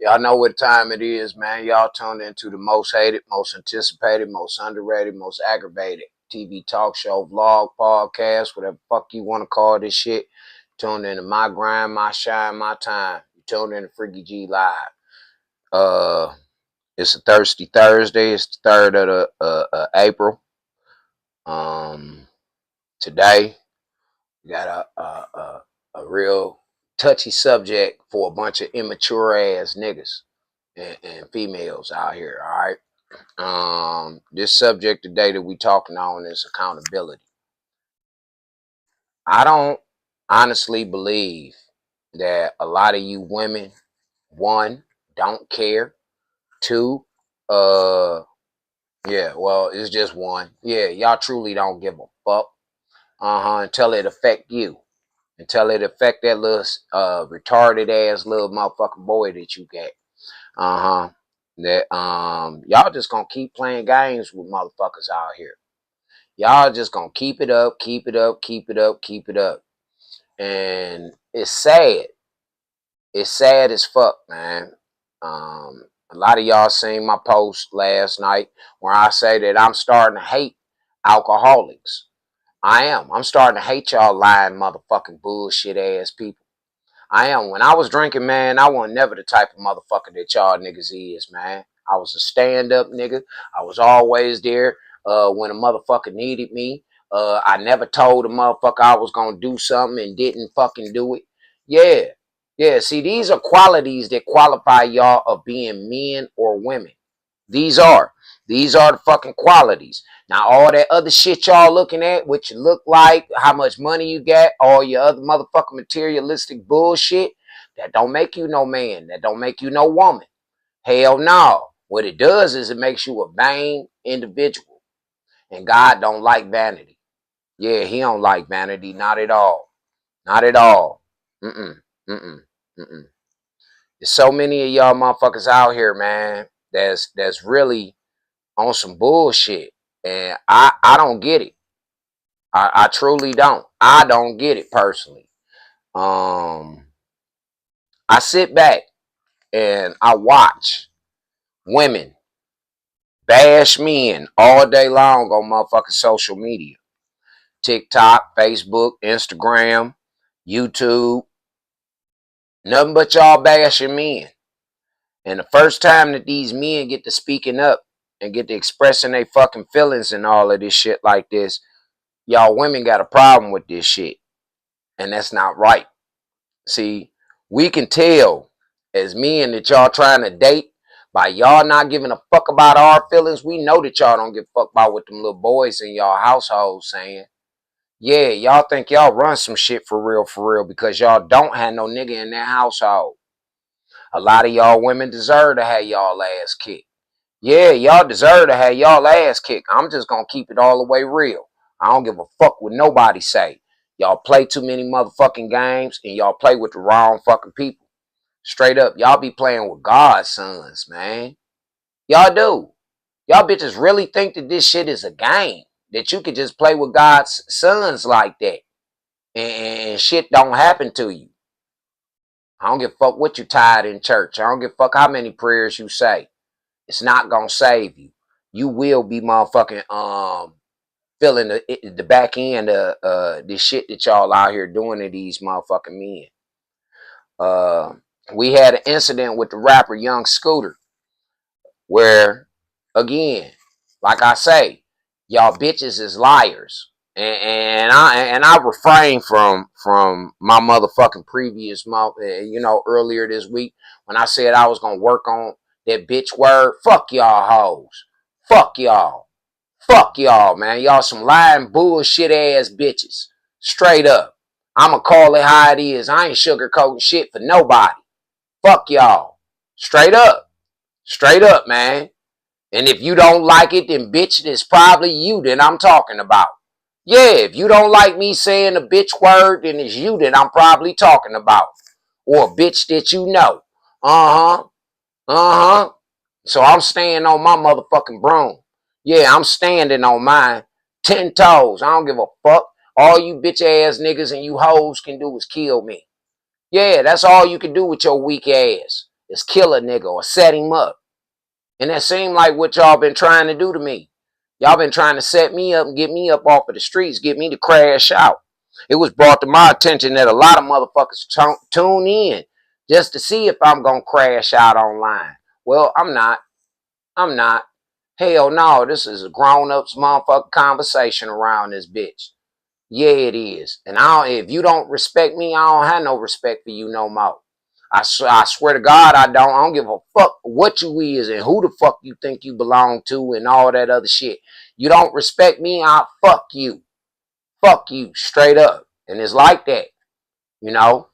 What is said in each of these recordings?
Y'all know what time it is, man. Y'all tuned into the most hated, most anticipated, most underrated, most aggravated TV talk show, vlog, podcast, whatever the fuck you want to call this shit. Tuned into my grind, my shine, my time. You tuned into Freaky-G Live. It's a thirsty Thursday. It's the 3rd of April. Today we got a real touchy subject for a bunch of immature ass niggas and females out here. All right. This subject today that we talking on is accountability. I don't honestly believe that a lot of you women, one, don't care. Two, yeah, well, it's just one. Yeah, y'all truly don't give a fuck. Until it affect you. Until it affect that little retarded ass little motherfucking boy that you got. That y'all just gonna keep playing games with motherfuckers out here. Y'all just gonna keep it up, keep it up, keep it up, keep it up. And it's sad. It's sad as fuck, man. A lot of y'all seen my post last night where I say that I'm starting to hate alcoholics. I am. I'm starting to hate y'all lying motherfucking bullshit ass people. I am. When I was drinking, man, I wasn't never the type of motherfucker that y'all niggas is, man. I was a stand-up nigga. I was always there when a motherfucker needed me. I never told a motherfucker I was gonna do something and didn't fucking do it. Yeah. Yeah. See, these are qualities that qualify y'all of being men or women. These are. These are the fucking qualities. Now, all that other shit y'all looking at, what you look like, how much money you got, all your other motherfucking materialistic bullshit, that don't make you no man. That don't make you no woman. Hell no. What it does is it makes you a vain individual. And God don't like vanity. Yeah, he don't like vanity. Not at all. Not at all. Mm-mm. Mm-mm. Mm-mm. There's so many of y'all motherfuckers out here, man, that's really on some bullshit. And I don't get it. I truly don't. I don't get it personally. I sit back and I watch women bash men all day long on motherfucking social media. TikTok, Facebook, Instagram, YouTube. Nothing but y'all bashing men. And the first time that these men get to speaking up and get to expressing their fucking feelings and all of this shit like this, y'all women got a problem with this shit. And that's not right. See, we can tell as men that y'all trying to date by y'all not giving a fuck about our feelings. We know that y'all don't give a fuck about what them little boys in y'all household saying. Yeah, y'all think y'all run some shit for real, because y'all don't have no nigga in that household. A lot of y'all women deserve to have y'all ass kicked. Yeah, y'all deserve to have y'all ass kicked. I'm just gonna keep it all the way real. I don't give a fuck what nobody say. Y'all play too many motherfucking games and y'all play with the wrong fucking people. Straight up, y'all be playing with God's sons, man. Y'all do. Y'all bitches really think that this shit is a game. That you could just play with God's sons like that. And shit don't happen to you. I don't give a fuck what you tied in church. I don't give a fuck how many prayers you say. It's not gonna save you. You will be motherfucking feeling the back end of this shit that y'all out here doing to these motherfucking men. We had an incident with the rapper Young Scooter where, again, like I say, y'all bitches is liars. And I refrain from my motherfucking previous month, earlier this week when I said I was gonna work on that bitch word. Fuck y'all hoes. Fuck y'all. Fuck y'all, man. Y'all some lying bullshit ass bitches. Straight up. I'ma call it how it is. I ain't sugarcoating shit for nobody. Fuck y'all. Straight up. Straight up, man. And if you don't like it, then bitch, it's probably you that I'm talking about. Yeah, if you don't like me saying the bitch word, then it's you that I'm probably talking about. Or a bitch that you know. Uh-huh. Uh-huh. So I'm staying on my motherfucking broom. Yeah, I'm standing on mine. 10 toes. I don't give a fuck. All you bitch ass niggas and you hoes can do is kill me. Yeah, that's all you can do with your weak ass. Is kill a nigga or set him up. And that seemed like what y'all been trying to do to me. Y'all been trying to set me up and get me up off of the streets, get me to crash out. It was brought to my attention that a lot of motherfuckers tune in just to see if I'm going to crash out online. Well, I'm not. I'm not. Hell no, this is a grown-ups motherfucking conversation around this bitch. Yeah, it is. And if you don't respect me, I don't have no respect for you no more. I swear to God, I don't. I don't give a fuck what you is and who the fuck you think you belong to and all that other shit. You don't respect me, I'll fuck you. Fuck you straight up. And it's like that, you know,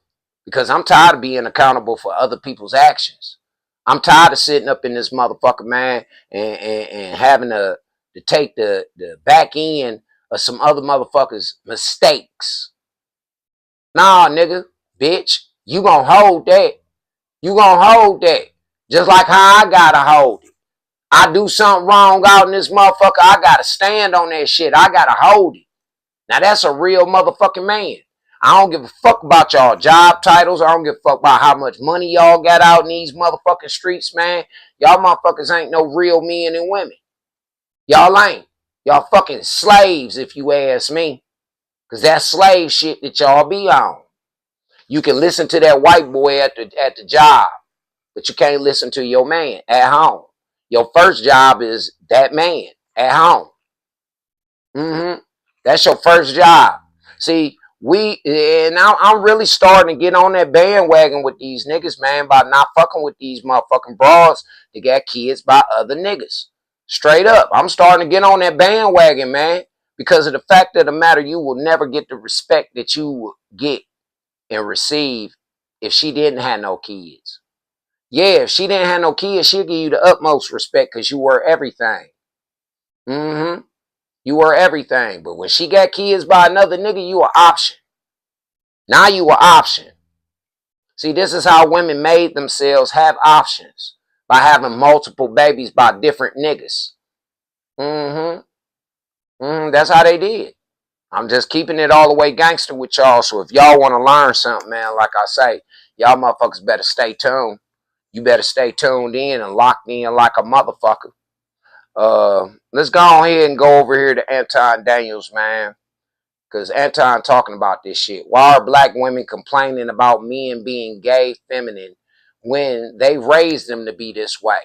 because I'm tired of being accountable for other people's actions. I'm tired of sitting up in this motherfucker, man, and having to take the back end of some other motherfuckers' mistakes. Nah, nigga, bitch, you gonna hold that. You gonna hold that. Just like how I gotta hold it. I do something wrong out in this motherfucker, I gotta stand on that shit. I gotta hold it. Now that's a real motherfucking man. I don't give a fuck about y'all job titles. I don't give a fuck about how much money y'all got out in these motherfucking streets, man. Y'all motherfuckers ain't no real men and women. Y'all ain't. Y'all fucking slaves, if you ask me. Because that's slave shit that y'all be on. You can listen to that white boy at the job, but you can't listen to your man at home. Your first job is that man at home. That's your first job. See, I'm really starting to get on that bandwagon with these niggas, man, by not fucking with these motherfucking broads that got kids by other niggas. Straight up. I'm starting to get on that bandwagon, man, because of the fact of the matter, you will never get the respect that you will get and receive if she didn't have no kids. Yeah, if she didn't have no kids, she'll give you the utmost respect because you were everything. You were everything. But when she got kids by another nigga, you an option. Now you an option. See, this is how women made themselves have options. By having multiple babies by different niggas. That's how they did. I'm just keeping it all the way gangster with y'all. So if y'all want to learn something, man, like I say, y'all motherfuckers better stay tuned. You better stay tuned in and locked in like a motherfucker. Let's go ahead and go over here to Anton Daniels, man. Because Anton talking about this shit. Why are black women complaining about men being gay, feminine, when they raised them to be this way?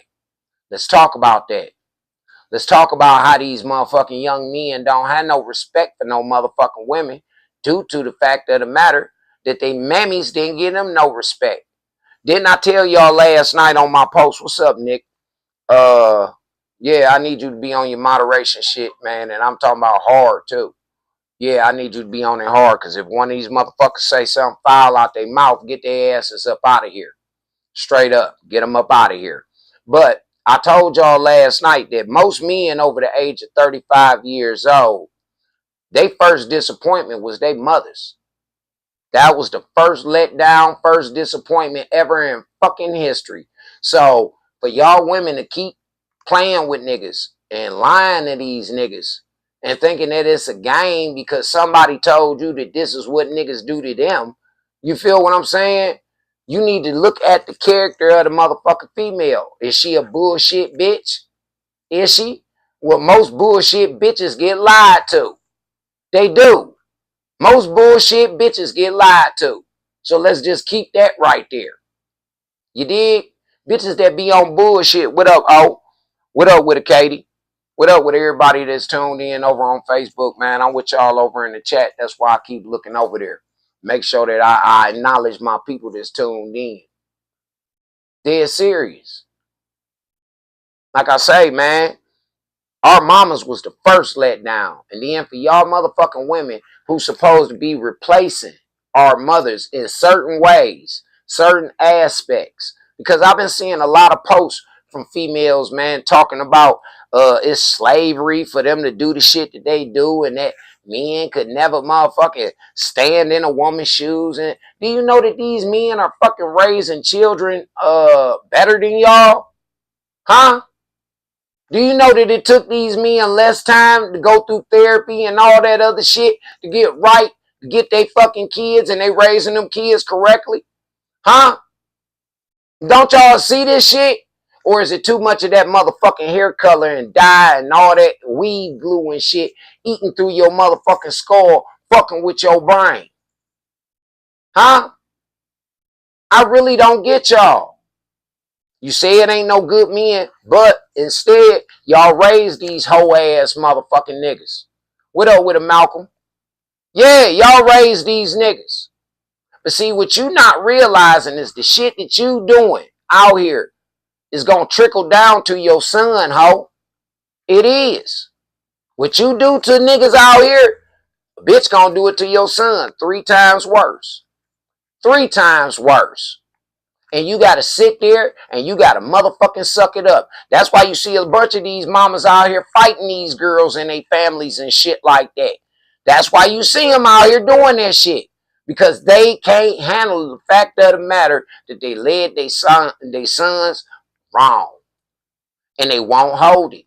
Let's talk about that. Let's talk about how these motherfucking young men don't have no respect for no motherfucking women due to the fact of the matter that they mammies didn't give them no respect. Didn't I tell y'all last night on my post? What's up, Nick? Yeah, I need you to be on your moderation shit, man. And I'm talking about hard, too. Yeah, I need you to be on it hard. Because if one of these motherfuckers say something foul out their mouth, get their asses up out of here. Straight up. Get them up out of here. But I told y'all last night that most men over the age of 35 years old, their first disappointment was their mothers. That was the first letdown, first disappointment ever in fucking history. So for y'all women to keep playing with niggas and lying to these niggas and thinking that it's a game because somebody told you that this is what niggas do to them, you feel what I'm saying? You need to look at the character of the motherfucking female. Is she a bullshit bitch? Is she? Well, most bullshit bitches get lied to. They do. Most bullshit bitches get lied to. So let's just keep that right there. You dig? Bitches that be on bullshit. What up, O? What up with it, Katie? What up with everybody that's tuned in over on Facebook, man? I'm with y'all over in the chat. That's why I keep looking over there. Make sure that I acknowledge my people that's tuned in. They're serious. Like I say, man, our mamas was the first let down. And then for y'all motherfucking women who supposed to be replacing our mothers in certain ways, certain aspects. Because I've been seeing a lot of posts from females, man, talking about it's slavery for them to do the shit that they do and that men could never motherfucking stand in a woman's shoes. And do you know that these men are fucking raising children better than y'all? Huh? Do you know that it took these men less time to go through therapy and all that other shit to get right, to get they fucking kids and they raising them kids correctly? Huh? Don't y'all see this shit? Or is it too much of that motherfucking hair color and dye and all that weed glue and shit eating through your motherfucking skull, fucking with your brain? Huh? I really don't get y'all. You say it ain't no good men, but instead, y'all raise these hoe ass motherfucking niggas. What up with it, Malcolm? Yeah, y'all raised these niggas. But see, what you not realizing is the shit that you doing out here is gonna trickle down to your son, ho. It is. What you do to niggas out here, a bitch gonna do it to your son 3 times worse. 3 times worse. And you gotta sit there and you gotta motherfucking suck it up. That's why you see a bunch of these mamas out here fighting these girls and their families and shit like that. That's why you see them out here doing that shit. Because they can't handle the fact of the matter that they led their sons wrong. And they won't hold it.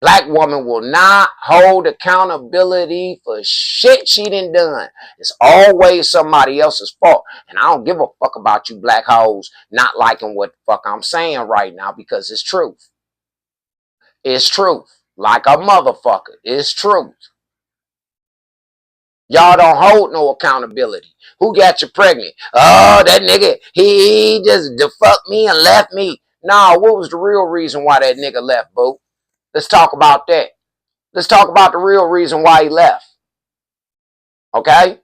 Black woman will not hold accountability for shit she done done. It's always somebody else's fault. And I don't give a fuck about you black hoes not liking what the fuck I'm saying right now because it's truth. It's truth. Like a motherfucker. It's truth. Y'all don't hold no accountability. Who got you pregnant? Oh, that nigga, he just fucked me and left me. Nah, what was the real reason why that nigga left, boo? Let's talk about that. Let's talk about the real reason why he left. Okay?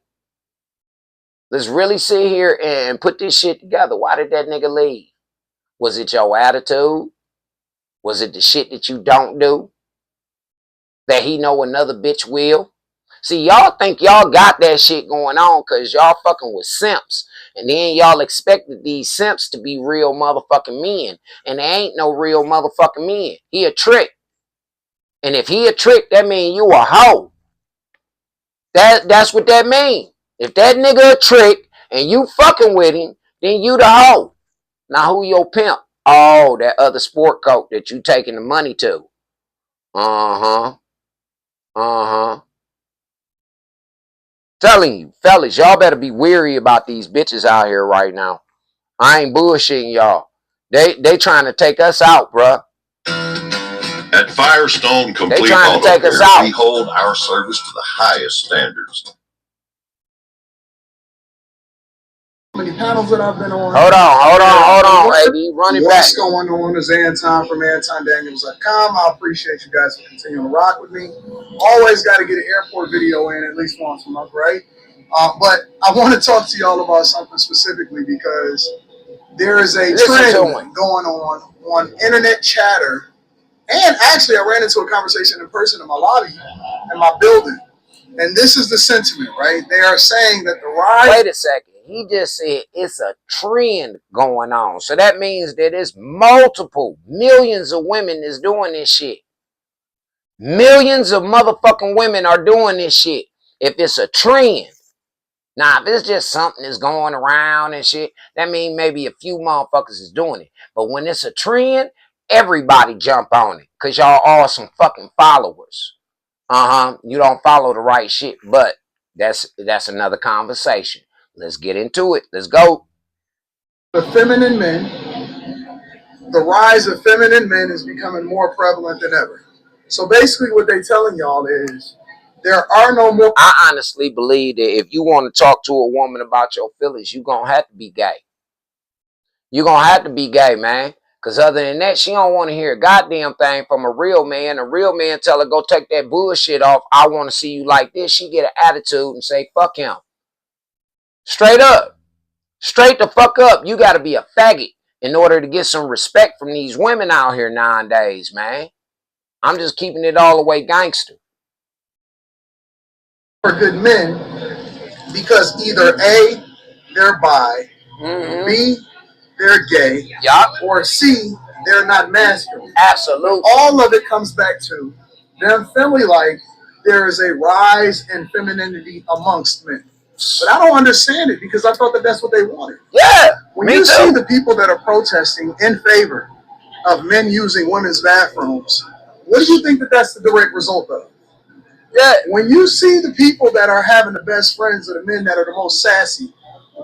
Let's really sit here and put this shit together. Why did that nigga leave? Was it your attitude? Was it the shit that you don't do? That he know another bitch will? See, y'all think y'all got that shit going on because y'all fucking with simps. And then y'all expected these simps to be real motherfucking men. And they ain't no real motherfucking men. He a trick. And if he a trick, that mean you a hoe. That's what that mean. If that nigga a trick and you fucking with him, then you the hoe. Now who your pimp? Oh, that other sport coat that you taking the money to. Uh-huh. Uh-huh. Telling you, fellas, y'all better be weary about these bitches out here right now. I ain't bullshitting y'all. They trying to take us out, bruh. At Firestone Complete Auto Care, we hold our service to the highest standards. Many panels that I've been on. Hold on, AB. Run it back. What's going on? This is Anton from AntonDaniels.com. I appreciate you guys for continuing to rock with me. Always got to get an airport video in at least once a month, right? But I want to talk to y'all about something specifically because there is a trend going on internet chatter. And actually, I ran into a conversation in person in my lobby in my building. And this is the sentiment, right? They are saying that the rise... Wait a second. He just said it's a trend going on. So that means that it's multiple millions of women that's doing this shit. Millions of motherfucking women are doing this shit. If it's a trend. Now, if it's just something that's going around and shit, that means maybe a few motherfuckers is doing it. But when it's a trend, everybody jump on it. Because y'all are some fucking followers. You don't follow the right shit. But that's another conversation. Let's get into it. Let's go. The feminine men, the rise of feminine men is becoming more prevalent than ever. So basically what they're telling y'all is there are no more... I honestly believe that if you want to talk to a woman about your feelings, you're going to have to be gay. You're going to have to be gay, man. Because other than that, she don't want to hear a goddamn thing from a real man. A real man tell her, go take that bullshit off. I want to see you like this. She get an attitude and say, fuck him. Straight up. Straight the fuck up. You got to be a faggot in order to get some respect from these women out here nowadays, man. I'm just keeping it all the way gangster. For good men, because either A, they're bi, B, they're gay, or C, they're not masculine. Absolutely. All of it comes back to them feeling like there is a rise in femininity amongst men. But I don't understand it because I thought that that's what they wanted. Yeah, when you see the people that are protesting in favor of men using women's bathrooms, what do you think that that's the direct result of? Yeah. When you see the people that are having the best friends are the men that are the most sassy,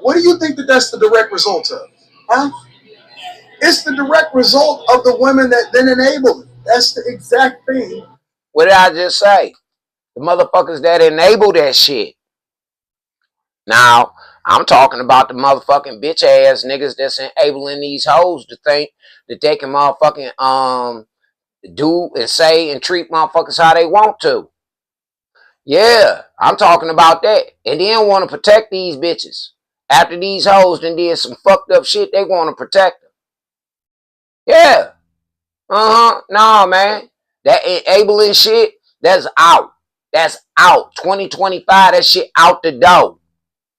what do you think that that's the direct result of? Huh? It's the direct result of the women that then enable it. That's the exact thing. What did I just say? The motherfuckers that enable that shit. Now, I'm talking about the motherfucking bitch ass niggas that's enabling these hoes to think that they can motherfucking do and say and treat motherfuckers how they want to. Yeah, I'm talking about that. And then want to protect these bitches. After these hoes done did some fucked up shit, they want to protect them. Yeah. Nah, man. That enabling shit, that's out. That's out. 2025, that shit out the door.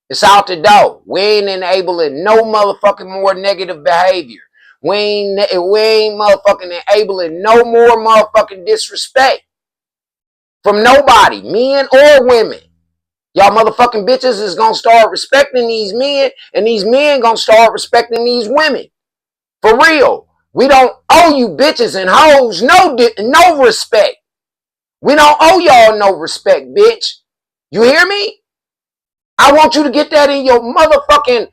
It's out the door. We ain't enabling no motherfucking more negative behavior. We ain't motherfucking enabling no more motherfucking disrespect from nobody, men or women. Y'all motherfucking bitches is gonna start respecting these men, and these men gonna start respecting these women. For real. We don't owe you bitches and hoes no respect. We don't owe y'all no respect, bitch. You hear me? I want you to get that in your motherfucking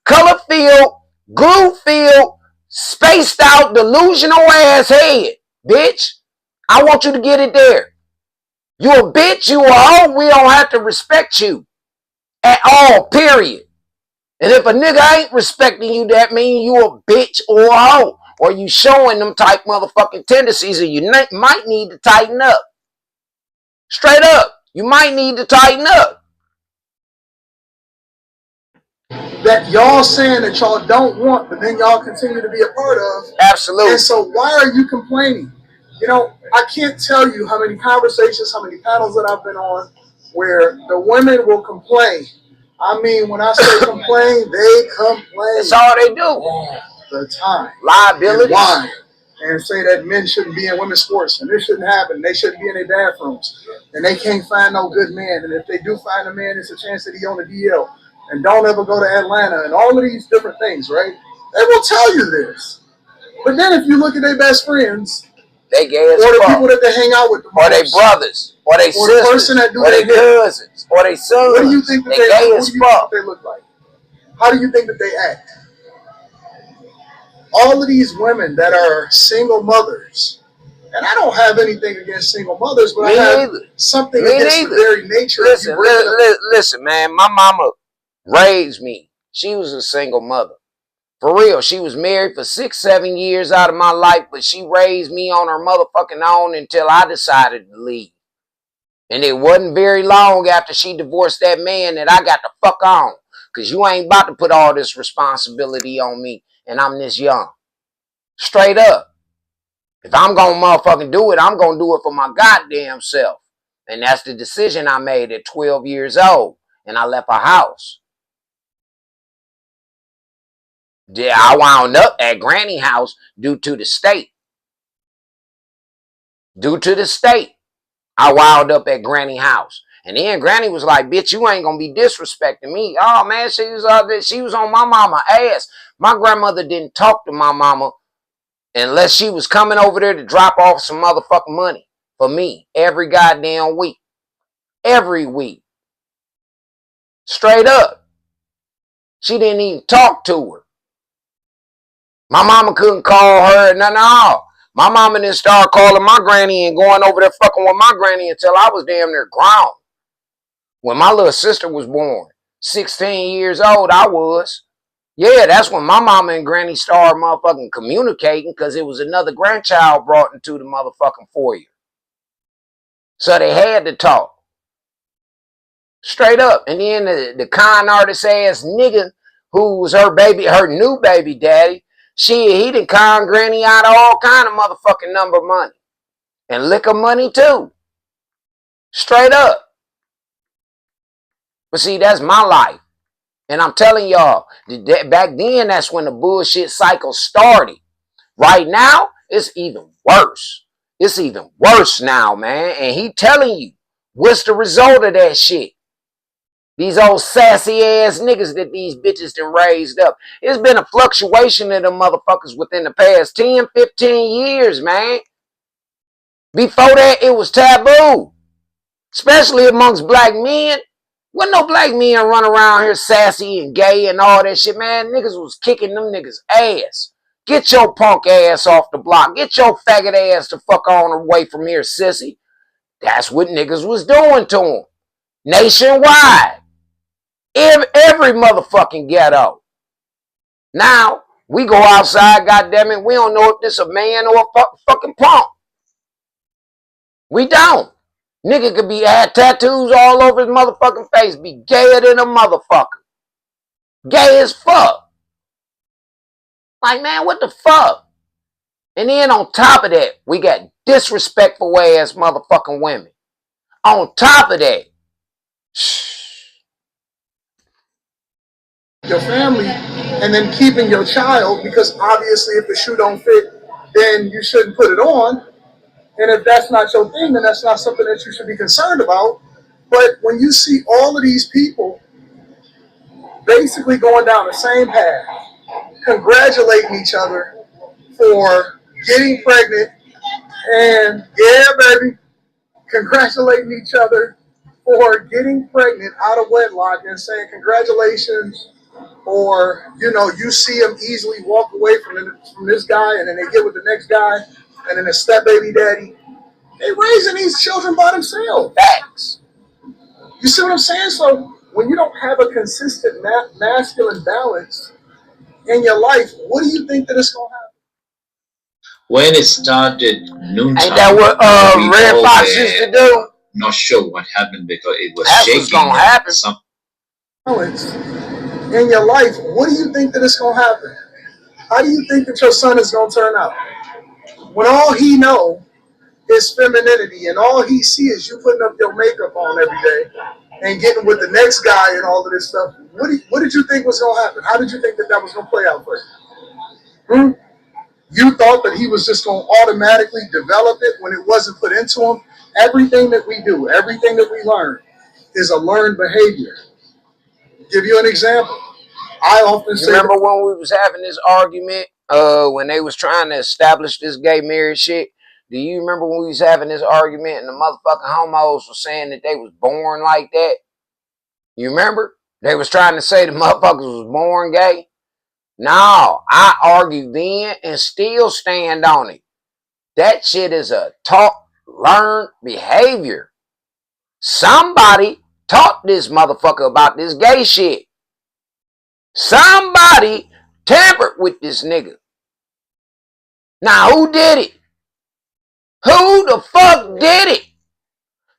color-filled, glue-filled, spaced out, delusional ass head, bitch. I want you to get it there. You a bitch, you a hoe, we don't have to respect you at all, period. And if a nigga ain't respecting you, that means you a bitch or a hoe. Or you showing them type motherfucking tendencies, and you might need to tighten up. Straight up, you might need to tighten up. That y'all saying that y'all don't want, but then y'all continue to be a part of. Absolutely. And so why are you complaining? You know, I can't tell you how many conversations, how many panels that I've been on where the women will complain. I mean, when I say complain, they complain. That's all they do. All the time. Liabilities. And why? And say that men shouldn't be in women's sports and this shouldn't happen. They shouldn't be in their bathrooms. And they can't find no good man. And if they do find a man, it's a chance that he on the DL. And don't ever go to Atlanta and all of these different things, right? They will tell you this. But then if you look at their best friends, they gay as or the fuck. people that they hang out with the most, or they brothers, or they sisters, the person that do or they cousins, or they sons. What do you think that they gay as fuck. They look like? How do you think that they act? All of these women that are single mothers, and I don't have anything against single mothers, but I have something against the very nature listen, of you. Listen, man, my mama raised me. She was a single mother. For real, she was married for 6-7 years out of my life, but she raised me on her motherfucking own until I decided to leave. And it wasn't very long after she divorced that man that I got the fuck on. Because you ain't about to put all this responsibility on me, and I'm this young. Straight up. If I'm going to motherfucking do it, I'm going to do it for my goddamn self. And that's the decision I made at 12 years old. And I left her house. Yeah, I wound up at Granny house due to the state. Due to the state, I wound up at Granny house. And then Granny was like, bitch, you ain't going to be disrespecting me. Oh, man, she was on my mama ass. My grandmother didn't talk to my mama unless she was coming over there to drop off some motherfucking money for me every goddamn week. Every week. Straight up. She didn't even talk to her. My mama couldn't call her. No. My mama didn't start calling my granny and going over there fucking with my granny until I was damn near grown. When my little sister was born, 16 years old I was. Yeah, that's when my mama and granny started motherfucking communicating because it was another grandchild brought into the motherfucking foyer. So they had to talk. Straight up. And then the con artist ass nigga who was her new baby daddy, he done con granny out of all kind of motherfucking number money. And liquor money too. Straight up. But see, that's my life. And I'm telling y'all, back then, that's when the bullshit cycle started. Right now, it's even worse. It's even worse now, man. And he telling you, what's the result of that shit? These old sassy ass niggas that these bitches done raised up. It's been a fluctuation of them motherfuckers within the past 10, 15 years, man. Before that, it was taboo. Especially amongst black men. Wasn't no black men run around here sassy and gay and all that shit, man. Niggas was kicking them niggas' ass. Get your punk ass off the block. Get your faggot ass the fuck on away from here, sissy. That's what niggas was doing to them. Nationwide. Every motherfucking ghetto. Now, we go outside, goddammit, we don't know if this a man or a fucking punk. We don't. Nigga could had tattoos all over his motherfucking face, be gayer than a motherfucker. Gay as fuck. Like, man, what the fuck? And then on top of that, we got disrespectful ass motherfucking women. On top of that, your family, and then keeping your child, because obviously if the shoe don't fit, then you shouldn't put it on. And if that's not your thing, then that's not something that you should be concerned about. But when you see all of these people basically going down the same path, congratulating each other for getting pregnant, and yeah, baby, congratulating each other for getting pregnant out of wedlock and saying congratulations, or you see them easily walk away from this guy, and then they get with the next guy, and then the step baby daddy. They raising these children by themselves. facts. You see what I'm saying? So when you don't have a consistent masculine balance in your life, what do you think that it's gonna happen? When it started noontime, ain't that what Red Fox used to do? Not sure what happened because it was That's shaking. what's gonna happen. Balance in your life, what do you think that it's gonna happen? How do you think that your son is gonna turn out? When all he know is femininity, and all he see is you putting up your makeup on every day and getting with the next guy and all of this stuff. What did you think was gonna happen? How did you think that was gonna play out for you? You thought that he was just going to automatically develop it when it wasn't put into him. Everything that we do, everything that we learn is a learned behavior. Give you an example. I often say, remember when we was having this argument when they was trying to establish this gay marriage shit? Do you remember when we was having this argument and the motherfucking homos were saying that they was born like that? You remember? They was trying to say the motherfuckers was born gay. No, I argued then and still stand on it. That shit is a taught, learned behavior. Somebody taught this motherfucker about this gay shit. Somebody tampered with this nigga. Now, who did it? Who the fuck did it?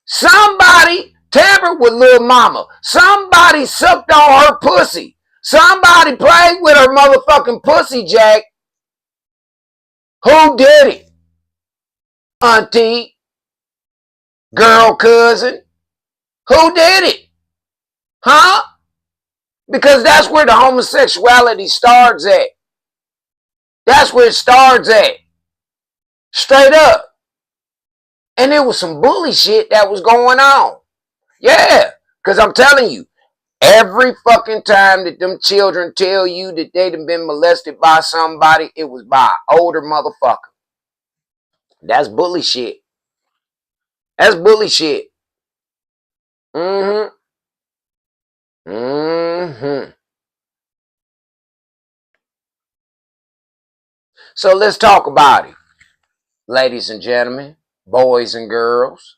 Somebody tampered with little mama. Somebody sucked on her pussy. Somebody played with her motherfucking pussy, Jack. Who did it? Auntie? Girl cousin? Who did it? Huh? Because that's where the homosexuality starts at. That's where it starts at. Straight up. And there was some bully shit that was going on. Yeah. Because I'm telling you, every fucking time that them children tell you that they done been molested by somebody, it was by an older motherfucker. That's bully shit. That's bully shit. Mm-hmm. Mm-hmm. So let's talk about it. Ladies and gentlemen, boys and girls.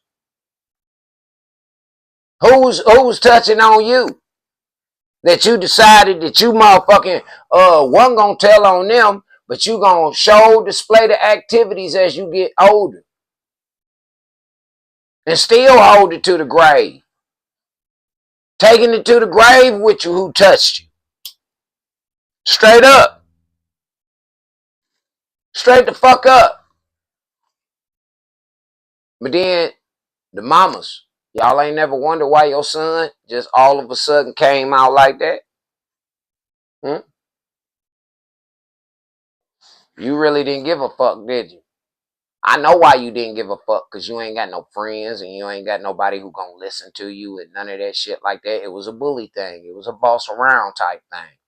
Who's touching on you? That you decided that you motherfucking wasn't gonna tell on them, but you gonna display the activities as you get older. And still hold it to the grave. Taking it to the grave with you who touched you. Straight up. Straight the fuck up. But then the mamas, y'all ain't never wondered why your son just all of a sudden came out like that? You really didn't give a fuck, did you? I know why you didn't give a fuck, because you ain't got no friends and you ain't got nobody who gonna listen to you and none of that shit like that. It was a bully thing. It was a boss around type thing.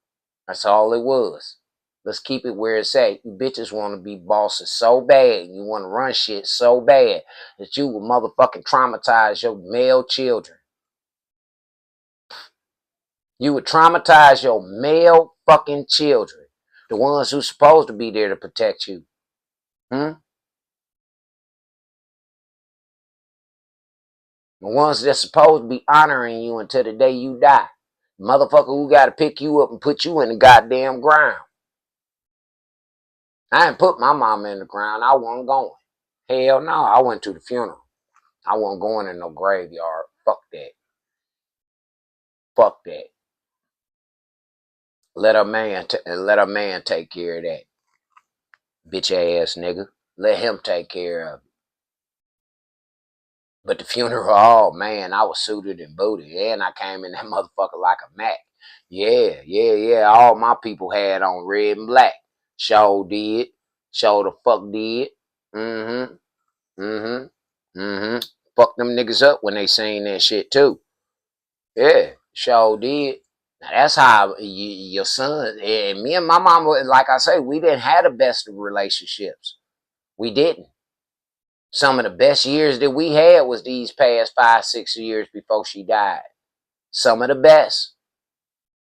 That's all it was. Let's keep it where it's at. You bitches want to be bosses so bad. You want to run shit so bad that you will motherfucking traumatize your male children. You would traumatize your male fucking children. The ones who's supposed to be there to protect you. The ones that's supposed to be honoring you until the day you die. The motherfucker who got to pick you up and put you in the goddamn ground. I didn't put my mama in the ground. I wasn't going. Hell no, I went to the funeral. I wasn't going in no graveyard. Fuck that. Fuck that. Let a man take care of that. Bitch ass nigga. Let him take care of it. But the funeral, oh man, I was suited and booted. And I came in that motherfucker like a Mac. Yeah. All my people had on red and black. Show did. Show the fuck did. Fuck them niggas up when they seen that shit too. Yeah, show did. Now that's how your son and me and my mama, like I say, we didn't have the best of relationships. We didn't. Some of the best years that we had was these past 5-6 years before she died. Some of the best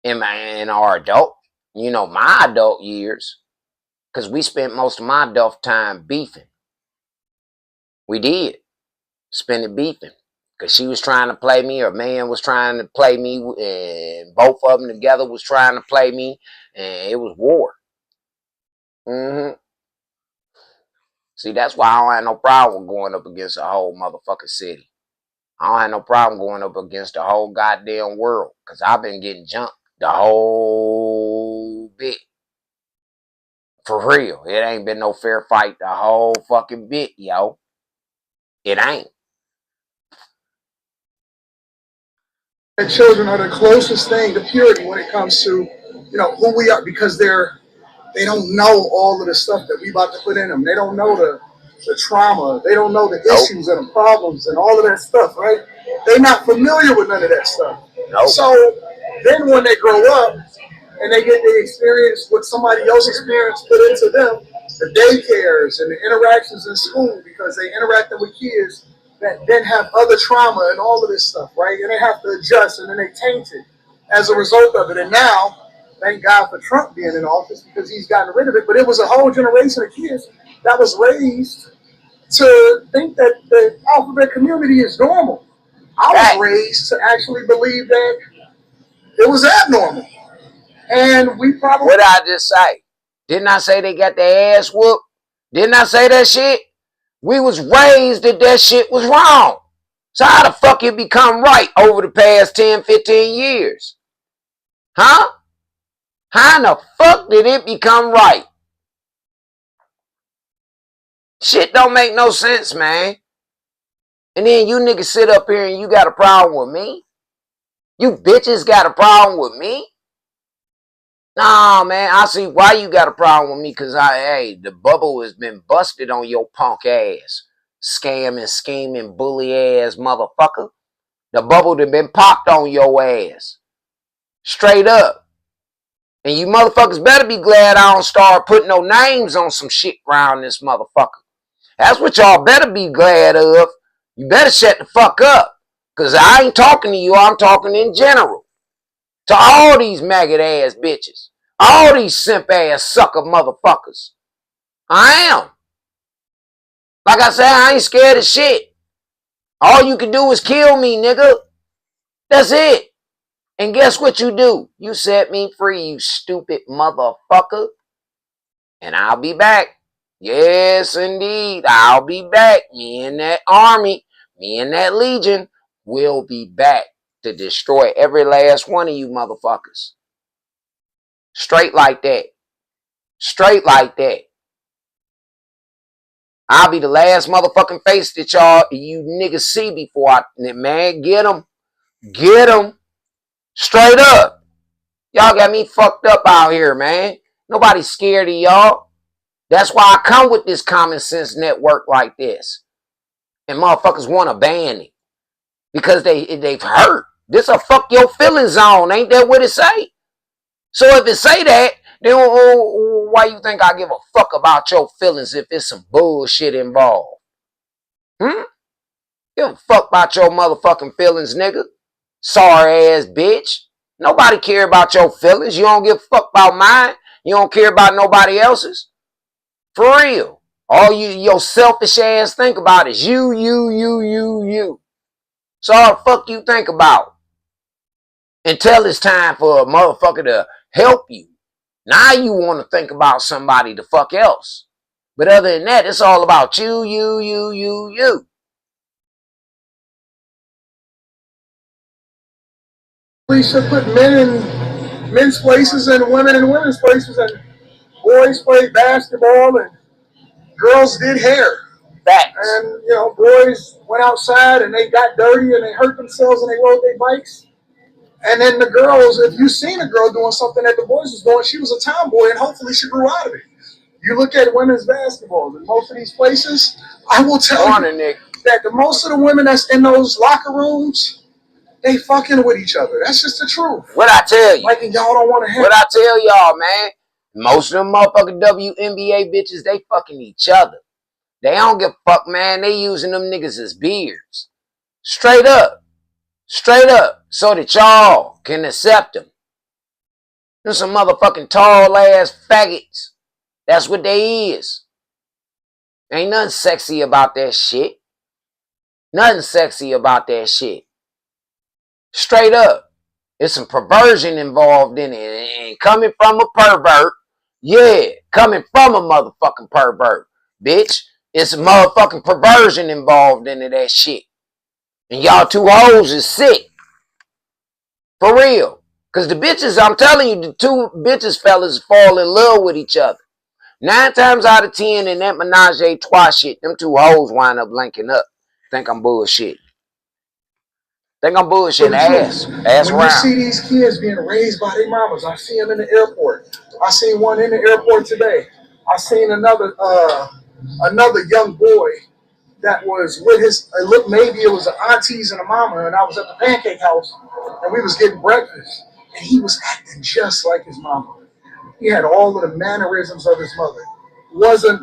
in our adult, my adult years, because we spent most of my adult time beefing. We did spend it beefing. Because she was trying to play me, or man was trying to play me, and both of them together was trying to play me, and it was war. See, that's why I don't have no problem going up against a whole motherfucking city. I don't have no problem going up against the whole goddamn world, because I've been getting jumped the whole bit. For real. It ain't been no fair fight the whole fucking bit, yo. It ain't. And children are the closest thing to purity when it comes to, who we are, because they don't know all of the stuff that we about to put in them. They don't know the trauma. They don't know the issues and the problems and all of that stuff, right? They're not familiar with none of that stuff. So then when they grow up and they get the experience what somebody else's parents put into them, the daycares and the interactions in school, because they interacting with kids that then have other trauma and all of this stuff, right? And they have to adjust, and then they taint it as a result of it. And now, thank God for Trump being in office, because he's gotten rid of it. But it was a whole generation of kids that was raised to think that the alphabet community is normal. I was raised to actually believe that it was abnormal. And we probably... What did I just say? Didn't I say they got their ass whooped? Didn't I say that shit? We was raised that shit was wrong. So how the fuck it become right over the past 10, 15 years? Huh? How in the fuck did it become right? Shit don't make no sense, man. And then you niggas sit up here and you got a problem with me? You bitches got a problem with me? Nah, man, I see why you got a problem with me, because the bubble has been busted on your punk ass. Scamming, scheming, bully ass motherfucker. The bubble that been popped on your ass. Straight up. And you motherfuckers better be glad I don't start putting no names on some shit around this motherfucker. That's what y'all better be glad of. You better shut the fuck up. Because I ain't talking to you, I'm talking in general. To all these maggot ass bitches. All these simp ass sucker motherfuckers. I am. Like I said, I ain't scared of shit. All you can do is kill me, nigga. That's it. And guess what you do? You set me free, you stupid motherfucker. And I'll be back. Yes, indeed. I'll be back. Me and that army, me and that legion will be back to destroy every last one of you motherfuckers. Straight like that. Straight like that. I'll be the last motherfucking face that you niggas see before man, get them. Get them. Straight up. Y'all got me fucked up out here, man. Nobody's scared of y'all. That's why I come with this common sense network like this. And motherfuckers want to ban it. Because they've hurt. This a fuck your feelings zone. Ain't that what it say? So if it say that, then why you think I give a fuck about your feelings if it's some bullshit involved? Give a fuck about your motherfucking feelings, nigga. Sorry ass bitch. Nobody care about your feelings. You don't give a fuck about mine. You don't care about nobody else's. For real. All your selfish ass think about is you. So all the fuck you think about? Until it's time for a motherfucker to help you. Now you want to think about somebody the fuck else. But other than that, it's all about you. We should put men in men's places and women in women's places, and boys played basketball and girls did hair. Facts. And, you know, boys went outside and they got dirty and they hurt themselves and they rode their bikes. And then the girls, if you seen a girl doing something that the boys was doing, she was a tomboy and hopefully she grew out of it. You look at women's basketball in most of these places, I will tell you that most of the women that's in those locker rooms, they fucking with each other. That's just the truth. What I tell you? Like, y'all don't want to hear. What I tell y'all, man? Most of them motherfucking WNBA bitches, they fucking each other. They don't give a fuck, man. They using them niggas as beards. Straight up. Straight up. So that y'all can accept them. Them some motherfucking tall ass faggots. That's what they is. Ain't nothing sexy about that shit. Nothing sexy about that shit. Straight up. There's some perversion involved in it. And coming from a pervert, yeah, coming from a motherfucking pervert, bitch, it's a motherfucking perversion involved in it, that shit. And y'all two hoes is sick. For real. Because the bitches, I'm telling you, the two bitches fellas fall in love with each other. 9 times out of 10 in that menage a trois shit, them two hoes wind up linking up. Think I'm bullshit. Think I'm bullshitting ass when around. You see these kids being raised by their mamas. I see them in the airport. I seen one in the airport today. I seen another young boy that was with his, maybe it was the aunties and the mama, and I was at the pancake house, and we was getting breakfast, and he was acting just like his mama. He had all of the mannerisms of his mother. Wasn't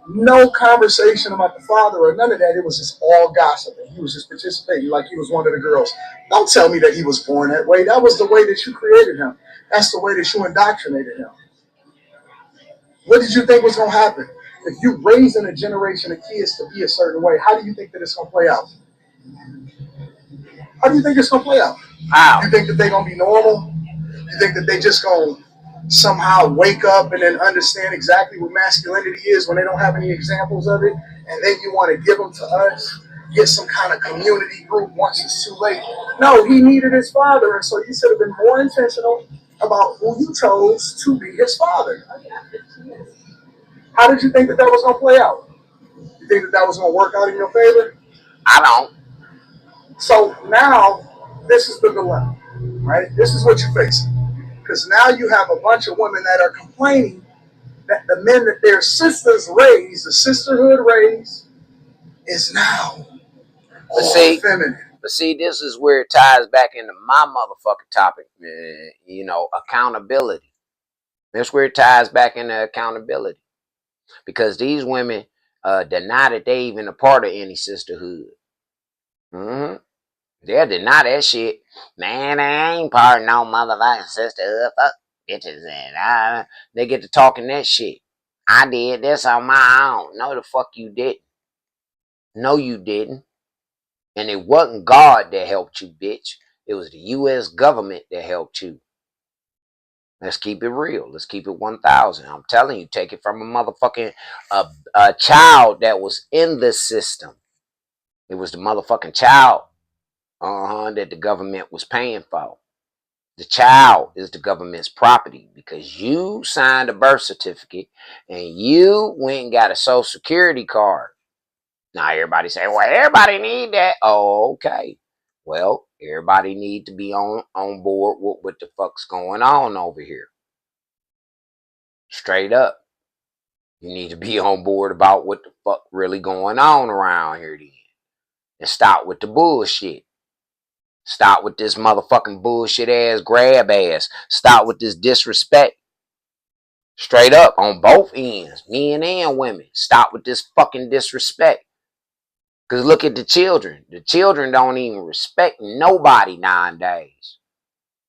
no conversation about the father or none of that. It was just all gossiping. He was just participating like he was one of the girls. Don't tell me that he was born that way. That was the way that you created him. That's the way that you indoctrinated him. What did you think was going to happen? If you raising a generation of kids to be a certain way, how do you think that it's going to play out? How do you think it's going to play out? How? You think that they're going to be normal? You think that they just going to somehow wake up and then understand exactly what masculinity is when they don't have any examples of it, and then you want to give them to us, get some kind of community group once it's too late? No, he needed his father, and so you should have been more intentional about who you chose to be his father. How did you think that was going to play out? You think that was going to work out in your favor? I don't. So now, this is the dilemma, right? This is what you're facing. Because now you have a bunch of women that are complaining that the men that their sisters raised, the sisterhood raised, is now feminine. But see, this is where it ties back into my motherfucking topic, accountability. That's where it ties back into accountability. Because these women deny that they even a part of any sisterhood. Mm-hmm. They'll deny that shit. Man, I ain't part of no motherfucking sisterhood. Fuck bitches. And they get to talking that shit. I did this on my own. No, the fuck you didn't. No, you didn't. And it wasn't God that helped you, bitch. It was the U.S. government that helped you. Let's keep it real. Let's keep it 1,000. I'm telling you, take it from a motherfucking a child that was in the system. It was the motherfucking child that the government was paying for. The child is the government's property because you signed a birth certificate and you went and got a social security card. Now everybody say, well, everybody need that. Oh, okay. Well, everybody need to be on board with what the fuck's going on over here. Straight up. You need to be on board about what the fuck really going on around here then. And stop with the bullshit. Stop with this motherfucking bullshit ass grab ass. Stop with this disrespect. Straight up on both ends, men and women. Stop with this fucking disrespect. Because look at the children. The children don't even respect nobody nowadays.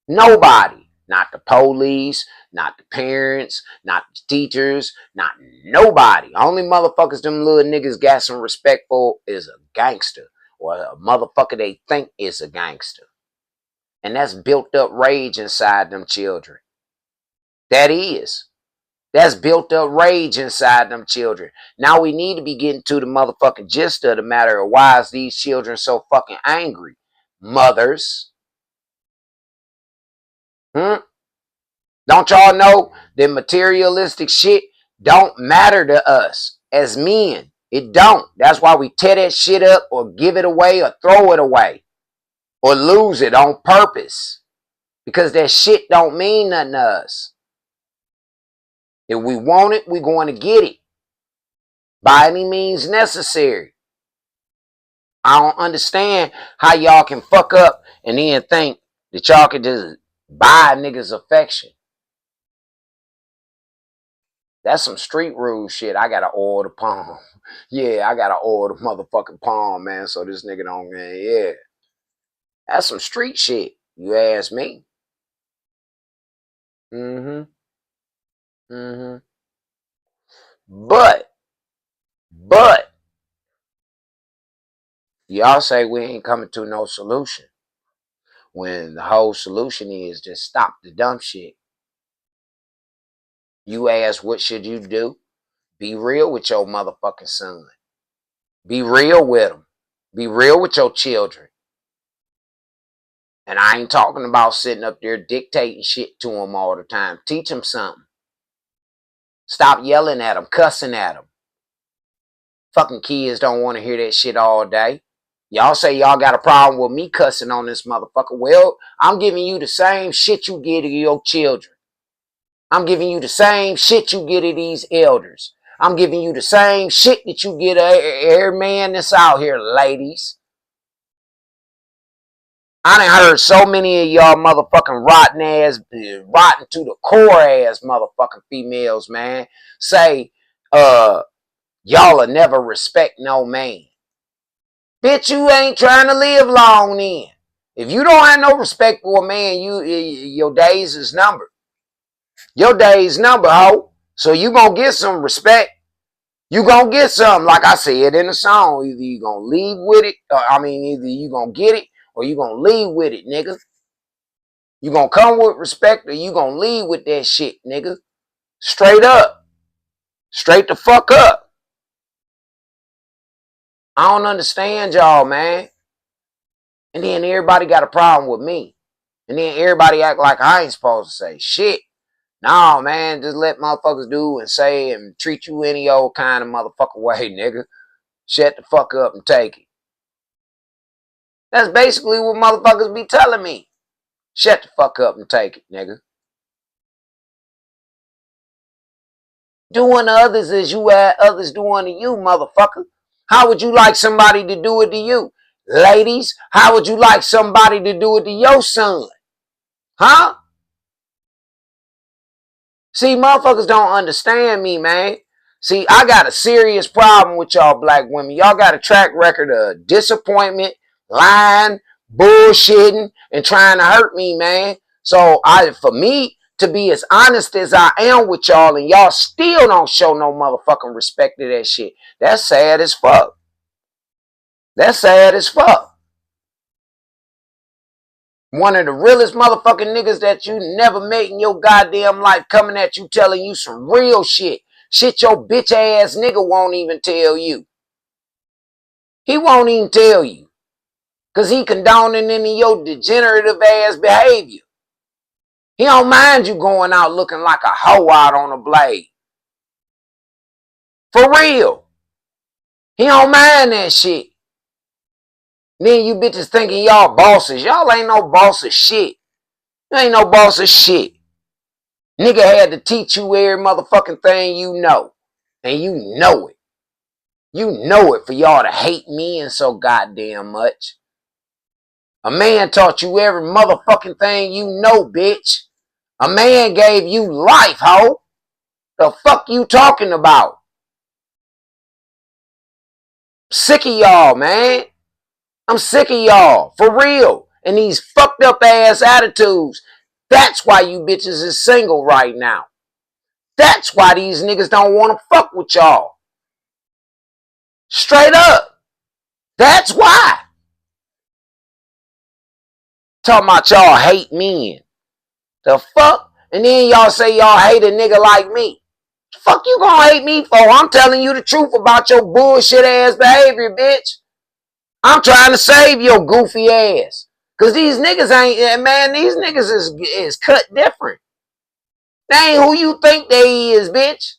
Nobody. Not the police, not the parents, not the teachers, not nobody. Only motherfuckers them little niggas got some respect for is a gangster. Or a motherfucker they think is a gangster. And that's built up rage inside them children. That is. That's built up rage inside them children. Now we need to be getting to the motherfucking gist of the matter of why is these children so fucking angry. Mothers. Don't y'all know that materialistic shit don't matter to us as men? It don't. That's why we tear that shit up or give it away or throw it away or lose it on purpose. Because that shit don't mean nothing to us. If we want it, we're going to get it. By any means necessary. I don't understand how y'all can fuck up and then think that y'all can just buy niggas' affection. That's some street rules shit. I gotta oil the palm. Yeah, I gotta oil the motherfucking palm, man, so this nigga don't, yeah. That's some street shit, you ask me. Mm-hmm. Mm-hmm. But, y'all say we ain't coming to no solution. When the whole solution is just stop the dumb shit. You ask, what should you do? Be real with your motherfucking son. Be real with him. Be real with your children. And I ain't talking about sitting up there dictating shit to them all the time. Teach them something. Stop yelling at them, cussing at them. Fucking kids don't want to hear that shit all day. Y'all say y'all got a problem with me cussing on this motherfucker. Well, I'm giving you the same shit you get to your children. I'm giving you the same shit you get to these elders. I'm giving you the same shit that you get every man that's out here, ladies. I done heard so many of y'all motherfucking rotten to the core ass motherfucking females, man, say, y'all will never respect no man. Bitch, you ain't trying to live long then. If you don't have no respect for a man, your days is numbered. Your days numbered, ho. So you gonna get some respect. You gonna get some, like I said in the song. Either you gonna leave with it, either you gonna get it or you gonna leave with it, nigga. You gonna come with respect or you gonna leave with that shit, nigga. Straight up. Straight the fuck up. I don't understand y'all, man. And then everybody got a problem with me. And then everybody act like I ain't supposed to say shit. No, man, just let motherfuckers do and say and treat you any old kind of motherfucker way, nigga. Shut the fuck up and take it. That's basically what motherfuckers be telling me. Shut the fuck up and take it, nigga. Doing to others as you had others doing to you, motherfucker. How would you like somebody to do it to you? Ladies, how would you like somebody to do it to your son? Huh? See, motherfuckers don't understand me, man. See, I got a serious problem with y'all black women. Y'all got a track record of disappointment, lying, bullshitting, and trying to hurt me, man. So, for me to be as honest as I am with y'all and y'all still don't show no motherfucking respect to that shit, that's sad as fuck. That's sad as fuck. One of the realest motherfucking niggas that you never met in your goddamn life coming at you telling you some real shit. Shit your bitch ass nigga won't even tell you. He won't even tell you. Because he condoning any of your degenerative ass behavior. He don't mind you going out looking like a hoe out on a blade. For real. He don't mind that shit. Then you bitches thinking y'all bosses. Y'all ain't no boss of shit. You ain't no boss of shit. Nigga had to teach you every motherfucking thing you know. And you know it. You know it for y'all to hate men so goddamn much. A man taught you every motherfucking thing you know, bitch. A man gave you life, ho. The fuck you talking about? Sick of y'all, man. I'm sick of y'all. For real. And these fucked up ass attitudes. That's why you bitches is single right now. That's why these niggas don't want to fuck with y'all. Straight up. That's why. Talking about y'all hate men. The fuck? And then y'all say y'all hate a nigga like me. The fuck you gonna hate me for? I'm telling you the truth about your bullshit ass behavior, bitch. I'm trying to save your goofy ass. Cause these niggas ain't, man, these niggas is cut different. They ain't who you think they is, bitch.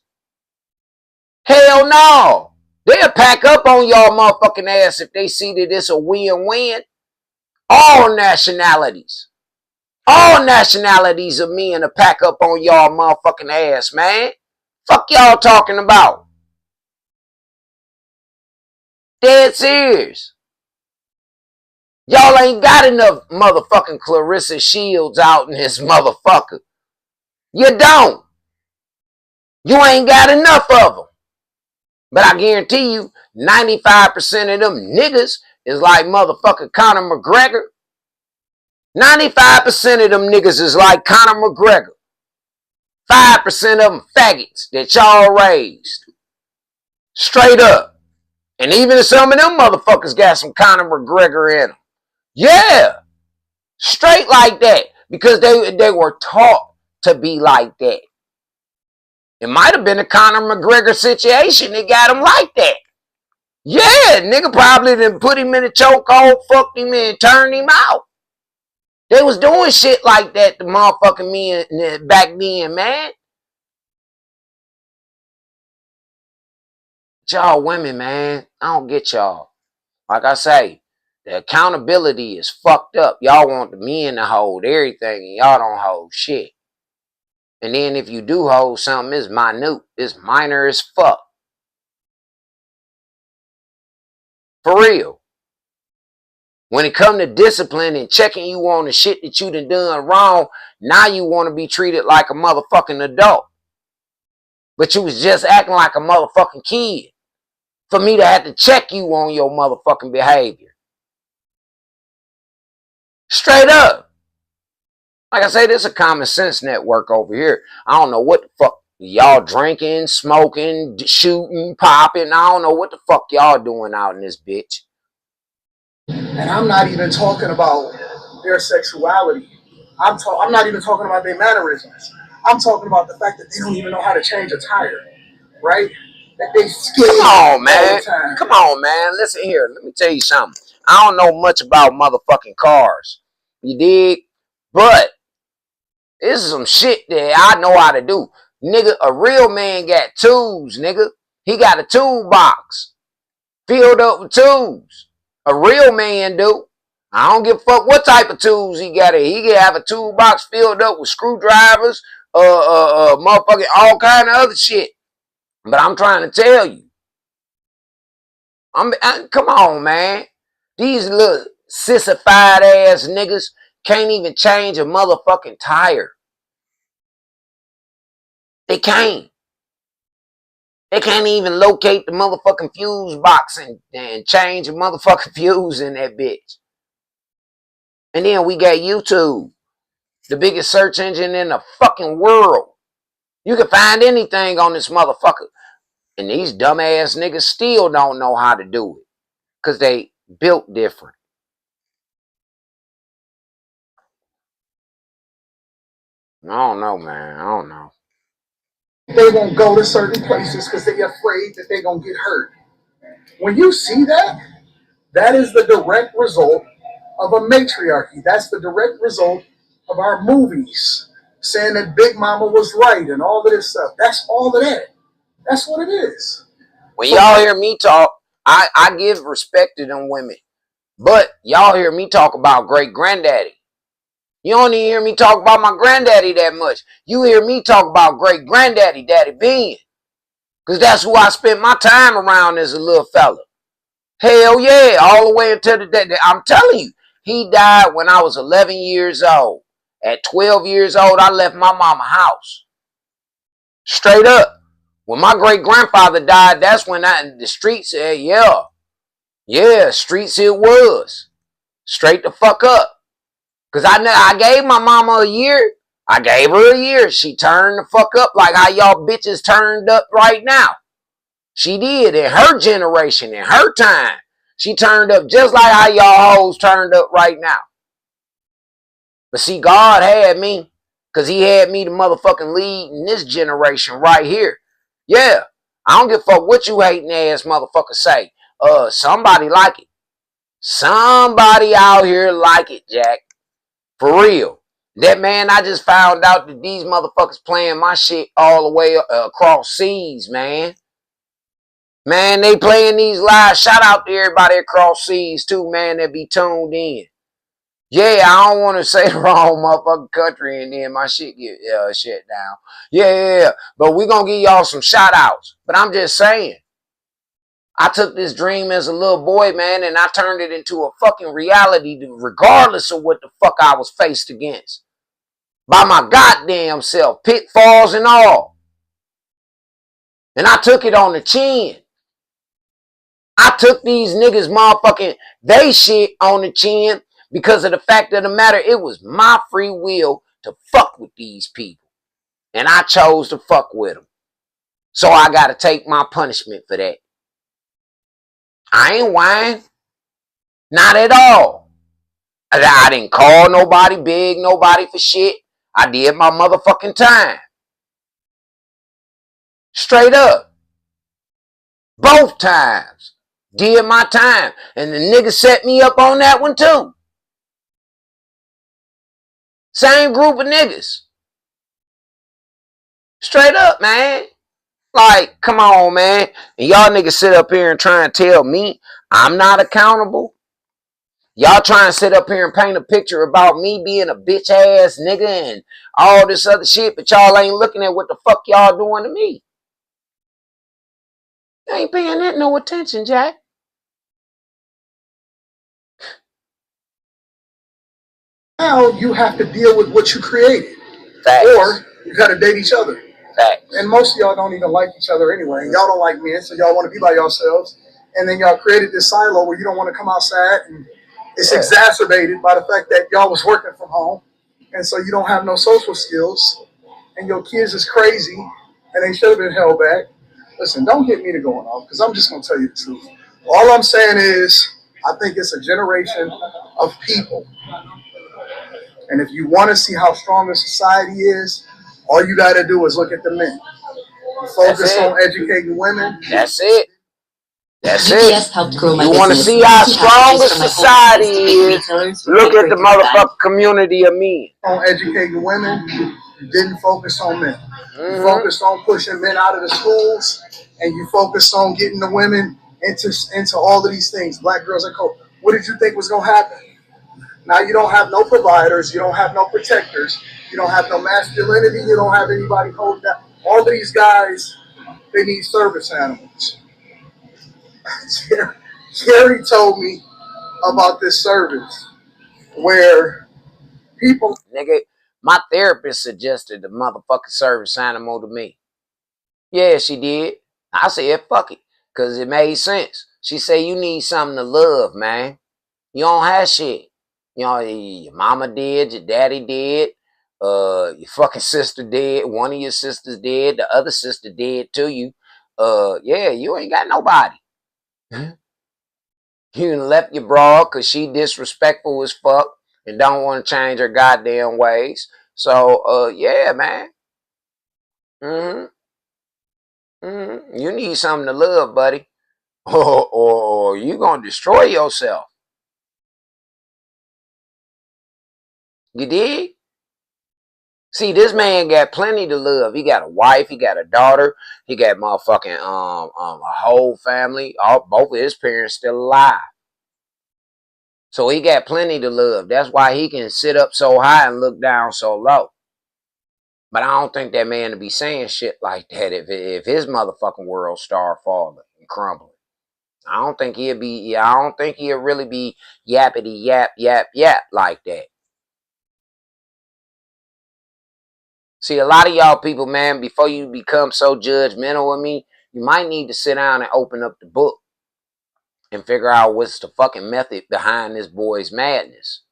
Hell no. They'll pack up on y'all motherfucking ass if they see that it's a win-win. All nationalities. All nationalities of men to pack up on y'all motherfucking ass, man. Fuck y'all talking about. Dead serious. Y'all ain't got enough motherfucking Clarissa Shields out in this motherfucker. You don't. You ain't got enough of them. But I guarantee you, 95% of them niggas is like motherfucking Conor McGregor. 95% of them niggas is like Conor McGregor. 5% of them faggots that y'all raised. Straight up. And even some of them motherfuckers got some Conor McGregor in them. Yeah. Straight like that. Because they were taught to be like that. It might have been a Conor McGregor situation that got him like that. Yeah, nigga probably done put him in a chokehold, fucked him and turned him out. They was doing shit like that to motherfucking men back then, man. Y'all women, man, I don't get y'all. Like I say, the accountability is fucked up. Y'all want the men to hold everything and y'all don't hold shit. And then if you do hold something, it's minute. It's minor as fuck. For real. When it come to discipline and checking you on the shit that you done wrong, now you want to be treated like a motherfucking adult. But you was just acting like a motherfucking kid. For me to have to check you on your motherfucking behavior. Straight up. Like I say, this is a common sense network over here. I don't know what the fuck y'all drinking, smoking, shooting, popping. I don't know what the fuck y'all doing out in this bitch. And I'm not even talking about their sexuality. I'm not even talking about their mannerisms. I'm talking about the fact that they don't even know how to change a tire, right? That they scared. Come on, man. Come on, man. Listen here. Let me tell you something. I don't know much about motherfucking cars. You dig? But this is some shit that I know how to do. Nigga, a real man got tools, nigga. He got a toolbox filled up with tools. A real man do. I don't give a fuck what type of tools he got. He can have a toolbox filled up with screwdrivers, motherfucking all kind of other shit. But I'm trying to tell you. Come on, man. These little sissified ass niggas can't even change a motherfucking tire. They can't. They can't even locate the motherfucking fuse box and change a motherfucking fuse in that bitch. And then we got YouTube, the biggest search engine in the fucking world. You can find anything on this motherfucker. And these dumbass niggas still don't know how to do it. Because they built different. I don't know, man. I don't know. They won't go to certain places because they're afraid that they're going to get hurt. When you see that, that is the direct result of a matriarchy. That's the direct result of our movies saying that Big Mama was right and all of this stuff. That's all of that. That's what it is. When y'all hear me talk, I give respect to them women. But y'all hear me talk about great granddaddy. You don't even hear me talk about my granddaddy that much. You hear me talk about great granddaddy, Daddy Bean. Because that's who I spent my time around as a little fella. Hell yeah, all the way until the day. I'm telling you, he died when I was 11 years old. At 12 years old, I left my mama's house. Straight up. When my great-grandfather died, that's when the streets said, yeah, streets it was. Straight the fuck up. Because I gave my mama a year. I gave her a year. She turned the fuck up like how y'all bitches turned up right now. She did in her generation, in her time. She turned up just like how y'all hoes turned up right now. But see, God had me. Because he had me the motherfucking lead in this generation right here. Yeah. I don't give a fuck what you hating ass motherfuckers say. Somebody like it. Somebody out here like it, Jack. For real. That man, I just found out that these motherfuckers playing my shit all the way across seas, man. Man, they playing these live. Shout out to everybody across seas too, man, that be tuned in. Yeah, I don't want to say the wrong motherfucking country and then my shit get shut down. Yeah. But we gonna give y'all some shout outs. But I'm just saying. I took this dream as a little boy, man, and I turned it into a fucking reality regardless of what the fuck I was faced against. By my goddamn self, pitfalls and all. And I took it on the chin. I took these niggas motherfucking they shit on the chin because of the fact of the matter, it was my free will to fuck with these people. And I chose to fuck with them. So I gotta take my punishment for that. I ain't whining. Not at all. I didn't call nobody, beg nobody for shit. I did my motherfucking time. Straight up. Both times. Did my time. And the nigga set me up on that one too. Same group of niggas. Straight up, man. Like, come on, man. And y'all niggas sit up here and try and tell me I'm not accountable. Y'all trying to sit up here and paint a picture about me being a bitch ass nigga and all this other shit, but y'all ain't looking at what the fuck y'all doing to me. You ain't paying that no attention, Jack. Now you have to deal with what you created. Facts. Or you got to date each other. Facts. And most of y'all don't even like each other anyway. Y'all don't like men, so y'all want to be by yourselves. And then y'all created this silo where you don't want to come outside. And it's exacerbated by the fact that y'all was working from home. And so you don't have no social skills. And your kids is crazy. And they should have been held back. Listen, don't get me to going off because I'm just going to tell you the truth. All I'm saying is I think it's a generation of people. And if you want to see how strong the society is, all you got to do is look at the men. You focus on educating women. That's it. That's UPS it. helped grow my you want to business. see how strong the society is? Look at the motherfucking community of men. On educating women, you didn't focus on men. You focused on pushing men out of the schools, and you focused on getting the women into all of these things. Black girls and co. What did you think was going to happen? Now you don't have no providers, you don't have no protectors, you don't have no masculinity, you don't have anybody holding down. All of these guys, they need service animals. Jerry told me about this service where people... Nigga, my therapist suggested the motherfucking service animal to me. Yeah, she did. I said, fuck it, because it made sense. She said, you need something to love, man. You don't have shit. You know, your mama did, your daddy did, your fucking sister did, one of your sisters did, the other sister did to you. Yeah, you ain't got nobody. You left your broad because she disrespectful as fuck and don't want to change her goddamn ways. So, yeah, man. You need something to love, buddy. Or you gonna destroy yourself. You dig? See, this man got plenty to love. He got a wife, he got a daughter, he got motherfucking a whole family. Both of his parents still alive. So he got plenty to love. That's why he can sit up so high and look down so low. But I don't think that man to be saying shit like that if his motherfucking world start falling and crumbling. I don't think he'll really be yappity yap like that. See, a lot of y'all people, man, before you become so judgmental of me, you might need to sit down and open up the book and figure out what's the fucking method behind this boy's madness.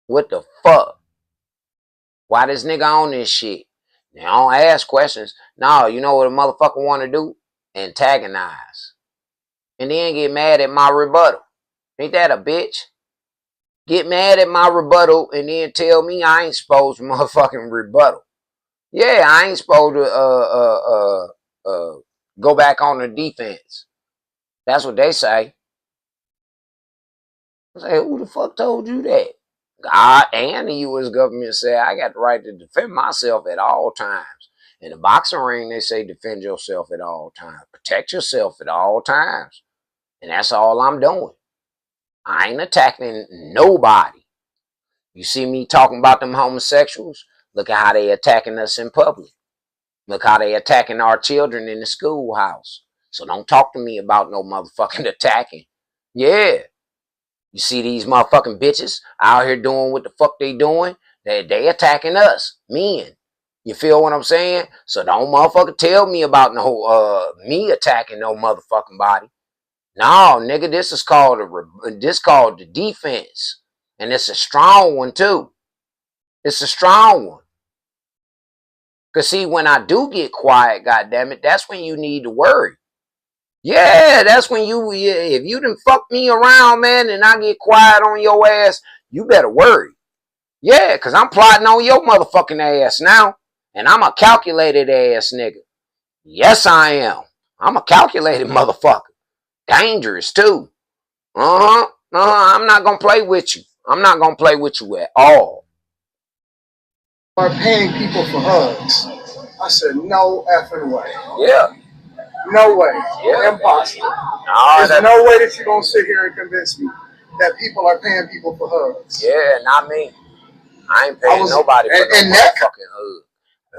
What the fuck? Why this nigga on this shit? Now, don't ask questions. No, you know what a motherfucker want to do? Antagonize. And then get mad at my rebuttal. Ain't that a bitch? Get mad at my rebuttal and then tell me I ain't supposed to motherfucking rebuttal. Yeah, I ain't supposed to go back on the defense. That's what they say. I say, who the fuck told you that? God and the U.S. government said I got the right to defend myself at all times. In the boxing ring, they say defend yourself at all times. Protect yourself at all times. And that's all I'm doing. I ain't attacking nobody. You see me talking about them homosexuals? Look at how they attacking us in public. Look how they attacking our children in the schoolhouse. So don't talk to me about no motherfucking attacking. Yeah. You see these motherfucking bitches out here doing what the fuck they doing? They attacking us, men. You feel what I'm saying? So don't motherfucker tell me about no me attacking no motherfucking body. No, nigga, this is called the defense. And it's a strong one too. It's a strong one. Cause see, when I do get quiet, goddammit, that's when you need to worry. Yeah, that's when if you done fuck me around, man, and I get quiet on your ass, you better worry. Yeah, cause I'm plotting on your motherfucking ass now. And I'm a calculated ass nigga. Yes, I am. I'm a calculated motherfucker. Dangerous too. I'm not gonna play with you. I'm not gonna play with you at all. Are paying people for hugs. I said, no effing way. Yeah. No way. Yeah. Impossible. No, There's no way that you're going to sit here and convince me that people are paying people for hugs. Yeah, not me. I ain't paying nobody for no motherfucking hug.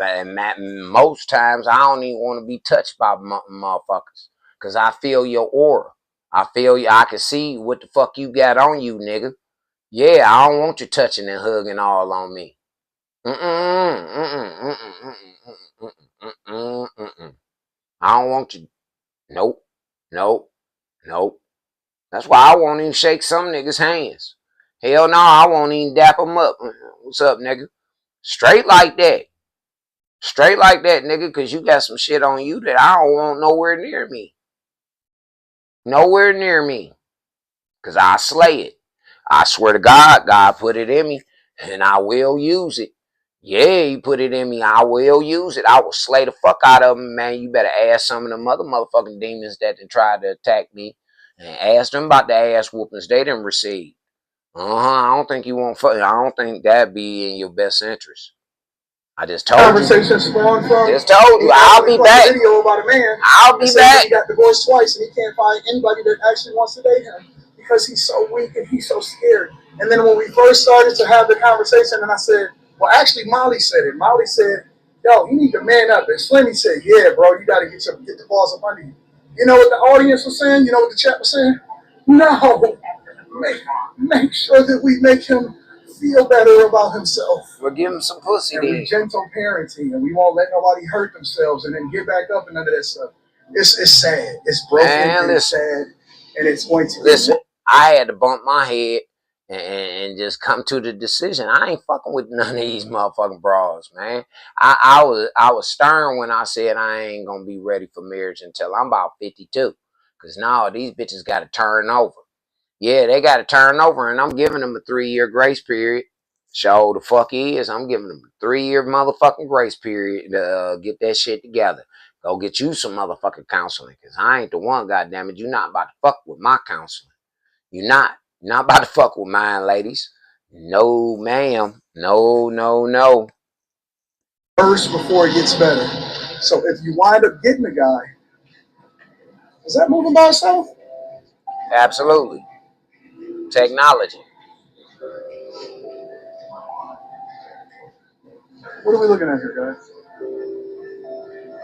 And most times, I don't even want to be touched by motherfuckers. Because I feel your aura. I feel you. I can see what the fuck you got on you, nigga. Yeah, I don't want you touching and hugging all on me. I don't want you. Nope. Nope. Nope. That's why I won't even shake some niggas' hands. Hell no, I won't even dap them up. What's up, nigga? Straight like that. Straight like that, nigga, because you got some shit on you that I don't want nowhere near me. Nowhere near me. Because I slay it. I swear to God, God put it in me, and I will use it. Yeah, he put it in me. I will use it. I will slay the fuck out of them, man. You better ask some of them other motherfucking demons that tried to attack me, and ask them about the ass whoopings they didn't receive. I don't think you want. I don't think that be in your best interest. I just told Conversation spawned from. Just told you. I'll be back. A video about a man. I'll be back. He got divorced twice, and he can't find anybody that actually wants to date him because he's so weak and he's so scared. And then when we first started to have the conversation, and I said, well, actually, Molly said it. Molly said, yo, you need to man up. And Slimmy said, yeah, bro, you got to get the balls up under you. You know what the audience was saying? You know what the chat was saying? No. Make sure that we make him feel better about himself. We'll give him some pussy. And we gentle parenting, and we won't let nobody hurt themselves, and then get back up and none of that stuff. It's sad. It's broken. Man, it's sad, and it's going to. Listen, I had to bump my head and just come to the decision. I ain't fucking with none of these motherfucking bras, man. I was stern when I said I ain't gonna be ready for marriage until I'm about 52, cause now these bitches got to turn over. Yeah, they got to turn over, and I'm giving them a 3-year grace period. Show the fuck is. I'm giving them a 3-year motherfucking grace period to get that shit together. Go get you some motherfucking counseling, because I ain't the one, goddammit. You're not about to fuck with my counseling. You're not. You're not about to fuck with mine, ladies. No, ma'am. No, no, no. First before it gets better. So if you wind up getting a guy, is that moving by itself? Absolutely. Technology. What are we looking at here, guys?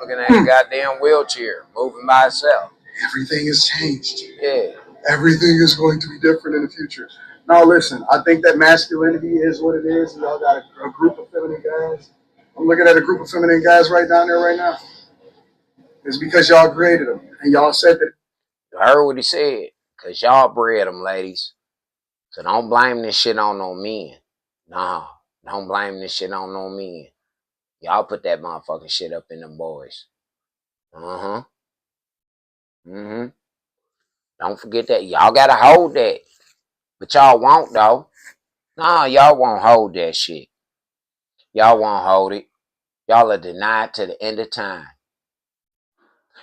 Looking at a goddamn wheelchair moving by itself. Everything has changed. Yeah. Everything is going to be different in the future. Now, listen, I think that masculinity is what it is. And y'all got a group of feminine guys. I'm looking at a group of feminine guys right down there right now. It's because y'all created them. And y'all said that. I heard what he said. Because y'all bred them, ladies. So don't blame this shit on no men. Nah, don't blame this shit on no men. Y'all put that motherfucking shit up in them boys. Don't forget that. Y'all gotta hold that. But y'all won't, though. Nah, y'all won't hold that shit. Y'all won't hold it. Y'all are denied to the end of time.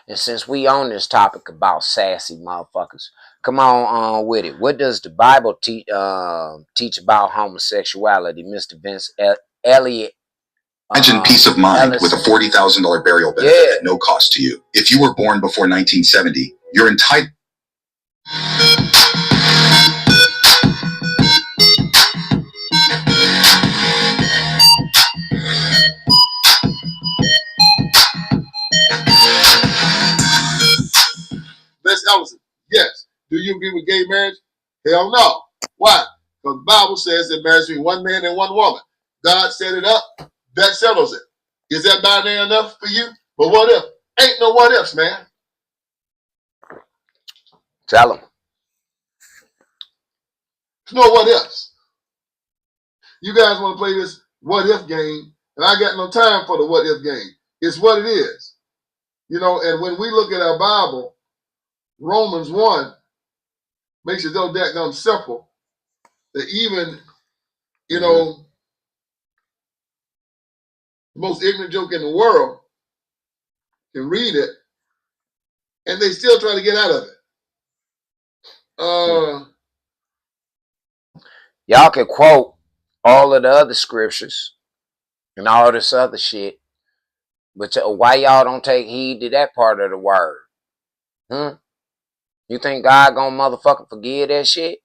And since we on this topic about sassy motherfuckers, come on with it. What does the Bible teach about homosexuality, Mr. Vince Elliott? Imagine peace of mind with a $40,000 burial benefit at no cost to you. If you were born before 1970, you're entitled. Miss Ellison, yes. Do you agree with gay marriage? Hell no. Why? Because the Bible says that marriage between one man and one woman. God set it up. That settles it. Is that binary enough for you? But what if? Ain't no what ifs, man. Tell them. There's no what ifs. You guys want to play this what if game, and I got no time for the what if game. It's what it is. You know, and when we look at our Bible, Romans 1 makes it so that simple that even, you know, the most ignorant joke in the world can read it, and they still try to get out of it. Y'all can quote all of the other scriptures and all this other shit, but why y'all don't take heed to that part of the word? You think God gonna motherfucking forgive that shit?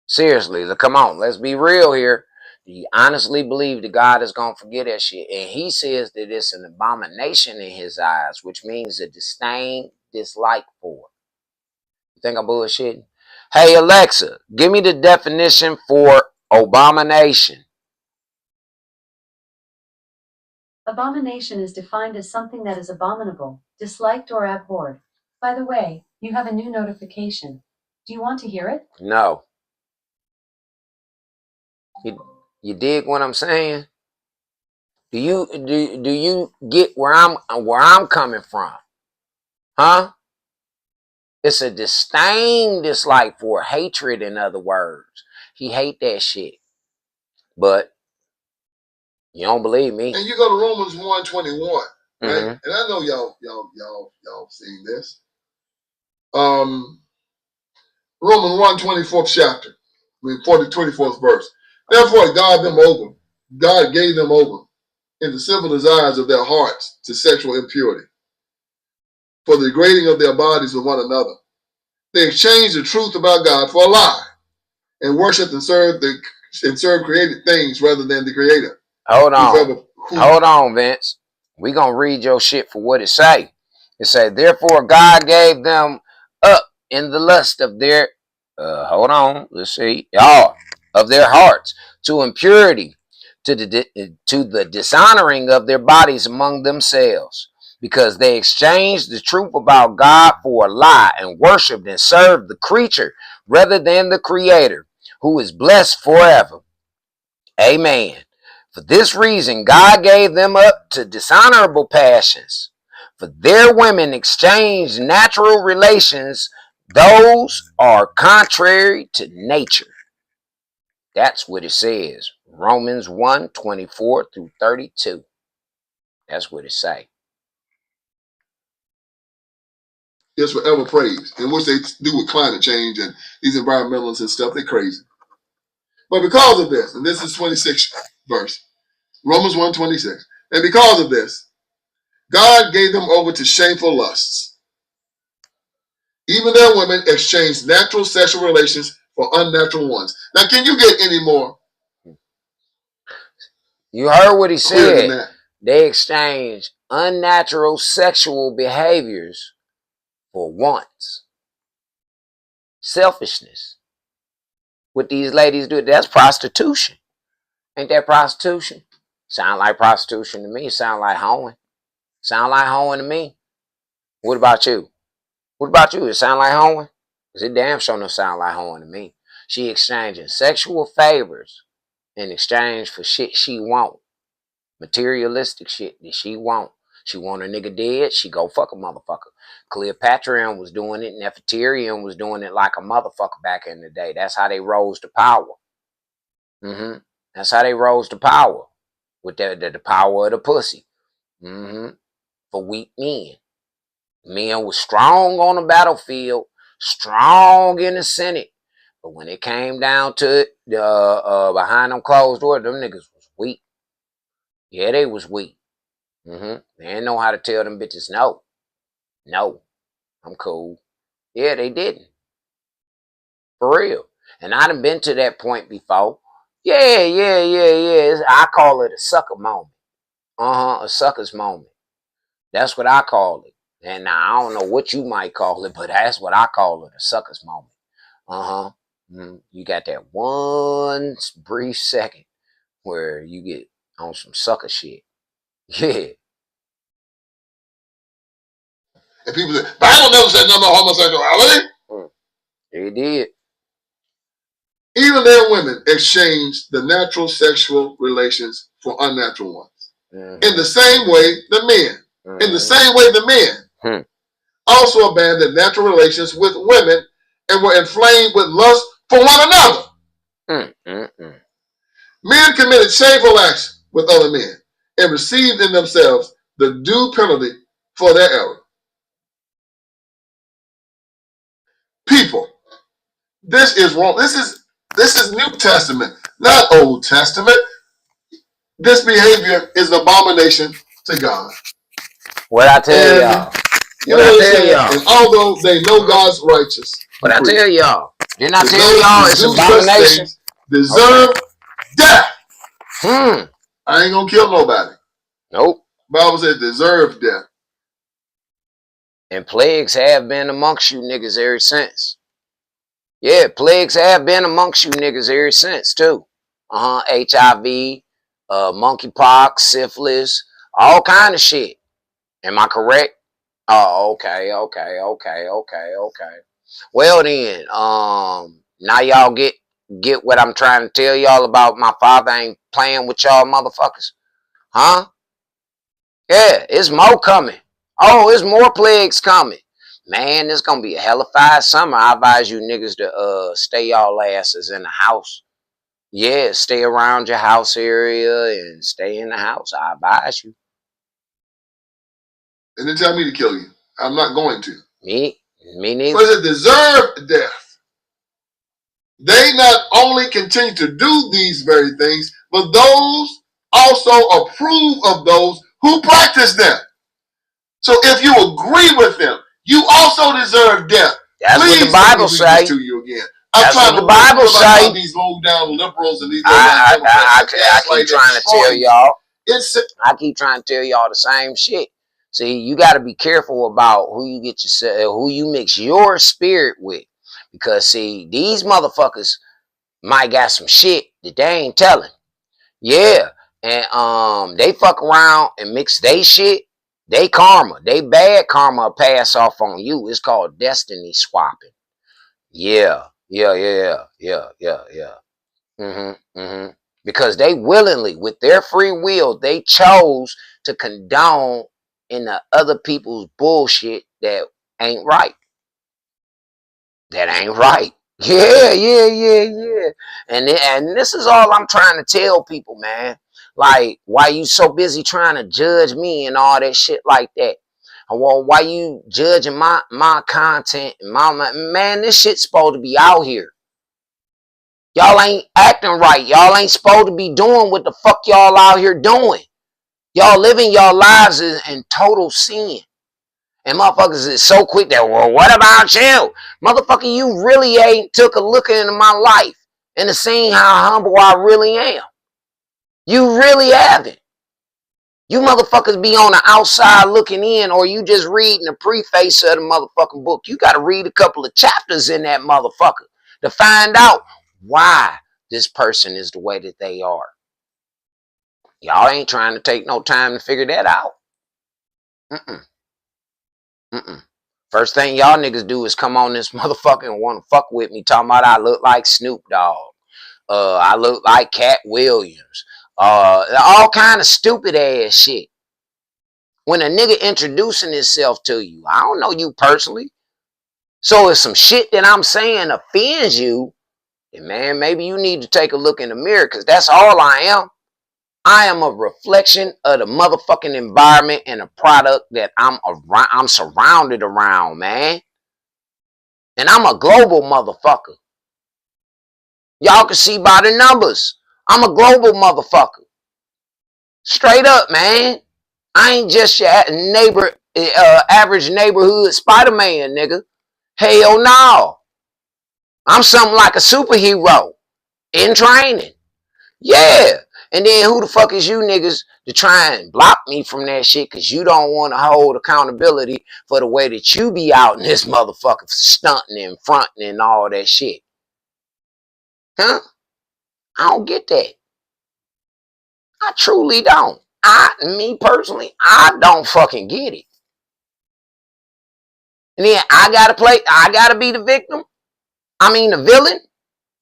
Seriously, come on, let's be real here. Do you honestly believe that God is gonna forget that shit? And he says that it's an abomination in his eyes, which means a disdain, dislike for. You think I'm bullshitting? Hey Alexa, give me the definition for abomination. Abomination is defined as something that is abominable, disliked, or abhorred. By the way, you have a new notification. Do you want to hear it? No. You dig what I'm saying? Do you get where I'm coming from? Huh? It's a disdain, dislike for, hatred, in other words. He hate that shit. But you don't believe me. And you go to Romans 1:21, right? And I know y'all seen this. Romans 1:24th chapter, 24th verse. Therefore, God gave them over in the civil desires of their hearts to sexual impurity, for the degrading of their bodies with one another. They exchanged the truth about God for a lie, and worshipped and served created things rather than the Creator. Hold on, Vince. We gonna read your shit for what it say. It say, therefore God gave them up in the lust of their of their hearts to impurity, to the dishonoring of their bodies among themselves, because they exchanged the truth about God for a lie, and worshipped and served the creature rather than the Creator, who is blessed forever. Amen. For this reason, God gave them up to dishonorable passions. For their women exchanged natural relations. Those are contrary to nature. That's what it says. Romans 1:24 through 32. That's what it say. It's forever praised. And what they do with climate change and these environmentalists and stuff, they're crazy. But because of this, and this is 26th verse, Romans 1:26, and because of this, God gave them over to shameful lusts. Even their women exchanged natural sexual relations for unnatural ones. Now, can you get any more? You heard what he said. They exchanged unnatural sexual behaviors for wants. Selfishness. What these ladies do, that's prostitution. Ain't that prostitution? Sound like prostitution to me. Sound like hoeing. Sound like hoeing to me. What about you? What about you? It sound like hoeing? Because it damn sure don't sound like hoeing to me. She exchanging sexual favors in exchange for shit she want. Materialistic shit that she want. She want a nigga dead, she go fuck a motherfucker. Cleopatra was doing it, Nefertiti was doing it like a motherfucker back in the day. That's how they rose to power. That's how they rose to power. With the power of the pussy. For weak men. Men was strong on the battlefield, strong in the Senate. But when it came down to it, behind them closed doors, them niggas was weak. Yeah, they was weak. They didn't know how to tell them bitches no. No, I'm cool. Yeah, they didn't. For real. And I done been to that point before. Yeah. I call it a sucker moment. A sucker's moment. That's what I call it. And now I don't know what you might call it, but that's what I call it, a sucker's moment. You got that one brief second where you get on some sucker shit. Yeah. And people say, Bible never said nothing about homosexuality. They did. Even their women exchange the natural sexual relations for unnatural ones. In the same way, the men. In the same way, the men also abandoned natural relations with women and were inflamed with lust for one another. Men committed shameful acts with other men and received in themselves the due penalty for their error. People, this is wrong. This is New Testament, not Old Testament. This behavior is an abomination to God. What I tell y'all? And although they know God's righteous, what I tell y'all? Didn't I tell y'all it's an abomination? Deserve death. I ain't gonna kill nobody. Nope. Bible said deserve death. And plagues have been amongst you niggas ever since. Yeah, plagues have been amongst you niggas ever since too. HIV, monkeypox, syphilis, all kind of shit. Am I correct? Oh, okay. Well then, now y'all get what I'm trying to tell y'all about my father ain't playing with y'all motherfuckers. Huh? Yeah, it's more coming. Oh, it's more plagues coming. Man, it's gonna be a hellified summer. I advise you niggas to stay y'all asses in the house. Yeah, stay around your house area and stay in the house. I advise you. And then tell me to kill you. I'm not going to. Me neither. But it deserved death. They not only continue to do these very things, but those also approve of those who practice them. So if you agree with them, you also deserve death. That's Please what the Bible say. To you again. That's what the Bible say. These low down liberals and these I keep trying to tell y'all. I keep trying to tell y'all the same shit. See, you got to be careful about who you get yourself, who you mix your spirit with, because see, these motherfuckers might got some shit that they ain't telling. Yeah, and they fuck around and mix they shit. They karma, they bad karma pass off on you. It's called destiny swapping. Yeah. Because they willingly, with their free will, they chose to condone in the other people's bullshit that ain't right. That ain't right. Yeah. And this is all I'm trying to tell people, man. Like, why you so busy trying to judge me and all that shit like that? Well, why you judging my content and my man? This shit's supposed to be out here. Y'all ain't acting right. Y'all ain't supposed to be doing what the fuck y'all out here doing. Y'all living y'all lives in total sin. And motherfuckers is so quick that, well, what about you? Motherfucker, you really ain't took a look into my life and seen how humble I really am. You really haven't. You motherfuckers be on the outside looking in, or you just reading the preface of the motherfucking book. You got to read a couple of chapters in that motherfucker to find out why this person is the way that they are. Y'all ain't trying to take no time to figure that out. First thing y'all niggas do is come on this motherfucker and want to fuck with me, talking about I look like Snoop Dogg. I look like Cat Williams. All kind of stupid ass shit. When a nigga introducing himself to you, I don't know you personally. So if some shit that I'm saying offends you, then man, maybe you need to take a look in the mirror, because that's all I am. I am a reflection of the motherfucking environment and the product that I'm surrounded around, man. And I'm a global motherfucker. Y'all can see by the numbers. I'm a global motherfucker. Straight up, man. I ain't just your average neighborhood Spider-Man, nigga. Hell no. I'm something like a superhero in training. Yeah. And then who the fuck is you niggas to try and block me from that shit because you don't want to hold accountability for the way that you be out in this motherfucker stunting and fronting and all that shit. Huh? I don't get that. I truly don't. Me personally, I don't fucking get it. And then I gotta be the victim. I mean the villain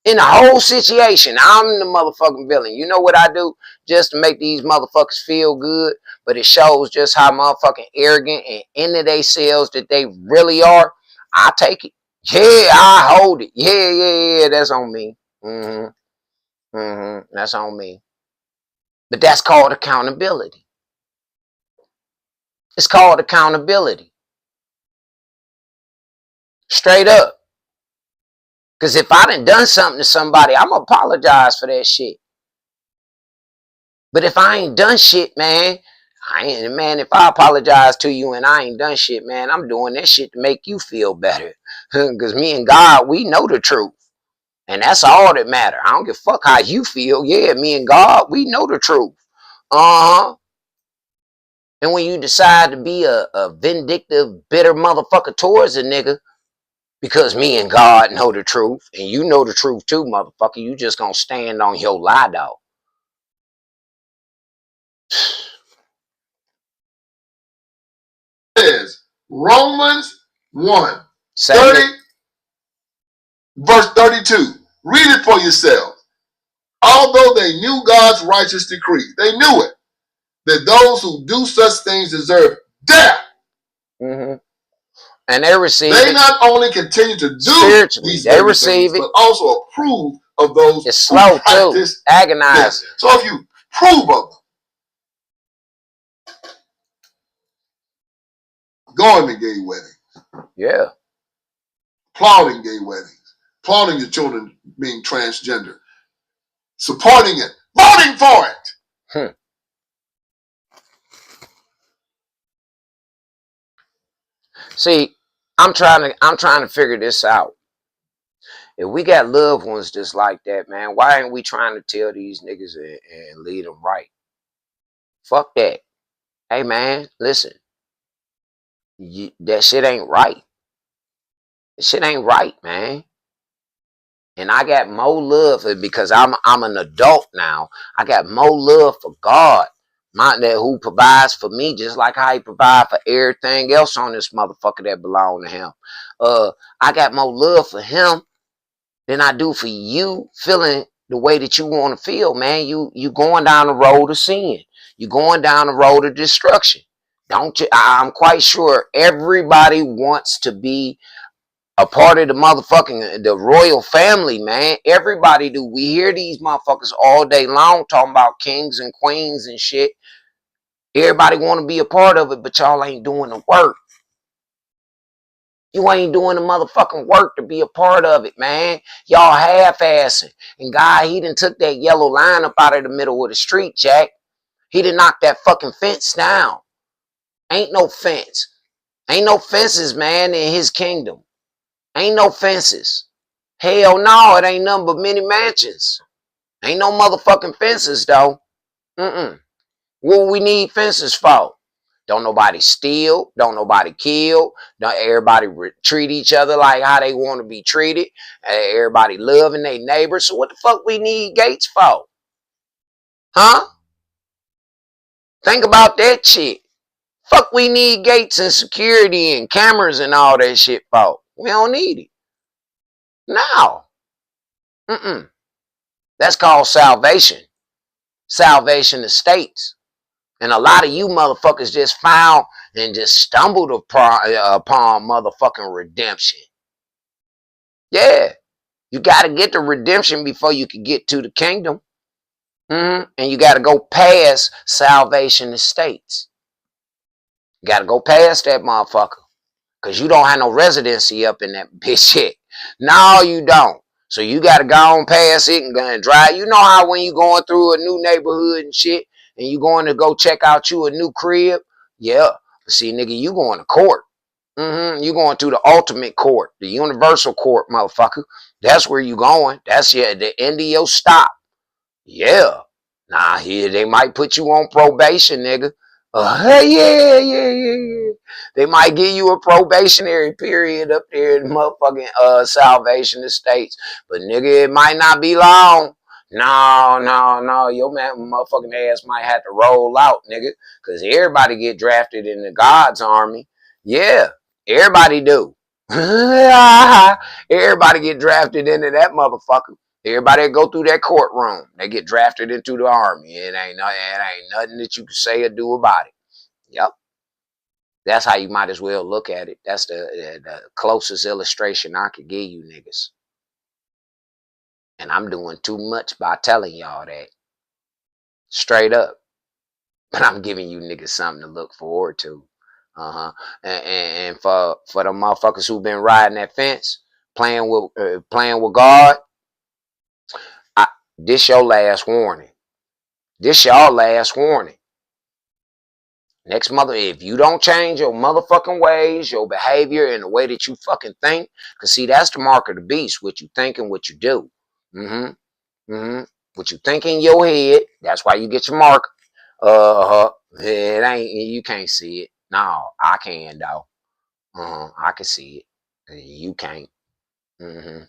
in the whole situation. I'm the motherfucking villain. You know what I do just to make these motherfuckers feel good? But it shows just how motherfucking arrogant and into themselves that they really are. I take it. Yeah, I hold it. Yeah, that's on me. That's on me. But that's called accountability. It's called accountability. Straight up. Because if I done something to somebody, I'm going to apologize for that shit. But if I ain't done shit, man, if I apologize to you and I ain't done shit, man, I'm doing that shit to make you feel better. Because me and God, we know the truth. And that's all that matter. I don't give a fuck how you feel. Yeah, me and God, we know the truth. Uh-huh. And when you decide to be a vindictive, bitter motherfucker towards a nigga, because me and God know the truth, and you know the truth too, motherfucker, you just gonna stand on your lie, dog. Says Romans 1, 30, verse 32. Read it for yourself. Although they knew God's righteous decree, they knew it, that those who do such things deserve death. And they receive They it. not only continue to do these they receive things, it, but also approve of those it's slow who practice too. Agonize. So if you prove of them, going to gay weddings, yeah, applauding gay weddings, applauding your children being transgender, supporting it, voting for it. See, I'm trying to figure this out. If we got loved ones just like that, man, why ain't we trying to tell these niggas and lead them right? Fuck that. Hey, man, listen. That shit ain't right. That shit ain't right, man. And I got more love because I'm an adult now. I got more love for God, who provides for me just like how he provides for everything else on this motherfucker that belong to him. I got more love for him than I do for you feeling the way that you want to feel, man. You going down the road of sin. You going down the road of destruction. Don't you? I'm quite sure everybody wants to be a part of the royal family, man. Everybody do. We hear these motherfuckers all day long talking about kings and queens and shit. Everybody want to be a part of it, but y'all ain't doing the work. You ain't doing the motherfucking work to be a part of it, man. Y'all half-assing. And God, he done took that yellow line up out of the middle of the street, Jack. He done knocked that fucking fence down. Ain't no fence. Ain't no fences, man, in his kingdom. Ain't no fences. Hell no, it ain't nothing but many mansions. Ain't no motherfucking fences, though. What we need fences for? Don't nobody steal. Don't nobody kill. Don't everybody treat each other like how they want to be treated. Everybody loving their neighbors. So what the fuck we need gates for? Huh? Think about that shit. Fuck we need gates and security and cameras and all that shit for? We don't need it. No. That's called salvation. Salvation estates. And a lot of you motherfuckers just found and just stumbled upon motherfucking redemption. Yeah. You got to get the redemption before you can get to the kingdom. And you got to go past salvation estates. You got to go past that motherfucker. Because you don't have no residency up in that bitch yet. No, you don't. So you got to go on past it and drive. You know how when you going through a new neighborhood and shit, and you going to go check out you a new crib? Yeah. But see, nigga, you going to court. You going to the ultimate court, the universal court, motherfucker. That's where you going. That's the end of your stop. Yeah. Nah, here they might put you on probation, nigga. Yeah. They might give you a probationary period up there in motherfucking Salvation Estates. But nigga, it might not be long. No. Your man motherfucking ass might have to roll out, nigga. Cause everybody get drafted in the God's army. Yeah, everybody do. Everybody get drafted into that motherfucker. Everybody that go through that courtroom, they get drafted into the army. It ain't nothing that you can say or do about it. Yep. That's how you might as well look at it. That's the closest illustration I could give you niggas. And I'm doing too much by telling y'all that. Straight up. But I'm giving you niggas something to look forward to. And for the motherfuckers who've been riding that fence, playing with God, this your last warning. This y'all last warning. Next if you don't change your motherfucking ways, your behavior, and the way that you fucking think, cause see, that's the mark of the beast. What you think and what you do. What you think in your head, that's why you get your mark. It ain't, you can't see it. No, I can though. I can see it. You can't. You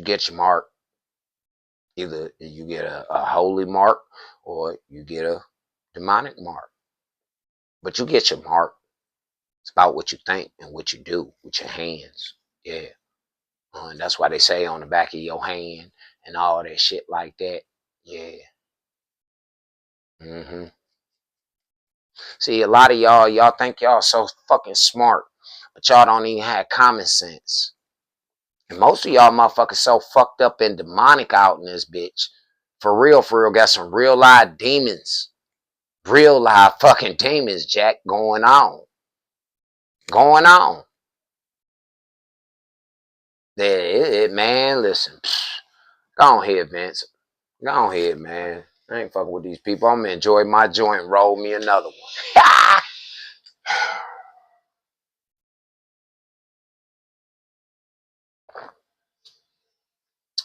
get your mark. Either you get a holy mark or you get a demonic mark. But you get your mark. It's about what you think and what you do with your hands. Yeah. And that's why they say on the back of your hand and all that shit like that. Yeah. See, a lot of y'all think y'all so fucking smart, but y'all don't even have common sense. And most of y'all motherfuckers so fucked up and demonic out in this bitch. For real, got some real live demons. Real live fucking demons, Jack, going on. Man, listen. Go on here, Vince. Go on here, man. I ain't fucking with these people. I'm gonna enjoy my joint. Roll me another one.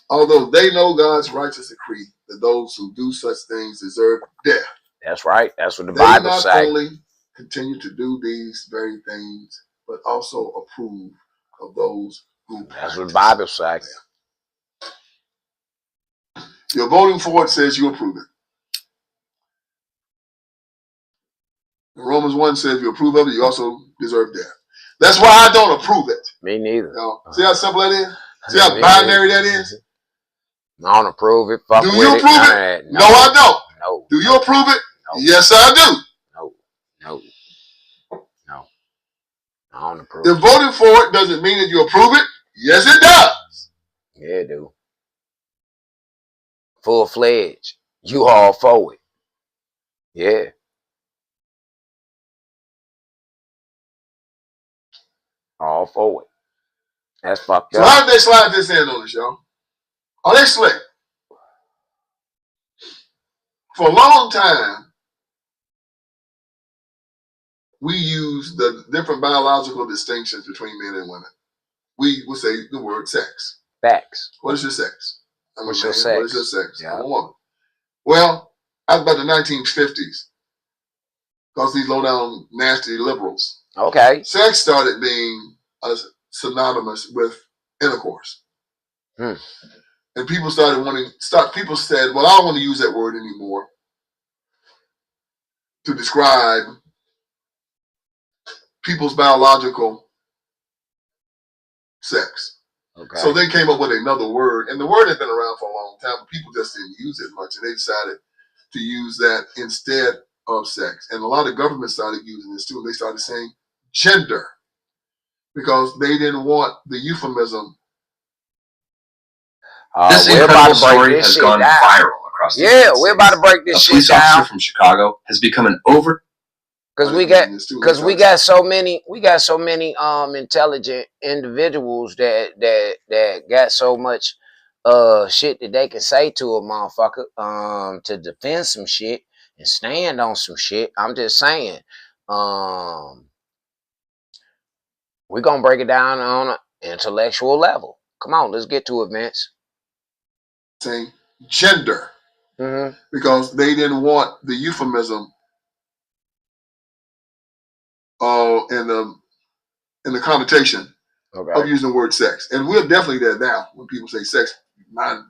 Although they know God's righteous decree that those who do such things deserve death. That's right. That's what the Bible says. They not only continue to do these very things, but also approve of those who That's what the Bible says. You're voting for it says you approve it. Romans 1 says you approve of it, you also deserve death. That's why I don't approve it. Me neither. See how simple that is? See how binary that is? I don't approve it. Fuck do with you approve it? No, I don't. No. Do you approve it? No. Yes, I do. No. I don't approve. If voting for it doesn't mean that you approve it, yes, it does. Yeah, it do. Full-fledged. You all for it. Yeah. All for it. That's fucked up. So how did they slide this in on us, y'all? Are they slick? For a long time, we use the different biological distinctions between men and women. We would say the word sex. Facts. What is your sex? What's your sex? What is your sex? Yeah. I'm a woman. Well, out about the 1950s, because these low-down, nasty liberals. Okay. Sex started being synonymous with intercourse. And people started people said, well, I don't want to use that word anymore to describe people's biological sex. Okay. So they came up with another word, and the word had been around for a long time, but people just didn't use it much, and they decided to use that instead of sex. And a lot of governments started using this too. They started saying gender because they didn't want the euphemism This incredible story has gone viral across the United States. We're about to break this shit down. A police officer from Chicago has become an because we got so many intelligent individuals that got so much shit that they can say to a motherfucker to defend some shit and stand on some shit. I'm just saying, we're gonna break it down on an intellectual level. Come on, let's get to it, Vince. Saying gender, because they didn't want the euphemism in the connotation of using the word sex. And we're definitely there now. When people say sex, mine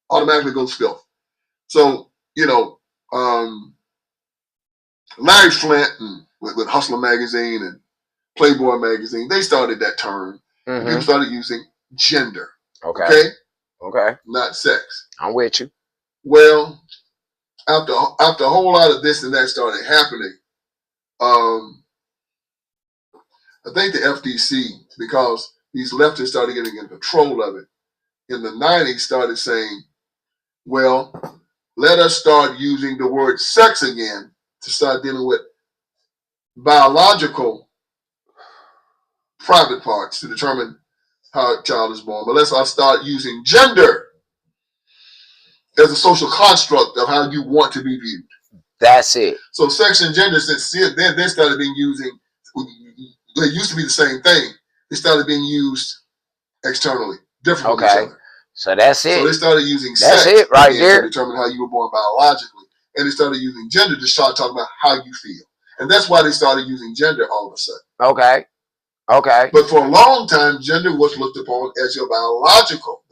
automatically goes filth. So, Larry Flint with Hustler magazine and Playboy magazine, they started that term. And people started using gender. Okay. Not sex. I'm with you. Well, after a whole lot of this and that started happening, I think the FTC, because these leftists started getting in control of it, in the 90s started saying, well, let us start using the word sex again to start dealing with biological private parts to determine how a child is born. But let's start using gender as a social construct of how you want to be viewed. That's it. So sex and gender, since they started being using, they used to be the same thing. They started being used externally, different from each other. So that's it. So they started using sex right there to determine how you were born biologically. And they started using gender to start talking about how you feel. And that's why they started using gender all of a sudden. Okay. But for a long time, gender was looked upon as the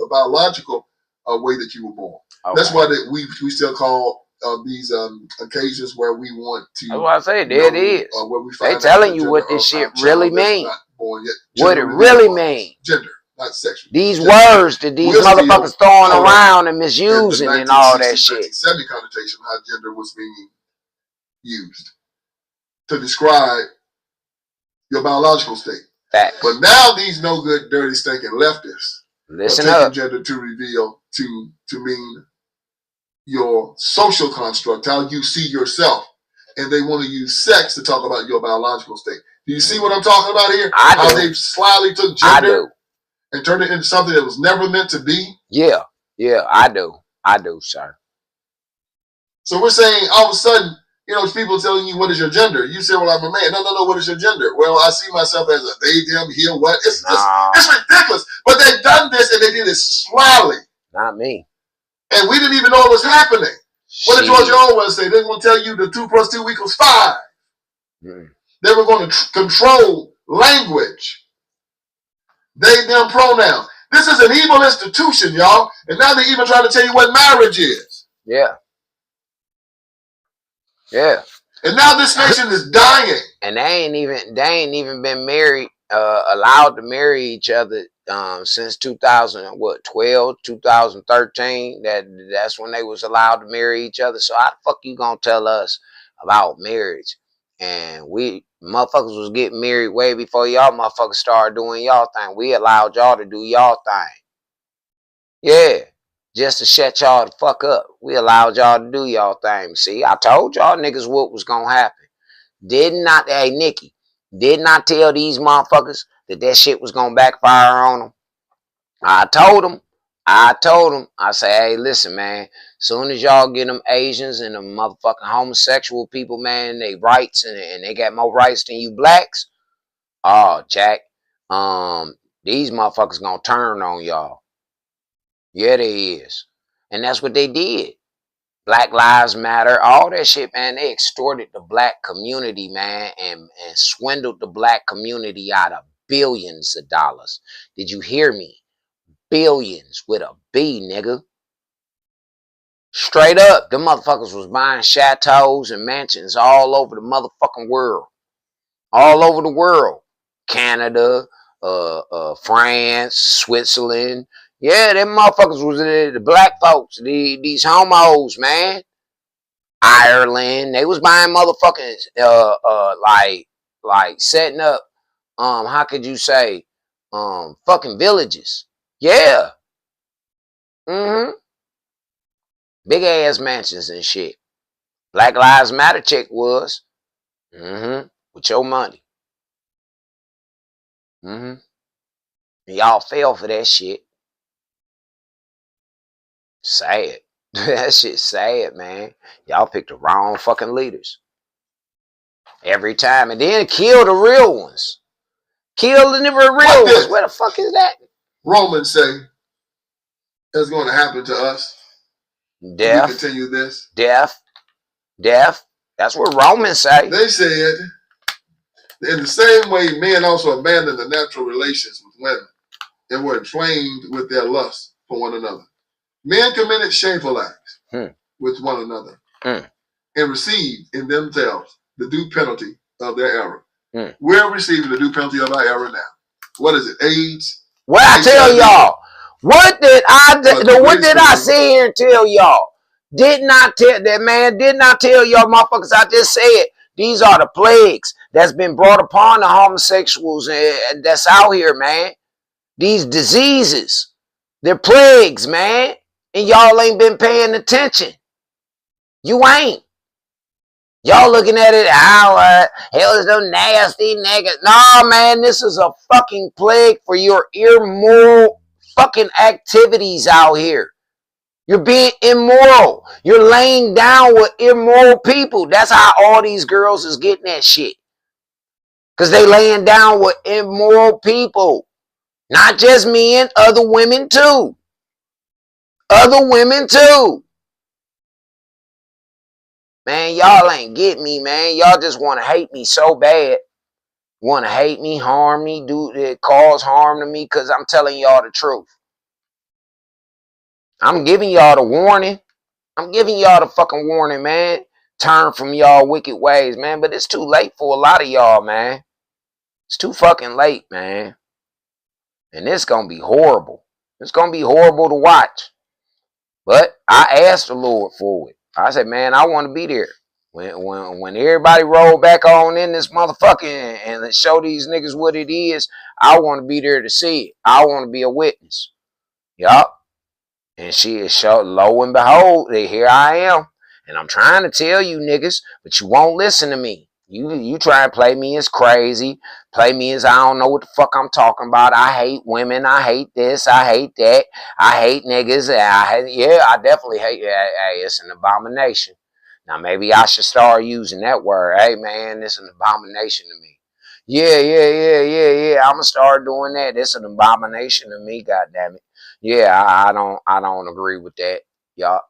biological way that you were born. That's why we still call these occasions where we want to. That's what I say. There it is. Where we they telling you what this shit really means. What it really means. Gender, not sexual. These words that these motherfuckers throwing around and misusing and all that shit. 1970 connotation how gender was being used to describe your biological state. Facts. But now these no good, dirty, stinking leftists are taking gender to reveal to mean your social construct, how you see yourself, and they want to use sex to talk about your biological state. Do you see what I'm talking about here? How they slyly took gender and turned it into something that was never meant to be? Yeah, I do, sir. So we're saying all of a sudden, people telling you what is your gender. You say, well, I'm a man. No, what is your gender? Well, I see myself as a they, them, he, what. It's ridiculous. But they've done this and they did it slyly. Not me. And we didn't even know it was happening. What did George Orwell say? They were going to tell you the 2 + 2 = 5. They were going to control language. They, them pronouns. This is an evil institution, y'all. And now they're even trying to tell you what marriage is. Yeah. And now this nation is dying. And they ain't even been married, allowed to marry each other since 2012, 2013. That's when they was allowed to marry each other. So how the fuck you gonna tell us about marriage? And we motherfuckers was getting married way before y'all motherfuckers started doing y'all thing. We allowed y'all to do y'all thing. Yeah. Just to shut y'all the fuck up. We allowed y'all to do y'all thing. See, I told y'all niggas what was gonna happen. Hey Nikki, did not tell these motherfuckers that shit was gonna backfire on them. I told them. I say, hey, listen, man. Soon as y'all get them Asians and them motherfucking homosexual people, man, they rights and they got more rights than you blacks. Oh, Jack, these motherfuckers gonna turn on y'all. Yeah, they is. And that's what they did. Black Lives Matter, all that shit, man. They extorted the black community, man, and swindled the black community out of billions of dollars. Did you hear me? Billions with a B, nigga. Straight up, the motherfuckers was buying chateaus and mansions all over the motherfucking world. All over the world. Canada, France, Switzerland. Yeah, them motherfuckers was the black folks, these homos, man. Ireland, they was buying motherfucking like setting up how could you say fucking villages. Yeah. Mm-hmm. Big ass mansions and shit. Black Lives Matter chick was. Mm-hmm. With your money. Mm-hmm. And y'all fell for that shit. Sad. That shit's sad, man. Y'all picked the wrong fucking leaders. Every time. And then kill the real ones. Kill the real ones. Where the fuck is that? Romans say that's going to happen to us. Death. We continue this. Death. Death. That's what Romans say. They said, in the same way, men also abandoned the natural relations with women and were inflamed with their lust for one another. Men committed shameful acts with one another and received in themselves the due penalty of their error. We're receiving the due penalty of our error now. What is it? AIDS? What I tell y'all? What did I sit here and tell y'all? Did not tell y'all motherfuckers, I just said these are the plagues that's been brought upon the homosexuals and that's out here, man. These diseases. They're plagues, man. And y'all ain't been paying attention. You ain't. Y'all looking at it, hell is no nasty niggas. Nah, man, this is a fucking plague for your immoral fucking activities out here. You're being immoral. You're laying down with immoral people. That's how all these girls is getting that shit. Because they laying down with immoral people. Not just men, other women too. Other women too. Man, y'all ain't get me, man. Y'all just want to hate me so bad. Want to hate me, harm me, cause harm to me because I'm telling y'all the truth. I'm giving y'all the warning. I'm giving y'all the fucking warning, man. Turn from y'all wicked ways, man. But it's too late for a lot of y'all, man. It's too fucking late, man. And it's going to be horrible. It's going to be horrible to watch. But I asked the Lord for it. I said, man, I want to be there. When everybody roll back on in this motherfucking and show these niggas what it is, I want to be there to see it. I want to be a witness. Yup. And she is show, lo and behold, here I am. And I'm trying to tell you niggas, but you won't listen to me. You try and play me as crazy, play me as I don't know what the fuck I'm talking about. I hate women, I hate this, I hate that, I hate niggas, I definitely hate. Hey, it's an abomination. Now maybe I should start using that word. Hey man, it's an abomination to me. Yeah. I'ma start doing that. It's an abomination to me, goddammit. Yeah, I don't agree with that. Yup.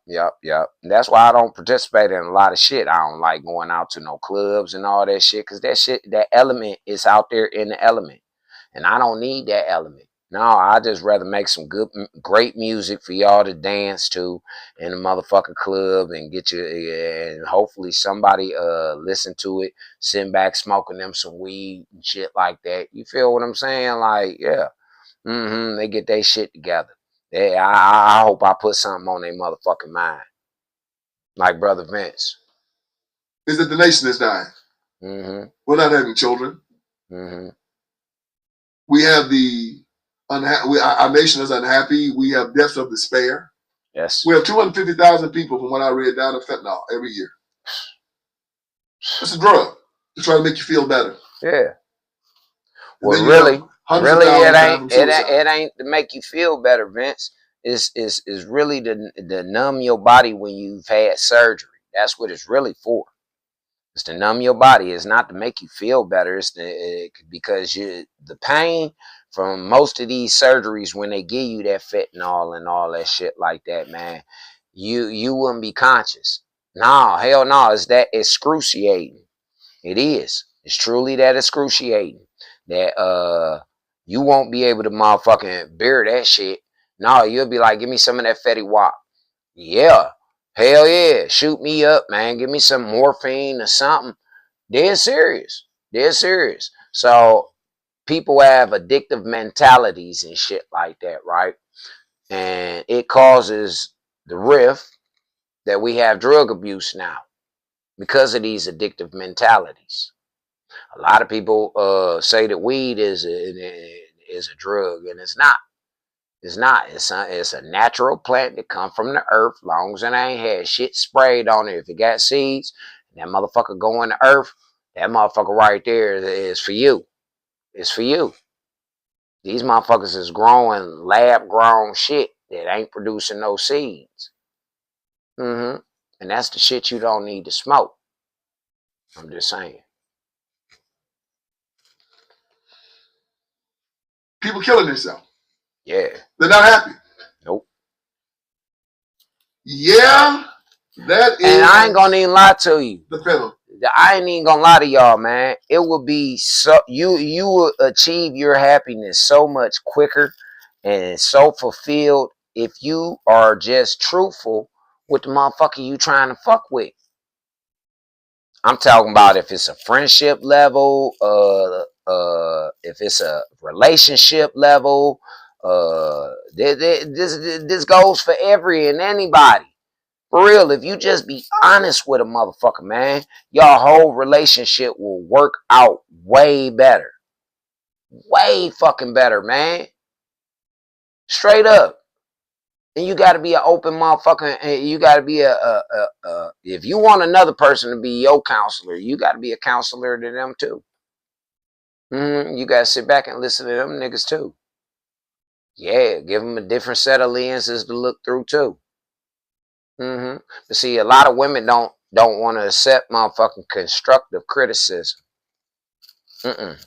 That's why I don't participate in a lot of shit. I don't like going out to no clubs and all that shit because that element is out there in the element. And I don't need that element. No, I just rather make some great music for y'all to dance to in the motherfucking club and get you, and hopefully somebody listen to it, sitting back smoking them some weed and shit like that. You feel what I'm saying? Like, yeah. They get their shit together. I hope I put something on their motherfucking mind. Like Brother Vince. Is that the nation is dying. We're not having children. We have our nation is unhappy. We have deaths of despair. Yes. We have 250,000 people, from what I read, down of fentanyl every year. It's a drug to try to make you feel better. Yeah. Well, really, it ain't to make you feel better, Vince. It's really to numb your body when you've had surgery. That's what it's really for. It's to numb your body. It's not to make you feel better. It's because the pain from most of these surgeries when they give you that fentanyl and all that shit like that, man, you wouldn't be conscious. No, hell no. It's that excruciating. It is. It's truly that excruciating that you won't be able to motherfucking bear that shit. No, you'll be like, give me some of that Fetty Wap. Yeah. Hell yeah. Shoot me up, man. Give me some morphine or something. They're serious. They're serious. So people have addictive mentalities and shit like that, right? And it causes the rift that we have drug abuse now because of these addictive mentalities. A lot of people say that weed is a drug, and it's not. It's not. It's a natural plant that come from the earth. Long as it ain't had shit sprayed on it. If it got seeds, and that motherfucker go in the earth, that motherfucker right there is for you. It's for you. These motherfuckers is growing lab grown shit that ain't producing no seeds. And that's the shit you don't need to smoke. I'm just saying. People killing themselves. Yeah. They're not happy. Nope. Yeah, that is. And I ain't gonna even lie to you. The penalty. I ain't even gonna lie to y'all, man. It will be so you will achieve your happiness so much quicker and so fulfilled if you are just truthful with the motherfucker you trying to fuck with. I'm talking about if it's a friendship level, if it's a relationship level, this goes for every and anybody. For real, if you just be honest with a motherfucker, man, your whole relationship will work out way better. Way fucking better, man. Straight up. And you got to be an open motherfucker. And you got to be if you want another person to be your counselor, you got to be a counselor to them too. You got to sit back and listen to them niggas too. Yeah, give them a different set of lenses to look through too. But see, a lot of women don't want to accept motherfucking constructive criticism.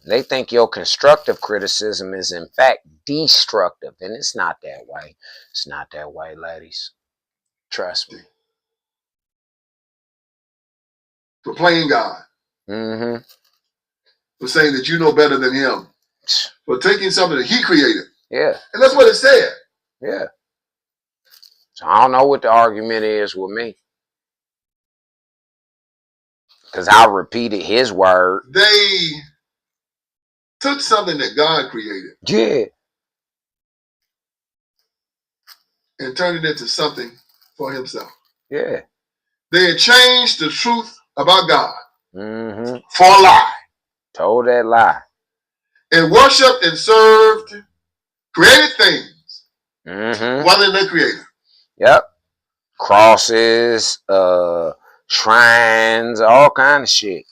They think your constructive criticism is in fact destructive, and it's not that way. It's not that way, ladies. Trust me. For playing God. For saying that you know better than him. For taking something that he created. Yeah. And that's what it said. Yeah. So I don't know what the argument is with me. Because I repeated his word. They took something that God created. Yeah. And turned it into something for himself. Yeah. They had changed the truth about God. For a lie. Told that lie. And worshipped and served created things. Rather than the creator. Yep. Crosses, shrines, all kind of shit.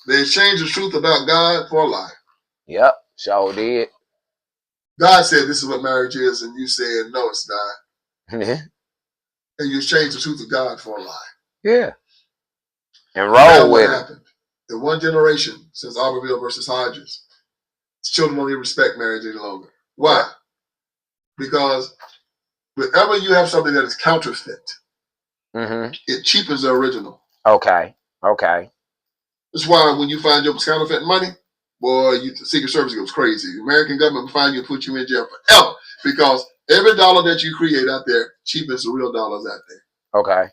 They changed the truth about God for a lie. Yep, sure did. God said this is what marriage is, and you said no, it's not. Yeah. And you changed the truth of God for a lie. Yeah. And roll with it. What happened? In one generation, since Albertville versus Hodges, children don't even respect marriage any longer. Why? Yeah. Because whenever you have something that is counterfeit, it cheapens the original. Okay. Okay. That's why when you find your counterfeit money, boy, the Secret Service goes crazy. The American government will find you and put you in jail forever because every dollar that you create out there cheapens the real dollars out there. Okay.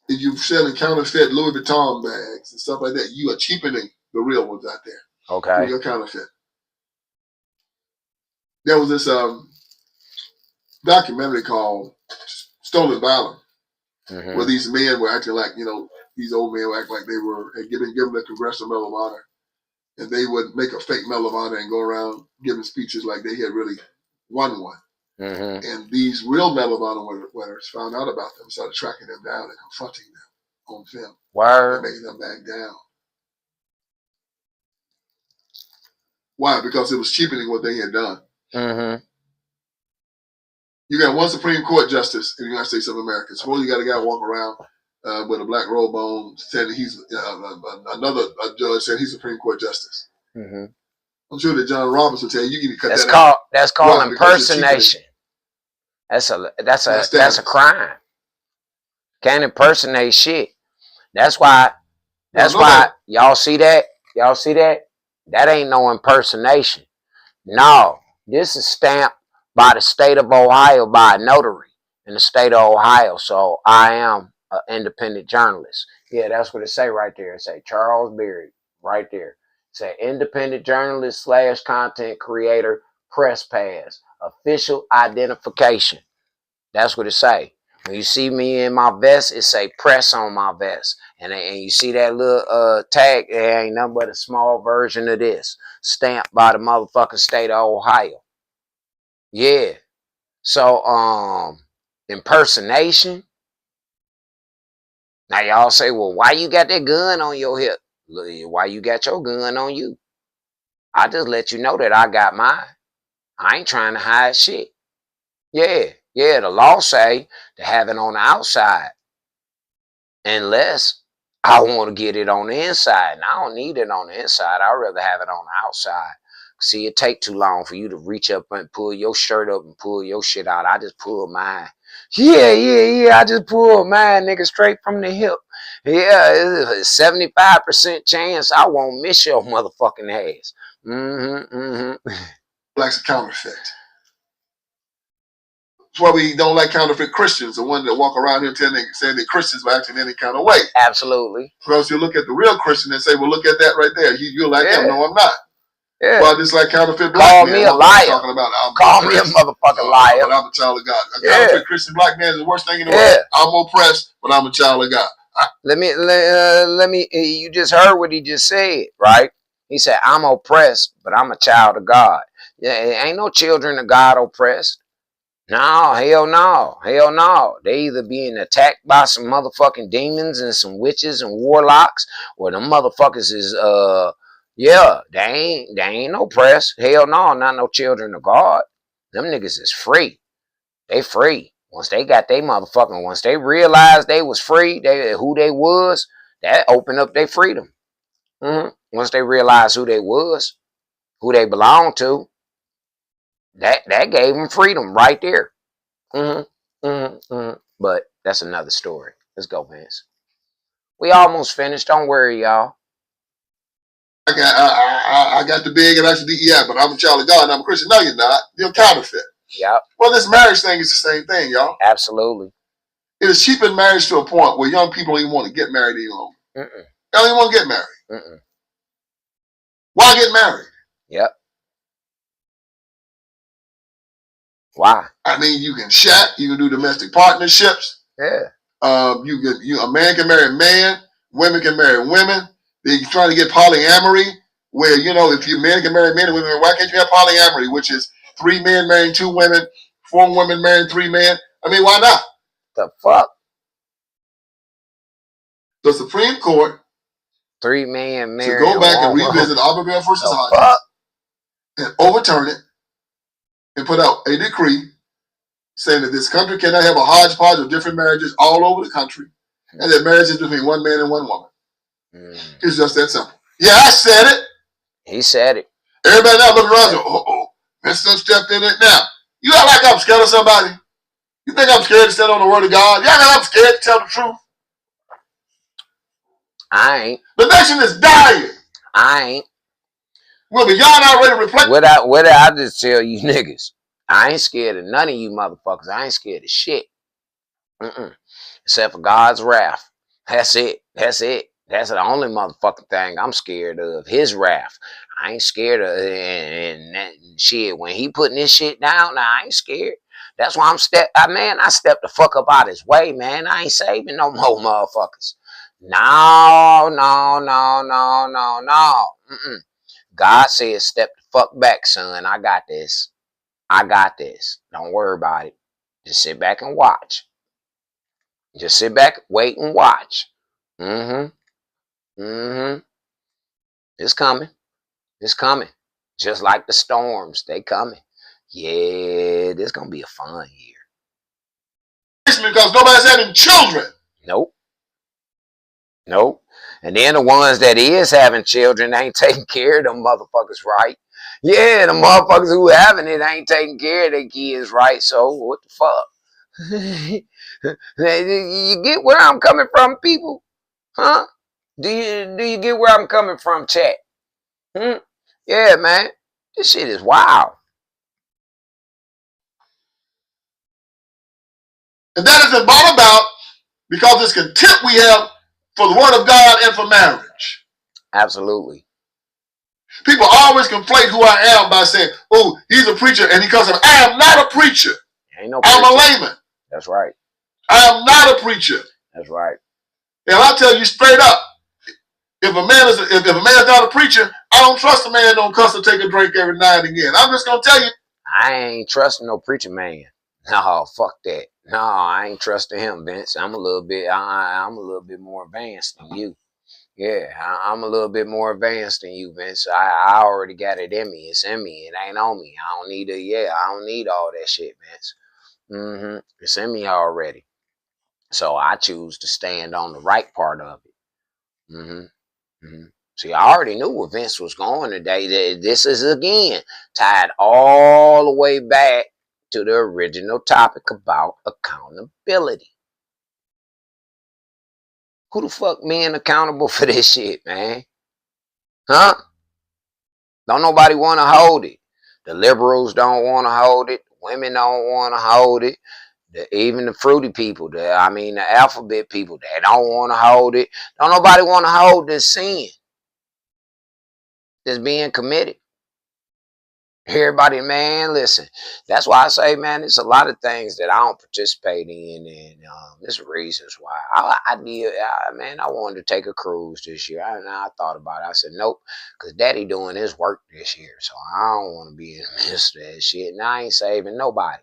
If you're selling counterfeit Louis Vuitton bags and stuff like that, you are cheapening the real ones out there. Okay. Through your counterfeit. There was this documentary called Stolen Valor, where these men were acting like, these old men were acting like they had given the Congressional Medal of Honor, and they would make a fake Medal of Honor and go around giving speeches like they had really won one. And these real Medal of Honor winners found out about them, started tracking them down and confronting them on film. Word. And making them back down. Why? Because it was cheapening what they had done. You got one Supreme Court justice in the United States of America. Suppose you got a guy walk around with a black robe on, saying that he's another judge said he's Supreme Court justice. I'm sure that John Roberts will tell you need to cut that out. That's called impersonation. That's a crime. Can't impersonate shit. That's why y'all see that? Y'all see that? That ain't no impersonation. No, this is stamped by the state of Ohio by a notary in the state of Ohio. So I am an independent journalist. Yeah, that's what it say right there. It say Charles Berry right there. It say independent journalist / content creator, press pass, official identification. That's what it say. When you see me in my vest, it say press on my vest. And you see that little tag, it ain't nothing but a small version of this. Stamped by the motherfucking state of Ohio. Yeah. So, impersonation. Now y'all say, well, why you got that gun on your hip? Why you got your gun on you? I just let you know that I got mine. I ain't trying to hide shit. Yeah, yeah, the law say to have it on the outside. Unless I want to get it on the inside. And I don't need it on the inside. I'd rather have it on the outside. See, it take too long for you to reach up and pull your shirt up and pull your shit out. I just pull mine. Yeah. I just pull mine, nigga, straight from the hip. Yeah, it's a 75% chance I won't miss your motherfucking ass. Likes a counterfeit. That's why we don't like counterfeit Christians, the ones that walk around here saying they're Christians but acting any kind of way. Absolutely. Because you look at the real Christian and say, well, look at that right there. You're like him. No, I'm not. Yeah. Well, just like counterfeit black Call man. me a liar. Talking about, Call me a motherfucking liar. But I'm a child of God. A counterfeit Christian black man is the worst thing in the world. I'm oppressed, but I'm a child of God. Let me. You just heard what he just said, right? He said, "I'm oppressed, but I'm a child of God." Yeah, ain't no children of God oppressed. No, hell no. Hell no. They either being attacked by some motherfucking demons and some witches and warlocks, or them motherfuckers is they ain't oppressed. Hell no, not no children of God. Them niggas is free. They free. Once they got they motherfucking, once they realized they was free, who they was, that opened up their freedom. Once they realized who they was, who they belonged to, that gave them freedom right there. But that's another story. Let's go, Vince. We almost finished. Don't worry, y'all. I got the big and I should DEI, but I'm a child of God and I'm a Christian. No, you're not. You're counterfeit. Yep. Well, this marriage thing is the same thing, y'all. Absolutely. It is cheapened marriage to a point where young people don't even want to get married any longer. They don't even want to get married. Why get married? Yep. Why? I mean, you can chat, you can do domestic partnerships. Yeah. A man can marry a man, women can marry women. They're trying to get polyamory, where if you men can marry men and women, why can't you have polyamory, which is 3 men marrying 2 women, 4 women marrying 3 men? I mean, why not? The fuck? The Supreme Court 3 men marrying to go back and revisit Auburn versus Hodges and overturn it and put out a decree saying that this country cannot have a hodgepodge of different marriages all over the country, and that marriage is between 1 man and 1 woman. It's just that simple. Yeah, I said it. He said it. Everybody now looking around and say, Mr. stepped in it now. You act like I'm scared of somebody. You think I'm scared to stand on the word of God? You act like I'm scared to tell the truth. I ain't. The nation is dying. I ain't. Well, but y'all not ready to reflect. What I just tell you niggas? I ain't scared of none of you motherfuckers. I ain't scared of shit. Except for God's wrath. That's it. That's it. That's the only motherfucking thing I'm scared of. His wrath. I ain't scared of and shit. When he putting this shit down, I ain't scared. That's why I stepped the fuck up out his way, man. I ain't saving no more motherfuckers. No. God says, step the fuck back, son. I got this. Don't worry about it. Just sit back and watch. Just sit back, wait, and watch. It's coming. It's coming. Just like the storms, they coming. Yeah, this gonna be a fun year. Because nobody's having children. Nope. And then the ones that is having children ain't taking care of them motherfuckers right. Yeah, the motherfuckers who having it ain't taking care of their kids right. So what the fuck? You get where I'm coming from, people? Huh? Do you get where I'm coming from, chat? Yeah, man. This shit is wild. And that is brought about because this contempt we have for the word of God and for marriage. Absolutely. People always conflate who I am by saying, oh, he's a preacher, and because of I am not a preacher. Ain't no preacher. I'm a layman. That's right. I am not a preacher. That's right. And I'll tell you straight up, if a man is not a preacher, I don't trust a man don't cuss or take a drink every now and again. I'm just gonna tell you. I ain't trusting no preacher man. No, fuck that. No, I ain't trusting him, Vince. I'm a little bit more advanced than you. Yeah, I'm a little bit more advanced than you, Vince. I already got it in me. It's in me. It ain't on me. I don't need I don't need all that shit, Vince. It's in me already. So I choose to stand on the right part of it. See, I already knew where Vince was going today. This is again tied all the way back to the original topic about accountability. Who the fuck being accountable for this shit, man? Huh? Don't nobody want to hold it. The liberals don't want to hold it. Women don't want to hold it. Even the fruity people, the alphabet people, they don't want to hold it. Don't nobody want to hold this sin that's being committed. Everybody, man, listen. That's why I say, man, there's a lot of things that I don't participate in, and there's reasons why. I wanted to take a cruise this year. I thought about it. I said, nope, because Daddy doing his work this year, so I don't want to be in the midst of that shit. And I ain't saving nobody.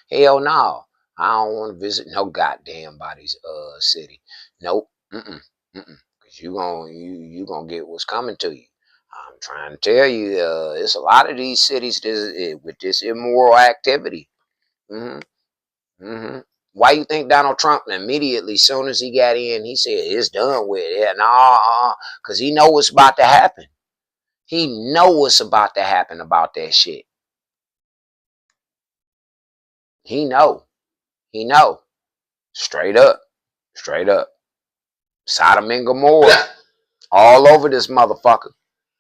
Hell no. I don't want to visit no goddamn body's city. Nope. Because you gonna get what's coming to you. I'm trying to tell you, it's a lot of these cities with this immoral activity. Why you think Donald Trump immediately, as soon as he got in, he said it's done with it? No, because he know what's about to happen. He know what's about to happen about that shit. He know. Straight up. Sodom and Gomorrah. All over this motherfucker.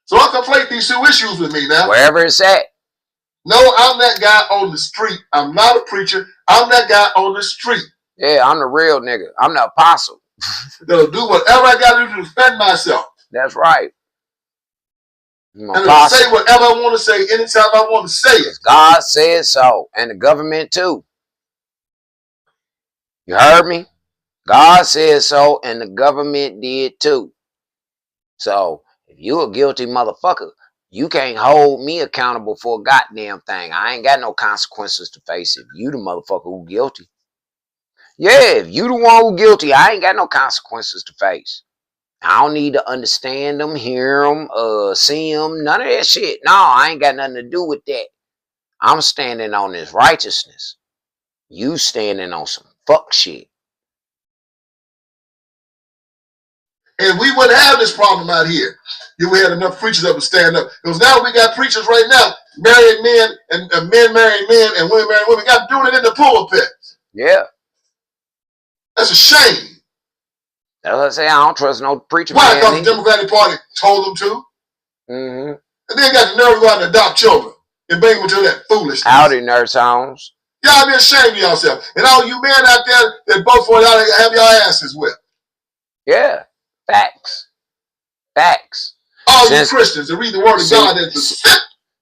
So I conflate these two issues with me now. Wherever it's at. No, I'm that guy on the street. I'm not a preacher. I'm that guy on the street. Yeah, I'm the real nigga. I'm the apostle. That'll do whatever I got to do to defend myself. That's right. And I'll say whatever I want to say anytime I want to say it. God said so. And the government too. You heard me? God said so, and the government did too. So, if you a guilty motherfucker, you can't hold me accountable for a goddamn thing. I ain't got no consequences to face if you the motherfucker who guilty. Yeah, if you the one who guilty, I ain't got no consequences to face. I don't need to understand them, hear them, see them, none of that shit. No, I ain't got nothing to do with that. I'm standing on this righteousness. You standing on some fuck shit. And we wouldn't have this problem out here if we had enough preachers that would stand up. Because now we got preachers right now marrying men and men marrying men and women marrying women. Got doing it in the pulpit. Yeah. That's a shame. That's what I say. I don't trust no preacher. Why? Because the Democratic Party told them to. And then got the nerve to go out and adopt children and bring them to that foolishness. Howdy, nurse homes. Y'all be ashamed of yourself. And all you men out there that vote for y'all have your asses whipped. Yeah. Facts. All you Christians that read the word of God.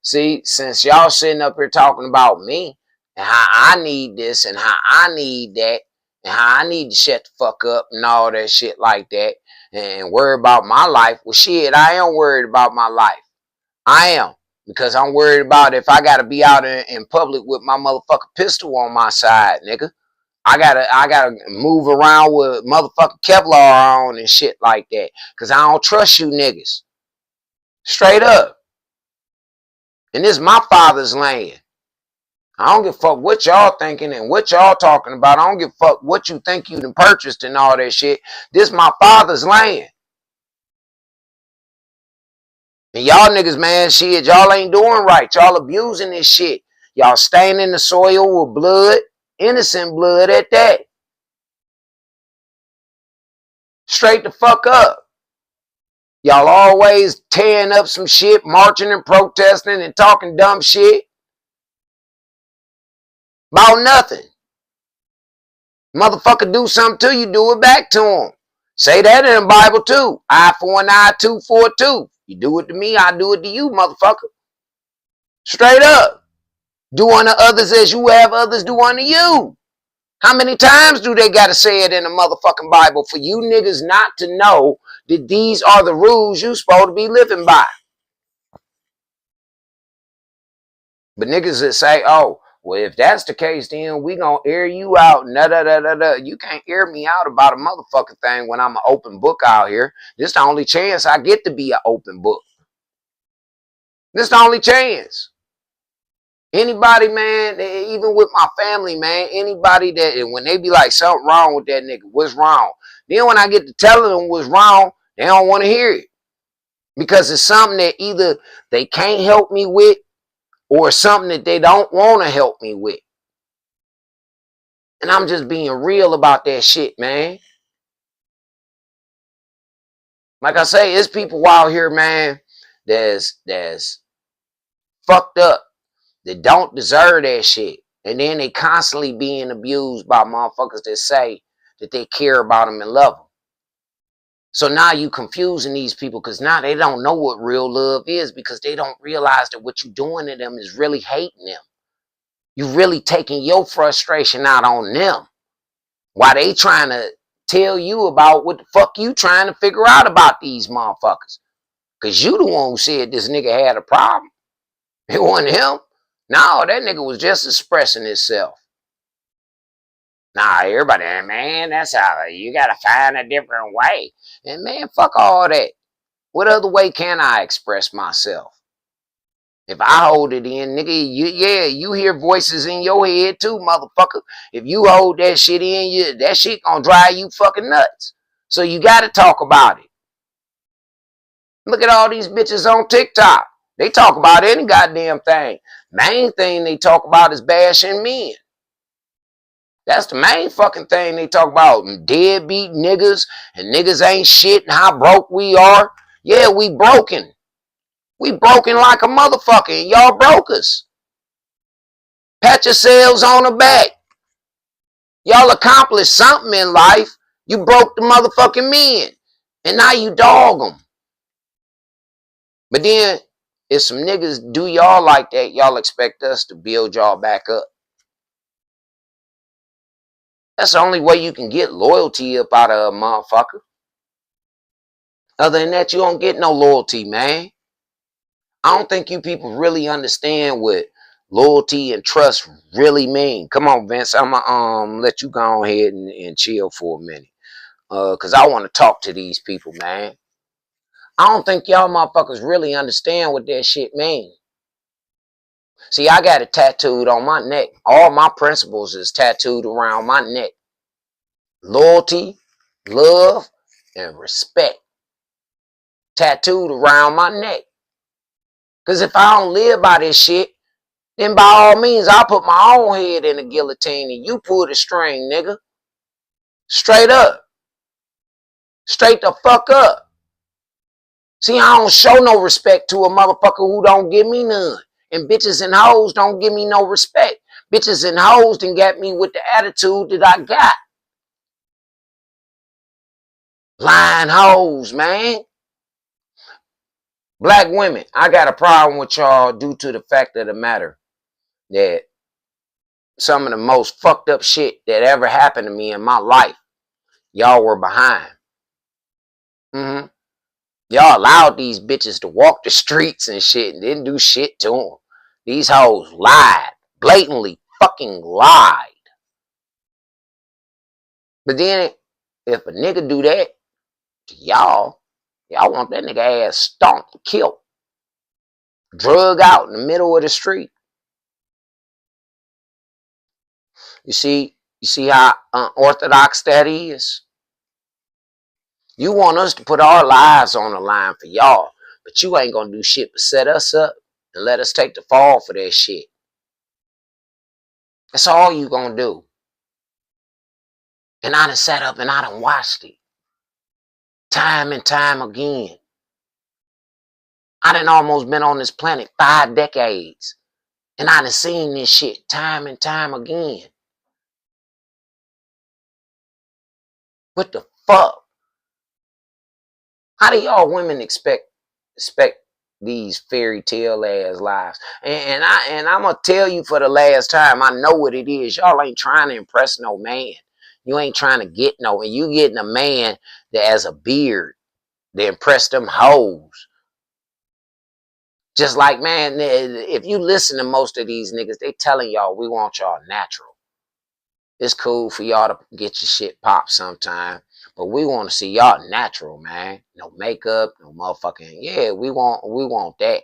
See, since y'all sitting up here talking about me and how I need this and how I need that and how I need to shut the fuck up and all that shit like that and worry about my life. Well, shit, I am worried about my life. I am. Because I'm worried about if I got to be out in public with my motherfucking pistol on my side, nigga. I gotta move around with motherfucking Kevlar on and shit like that. Because I don't trust you niggas. Straight up. And this is my father's land. I don't give a fuck what y'all thinking and what y'all talking about. I don't give a fuck what you think you done purchased and all that shit. This is my father's land. And y'all niggas, man, shit, y'all ain't doing right. Y'all abusing this shit. Y'all staining the soil with blood. Innocent blood at that. Straight the fuck up. Y'all always tearing up some shit, marching and protesting and talking dumb shit. About nothing. Motherfucker do something to you, do it back to him. Say that in the Bible too. Eye for an eye, tooth for a tooth. You do it to me, I do it to you, motherfucker. Straight up. Do unto others as you have others do unto you. How many times do they got to say it in the motherfucking Bible for you niggas not to know that these are the rules you supposed to be living by? But niggas that say, oh, well, if that's the case, then we gonna air you out. Nah, da, da, da, da. You can't air me out about a motherfucking thing when I'm an open book out here. This the only chance I get to be an open book. This the only chance. Anybody, man, even with my family, man, anybody that, when they be like, something wrong with that nigga, what's wrong? Then when I get to telling them what's wrong, they don't want to hear it. Because it's something that either they can't help me with or something that they don't want to help me with. And I'm just being real about that shit, man. Like I say, it's people out here, man, that's fucked up, that don't deserve that shit. And then they constantly being abused by motherfuckers that say that they care about them and love them. So now you confusing these people because now they don't know what real love is because they don't realize that what you're doing to them is really hating them. You're really taking your frustration out on them while they trying to tell you about what the fuck you trying to figure out about these motherfuckers. Because you the one who said this nigga had a problem. It wasn't him. No, that nigga was just expressing himself. Nah, everybody, man, that's how you gotta find a different way. And man, fuck all that. What other way can I express myself? If I hold it in, nigga, you hear voices in your head too, motherfucker. If you hold that shit in, that shit gonna drive you fucking nuts. So you gotta talk about it. Look at all these bitches on TikTok. They talk about any goddamn thing. Main thing they talk about is bashing men. That's the main fucking thing they talk about. Deadbeat niggas and niggas ain't shit and how broke we are. Yeah, we broken. We broken like a motherfucker and y'all broke us. Pat yourselves on the back. Y'all accomplished something in life. You broke the motherfucking men. And now you dog them. But then, if some niggas do y'all like that, y'all expect us to build y'all back up. That's the only way you can get loyalty up out of a motherfucker. Other than that, you don't get no loyalty, man. I don't think you people really understand what loyalty and trust really mean. Come on, Vince. I'm gonna let you go ahead and chill for a minute. Cause I want to talk to these people, man. I don't think y'all motherfuckers really understand what that shit mean. See, I got it tattooed on my neck. All my principles is tattooed around my neck. Loyalty, love, and respect. Tattooed around my neck. Because if I don't live by this shit, then by all means, I'll put my own head in the guillotine and you pull the string, nigga. Straight up. Straight the fuck up. See, I don't show no respect to a motherfucker who don't give me none. And bitches and hoes don't give me no respect. Bitches and hoes done got me with the attitude that I got. Lying hoes, man. Black women, I got a problem with y'all due to the fact of the matter that some of the most fucked up shit that ever happened to me in my life, y'all were behind. Y'all allowed these bitches to walk the streets and shit and didn't do shit to them. These hoes lied. Blatantly fucking lied. But then, if a nigga do that to y'all want that nigga ass stomped, killed, drug out in the middle of the street. You see how unorthodox that is? You want us to put our lives on the line for y'all, but you ain't gonna do shit but set us up and let us take the fall for that shit. That's all you gonna do. And I done sat up and I done watched it. Time and time again. I done almost been on this planet 5 decades. And I done seen this shit time and time again. What the fuck? How do y'all women expect these fairy tale ass lives? And I'm gonna tell you for the last time, I know what it is. Y'all ain't trying to impress no man. You ain't trying to get no, and you getting a man that has a beard to impress them hoes. Just like, man, if you listen to most of these niggas, they telling y'all we want y'all natural. It's cool for y'all to get your shit popped sometime, but we want to see y'all natural, man. No makeup, no motherfucking, yeah, we want that.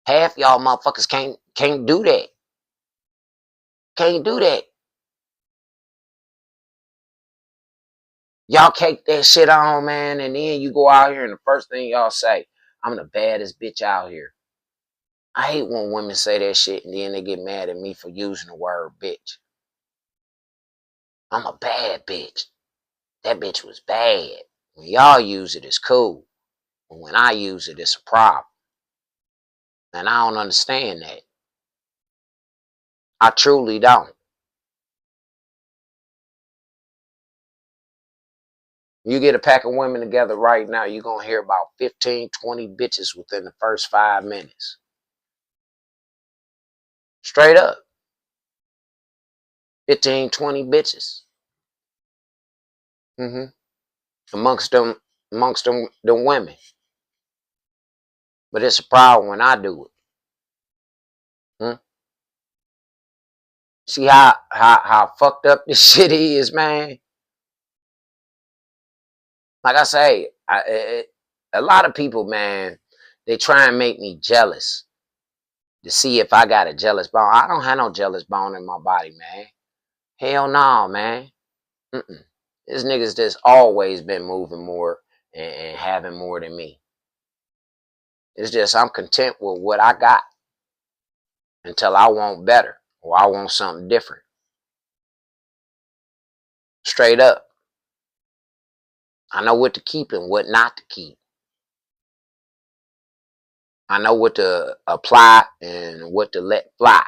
Half y'all motherfuckers can't do that. Can't do that. Y'all cake that shit on, man, and then you go out here and the first thing y'all say, I'm the baddest bitch out here. I hate when women say that shit and then they get mad at me for using the word bitch. I'm a bad bitch. That bitch was bad. When y'all use it, it's cool. But when I use it, it's a problem. And I don't understand that. I truly don't. You get a pack of women together right now, you're going to hear about 15, 20 bitches within the first 5 minutes. Straight up. 15, 20 bitches. Amongst them women. But it's a problem when I do it. See how fucked up this shit is, man? Like I say, a lot of people, man, they try and make me jealous to see if I got a jealous bone. I don't have no jealous bone in my body, man. Hell no, man. This niggas that's always been moving more and having more than me. It's just I'm content with what I got until I want better or I want something different. Straight up. I know what to keep and what not to keep. I know what to apply and what to let fly.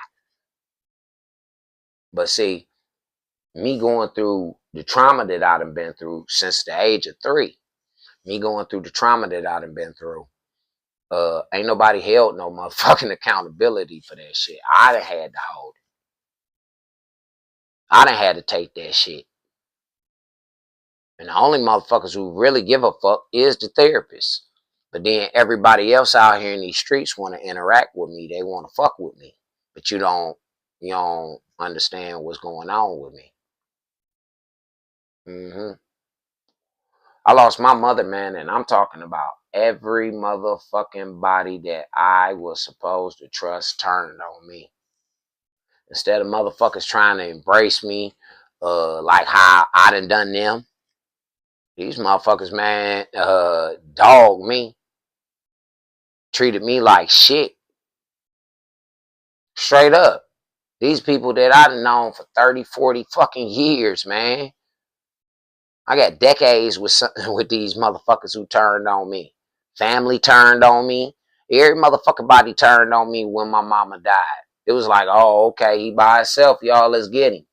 But see, me going through the trauma that I done been through since the age of 3, me going through the trauma that I done been through, ain't nobody held no motherfucking accountability for that shit. I done had to hold it. I done had to take that shit. And the only motherfuckers who really give a fuck is the therapist. But then everybody else out here in these streets want to interact with me. They want to fuck with me. But you don't understand what's going on with me. I lost my mother, man, and I'm talking about every motherfucking body that I was supposed to trust turned on me. Instead of motherfuckers trying to embrace me, like how I done them, these motherfuckers, man, dogged me, treated me like shit. Straight up. These people that I've known for 30, 40 fucking years, man. I got decades with these motherfuckers who turned on me. Family turned on me. Every motherfucking body turned on me when my mama died. It was like, oh, okay, he by himself, y'all, let's get him.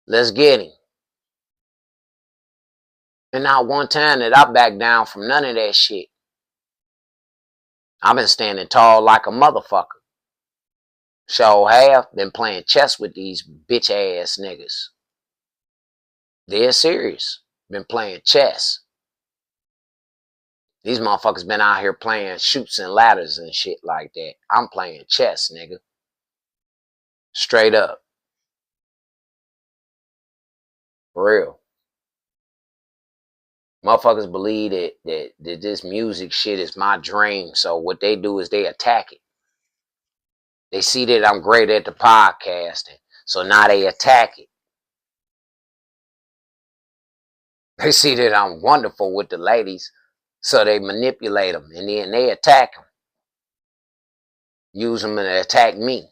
Let's get him. And not one time that I backed down from none of that shit. I've been standing tall like a motherfucker. So have been playing chess with these bitch ass niggas. They're serious. Been playing chess. These motherfuckers been out here playing shoots and ladders and shit like that. I'm playing chess, nigga. Straight up. For real. Motherfuckers believe that this music shit is my dream. So what they do is they attack it. They see that I'm great at the podcasting. So now they attack it. They see that I'm wonderful with the ladies. So they manipulate them. And then they attack them. Use them to attack me. I'm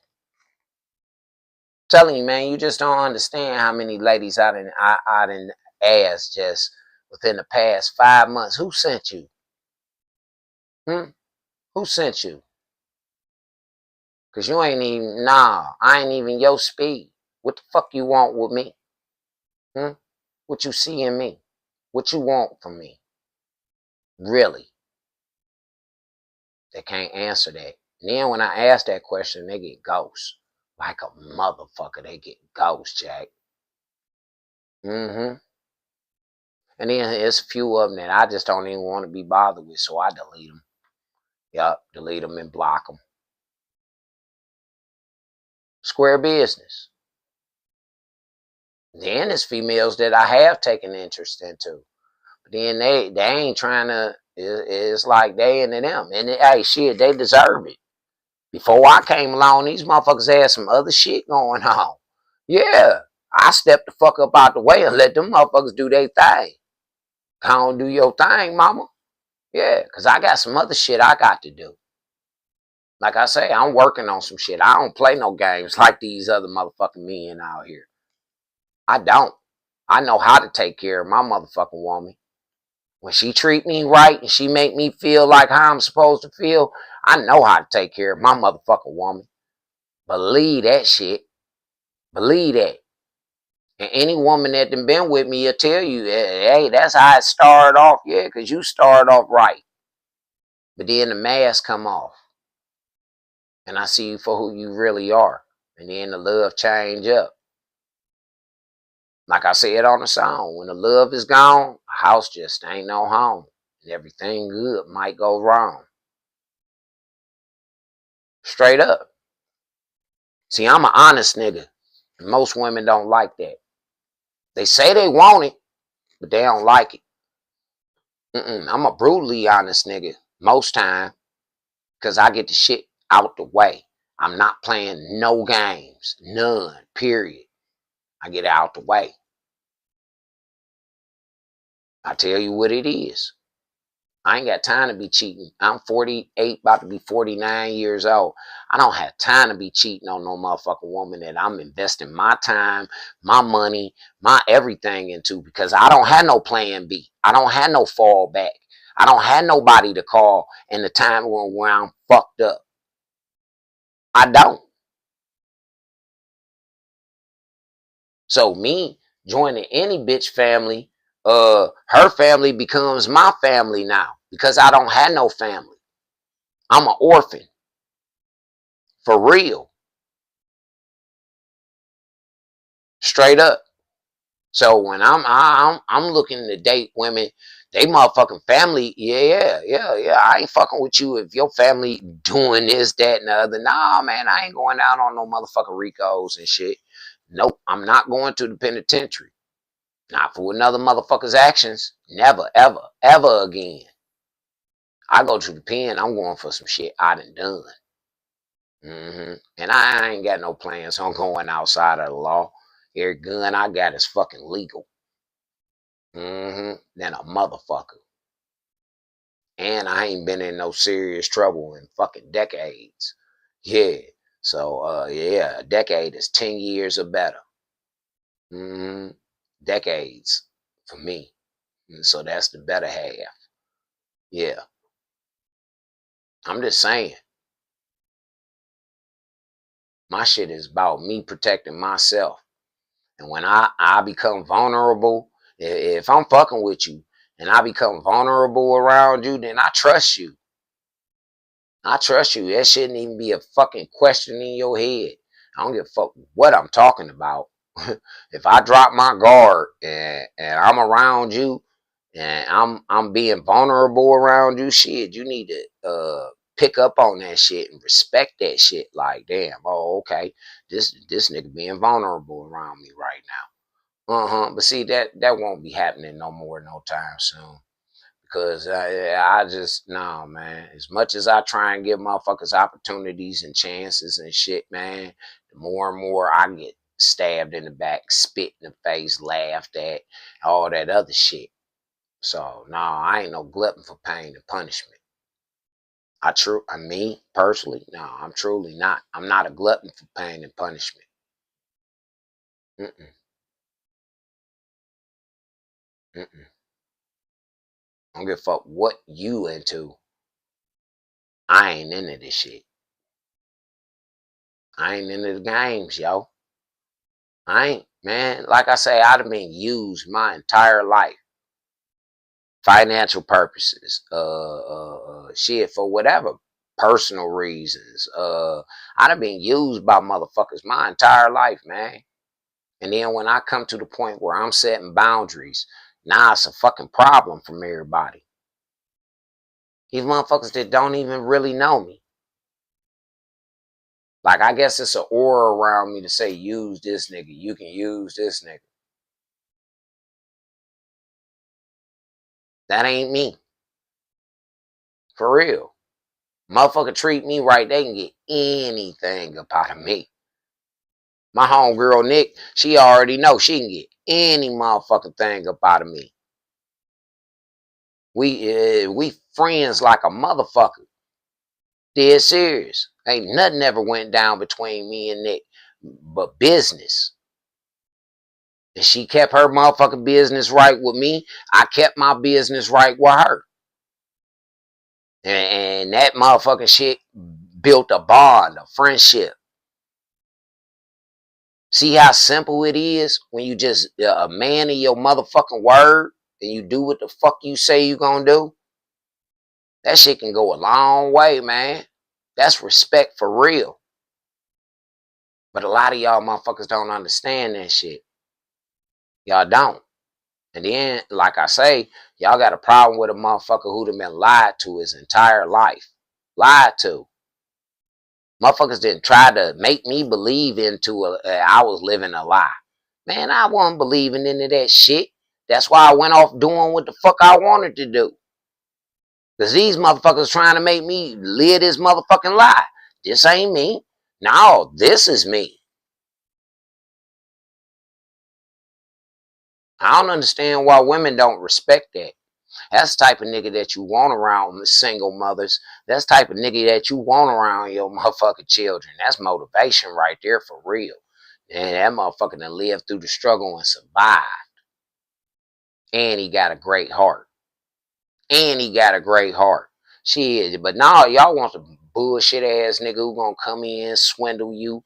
telling you, man, you just don't understand how many ladies I done asked just within the past 5 months. Who sent you? Who sent you? Because you ain't even, I ain't even your speed. What the fuck you want with me? What you see in me? What you want from me? Really? They can't answer that. And then when I ask that question, they get ghost. Like a motherfucker, they get ghost, Jack. And then there's a few of them that I just don't even want to be bothered with, so I delete them. Yup, delete them and block them. Square business. Then there's females that I have taken interest into. But then they ain't trying to, it's like they into them. And hey, shit, they deserve it. Before I came along, these motherfuckers had some other shit going on. Yeah, I stepped the fuck up out the way and let them motherfuckers do their thing. Go on, do your thing, mama. Yeah, because I got some other shit I got to do. Like I say, I'm working on some shit. I don't play no games like these other motherfucking men out here. I don't. I know how to take care of my motherfucking woman. When she treat me right and she make me feel like how I'm supposed to feel, I know how to take care of my motherfucking woman. Believe that shit. Believe that. And any woman that done been with me will tell you, hey, that's how it started off. Yeah, because you started off right. But then the mask come off. And I see you for who you really are. And then the love change up. Like I said on the song, when the love is gone, a house just ain't no home. And everything good might go wrong. Straight up. See, I'm an honest nigga. And most women don't like that. They say they want it, but they don't like it. I'm a brutally honest nigga most time. Because I get the shit out the way. I'm not playing no games. None. Period. I get it out the way. I tell you what it is. I ain't got time to be cheating. I'm 48, about to be 49 years old. I don't have time to be cheating on no motherfucking woman that I'm investing my time, my money, my everything into, because I don't have no plan B. I don't have no fallback. I don't have nobody to call in the time when I'm fucked up. I don't. So me joining any bitch family, her family becomes my family now because I don't have no family. I'm an orphan. For real. Straight up. So when I'm looking to date women, they motherfucking family, yeah. I ain't fucking with you if your family doing this, that, and the other. Nah, man, I ain't going down on no motherfucking Ricos and shit. Nope, I'm not going to the penitentiary. Not for another motherfucker's actions. Never, ever, ever again. I go to the pen, I'm going for some shit I done. And I ain't got no plans on going outside of the law. Every gun I got is fucking legal. Then a motherfucker. And I ain't been in no serious trouble in fucking decades. Yeah. So, yeah, a decade is 10 years or better. Decades for me. And so that's the better half. Yeah. I'm just saying. My shit is about me protecting myself. And when I become vulnerable, if I'm fucking with you and I become vulnerable around you, then I trust you. I trust you. That shouldn't even be a fucking question in your head. I don't give a fuck what I'm talking about. If I drop my guard and I'm around you and I'm being vulnerable around you, shit, you need to pick up on that shit and respect that shit. Like, damn, oh, okay, this nigga being vulnerable around me right now. But see, that won't be happening no more no time soon. Because I just, nah, man. As much as I try and give motherfuckers opportunities and chances and shit, man, the more and more I get stabbed in the back, spit in the face, laughed at, all that other shit. So, nah, I ain't no glutton for pain and punishment. Me, personally, no, I'm truly not. I'm not a glutton for pain and punishment. Mm-mm, mm-mm. I don't give a fuck what you into. I ain't into this shit. I ain't into the games, yo. I ain't, man. Like I say, I'd have been used my entire life, financial purposes, shit for whatever personal reasons. I'd have been used by motherfuckers my entire life, man. And then when I come to the point where I'm setting boundaries, Now it's a fucking problem from everybody. These motherfuckers that don't even really know me. Like, I guess it's an aura around me to say, use this nigga. You can use this nigga. That ain't me. For real. Motherfucker treat me right, they can get anything up out of me. My homegirl Nick, she already know she can get any motherfucking thing up out of me. We friends like a motherfucker. Dead serious. Ain't nothing ever went down between me and Nick but business. And she kept her motherfucking business right with me. I kept my business right with her. And that motherfucking shit built a bond, a friendship. See how simple it is when you just a man of your motherfucking word and you do what the fuck you say you gonna do? That shit can go a long way, man. That's respect for real. But a lot of y'all motherfuckers don't understand that shit. Y'all don't. And then, like I say, y'all got a problem with a motherfucker who done been lied to his entire life. Lied to. Motherfuckers didn't try to make me believe into I was living a lie. Man, I wasn't believing into that shit. That's why I went off doing what the fuck I wanted to do. Because these motherfuckers trying to make me live this motherfucking lie. This ain't me. No, this is me. I don't understand why women don't respect that. That's the type of nigga that you want around single mothers. That's the type of nigga that you want around your motherfucking children. That's motivation right there for real. And that motherfucker done lived through the struggle and survived. And he got a great heart. And he got a great heart. Shit, but now y'all want some bullshit ass nigga who gonna come in, swindle you,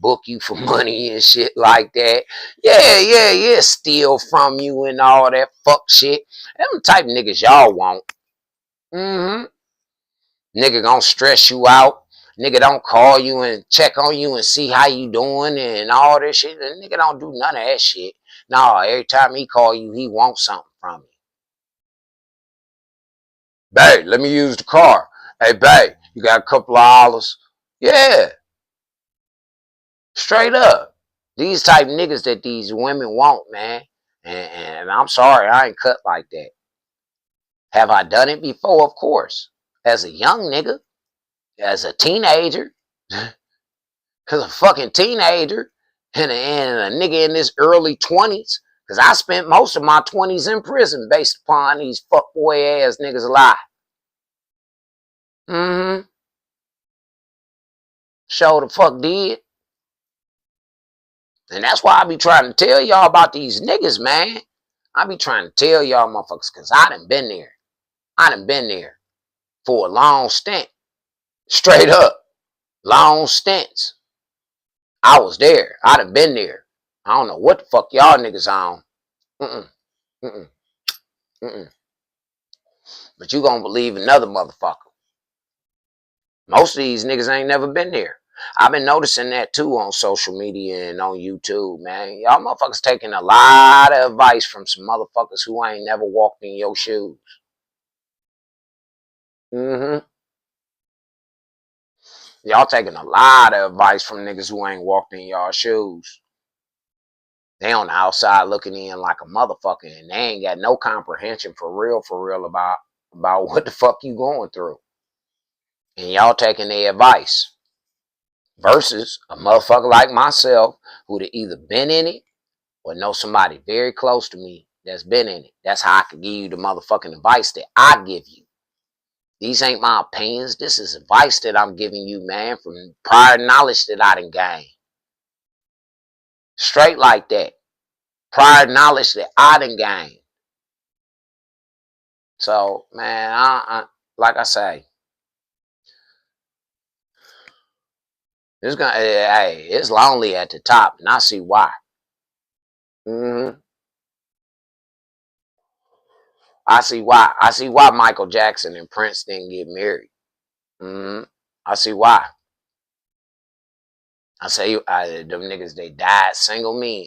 book you for money and shit like that. Yeah, steal from you and all that fuck shit. Them the type of niggas y'all want. Mm-hmm. Nigga gonna stress you out. Nigga don't call you and check on you and see how you doing and all that shit. The nigga don't do none of that shit. No, every time he call you, he wants something from you. Babe, let me use the car. Hey, babe, you got a couple of dollars? Yeah, straight up. These type niggas that these women want, man. And I'm sorry, I ain't cut like that. Have I done it before? Of course. As a young nigga, as a teenager, as a fucking teenager, and a nigga in his early 20s. Because I spent most of my 20s in prison based upon these fuckboy ass niggas lie. Mm-hmm. Show the fuck did. And that's why I be trying to tell y'all about these niggas, man. I be trying to tell y'all motherfuckers because I done been there. I done been there for a long stint. Straight up. Long stints. I was there. I done been there. I don't know what the fuck y'all niggas on. Mm-mm. Mm-mm. Mm-mm. But you gonna believe another motherfucker. Most of these niggas ain't never been there. I've been noticing that too on social media and on YouTube, man. Y'all motherfuckers taking a lot of advice from some motherfuckers who ain't never walked in your shoes. Mm-hmm. Y'all taking a lot of advice from niggas who ain't walked in y'all shoes. They on the outside looking in like a motherfucker and they ain't got no comprehension for real about what the fuck you going through. And y'all taking their advice. Versus a motherfucker like myself who'd either been in it or know somebody very close to me that's been in it. That's how I can give you the motherfucking advice that I give you. These ain't my opinions. This is advice that I'm giving you, man, from prior knowledge that I done gained. Straight like that. Prior knowledge that I done gained. So, man, like I say, it's lonely at the top, and I see why. Mm-hmm. I see why. I see why Michael Jackson and Prince didn't get married. Mm-hmm. I see why. I say them niggas, they died single men.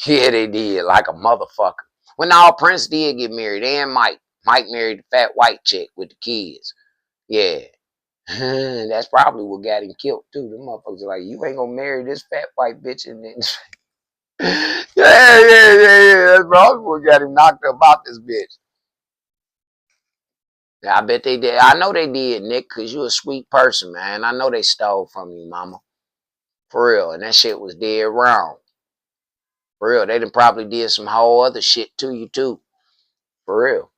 Yeah, they did, like a motherfucker. When all Prince did get married, and Mike. Mike married the fat white chick with the kids. Yeah. That's probably what got him killed too. The motherfuckers are like, you ain't gonna marry this fat white bitch and then yeah. That's probably what got him knocked up out this bitch. Yeah, I bet they did. I know they did, Nick, cause you a sweet person, man. I know they stole from you, mama. For real. And that shit was dead wrong. For real. They done probably did some whole other shit to you too. For real.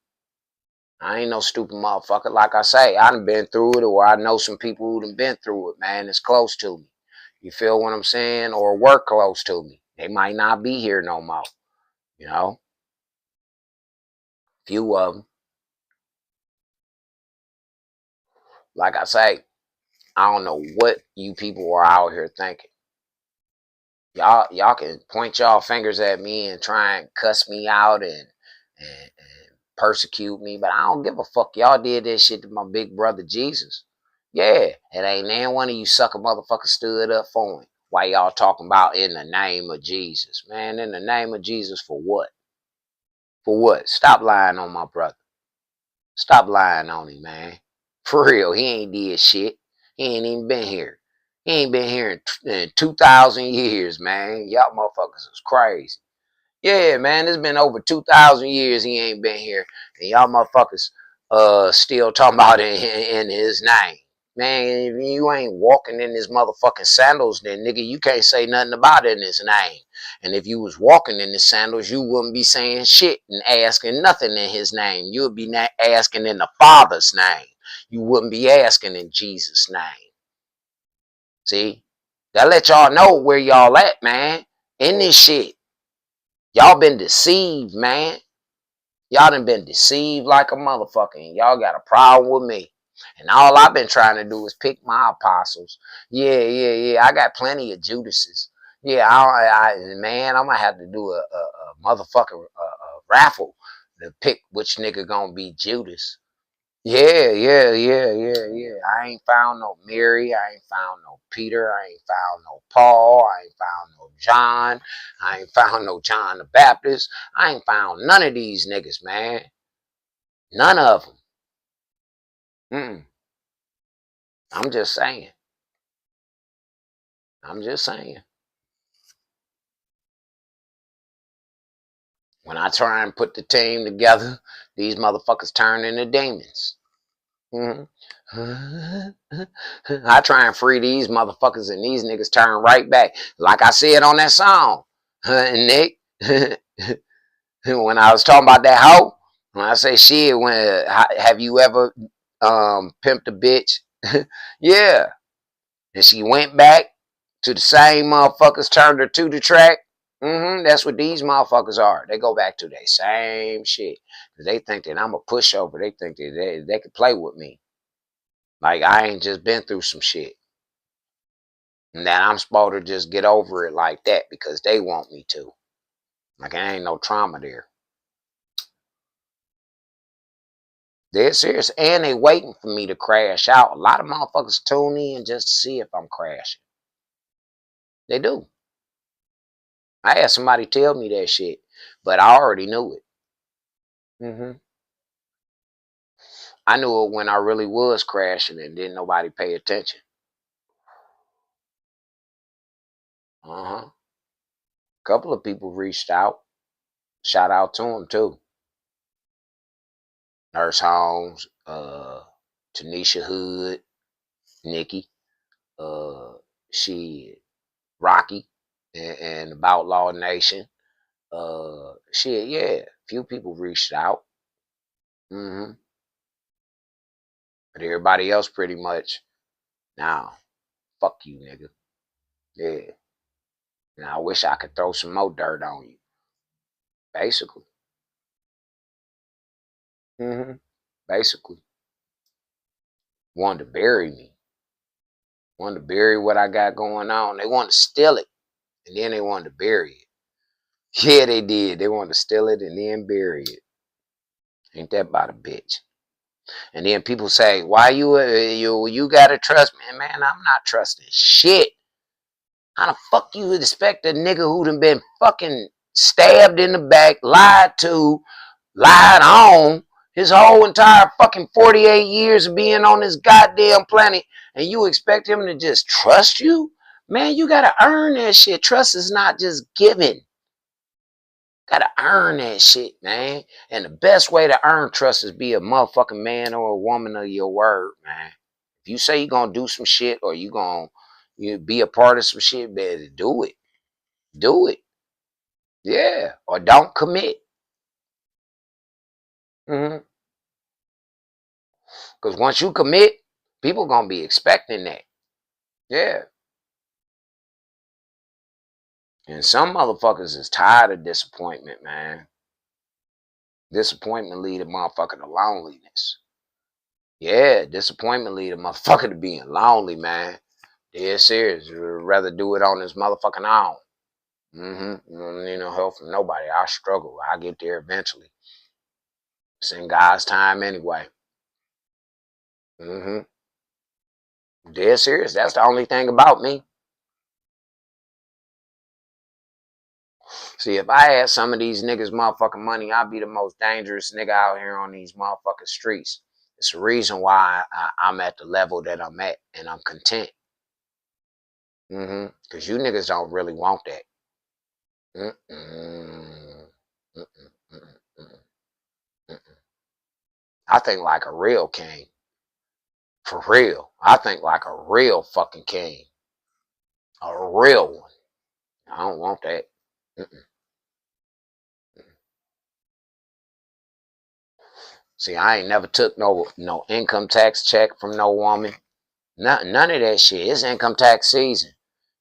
I ain't no stupid motherfucker. Like I say, I done been through it, or I know some people who done been through it, man. It's close to me. You feel what I'm saying? Or work close to me. They might not be here no more. You know? Few of them. Like I say, I don't know what you people are out here thinking. Y'all can point y'all fingers at me and try and cuss me out and persecute me, but I don't give a fuck. Y'all did that shit to my big brother Jesus. Yeah, it ain't none one of you sucker motherfuckers stood up for him. Why y'all talking about in the name of Jesus? Man, in the name of Jesus for what? For what? Stop lying on my brother. Stop lying on him, man. For real, he ain't did shit. He ain't even been here. He ain't been here in 2,000 years, man. Y'all motherfuckers is crazy. Yeah, man, it's been over 2,000 years he ain't been here. And y'all motherfuckers still talking about it in his name. Man, if you ain't walking in his motherfucking sandals, then nigga, you can't say nothing about it in his name. And if you was walking in his sandals, you wouldn't be saying shit and asking nothing in his name. You would be asking in the Father's name. You wouldn't be asking in Jesus' name. See? That let y'all know where y'all at, man. In this shit. Y'all been deceived, man. Y'all done been deceived like a motherfucker, and y'all got a problem with me. And all I've been trying to do is pick my apostles. Yeah. I got plenty of Judases. Yeah, man, I'm gonna have to do a motherfucking raffle to pick which nigga gonna be Judas. Yeah. I ain't found no Mary. I ain't found no Peter. I ain't found no Paul. I ain't found no John. I ain't found no John the Baptist. I ain't found none of these niggas, man. None of them. I'm just saying. I'm just saying. When I try and put the team together, these motherfuckers turn into demons. I try and free these motherfuckers, and these niggas turn right back. Like I said on that song, Nick. When I was talking about that hoe, when I say shit, have you ever pimped a bitch? Yeah. And she went back to the same motherfuckers, turned her to the track. That's what these motherfuckers are. They go back to their same shit. They think that I'm a pushover. They think that they can play with me. Like I ain't just been through some shit. And that I'm supposed to just get over it like that because they want me to. Like there ain't no trauma there. They're serious. And they waiting for me to crash out. A lot of motherfuckers tune in just to see if I'm crashing. They do. I had somebody tell me that shit, but I already knew it. I knew it when I really was crashing and didn't nobody pay attention. A couple of people reached out. Shout out to them too. Nurse Holmes, Tanisha Hood, Nikki, she, Rocky, and About Law Nation. Shit, yeah. Few people reached out. But everybody else pretty much, now, fuck you, nigga. Yeah. And I wish I could throw some more dirt on you. Basically. Basically. Wanted to bury me. Wanted to bury what I got going on. They wanted to steal it. And then they wanted to bury it. Yeah, they did. They wanted to steal it and then bury it. Ain't that about a bitch? And then people say, "Why you gotta trust me?" Man, I'm not trusting shit. How the fuck you expect a nigga who done been fucking stabbed in the back, lied to, lied on his whole entire fucking 48 years of being on this goddamn planet, and you expect him to just trust you? Man, you gotta earn that shit. Trust is not just given. Gotta earn that shit, man. And the best way to earn trust is be a motherfucking man or a woman of your word, man. If you say you're gonna do some shit or you be a part of some shit, better do it. Do it. Yeah. Or don't commit. Because once you commit, people gonna be expecting that. Yeah. And some motherfuckers is tired of disappointment, man. Disappointment lead a motherfucker to loneliness. Yeah, disappointment lead a motherfucker to being lonely, man. Yeah, serious. You'd rather do it on this motherfucking own. You don't need no help from nobody. I struggle. I get there eventually. It's in God's time anyway. Dead serious. That's the only thing about me. See, if I had some of these niggas motherfucking money, I'd be the most dangerous nigga out here on these motherfucking streets. It's the reason why I'm at the level that I'm at, and I'm content. Because you niggas don't really want that. I think like a real king. For real. I think like a real fucking king. A real one. I don't want that. See, I ain't never took no income tax check from no woman. None of that shit. It's income tax season.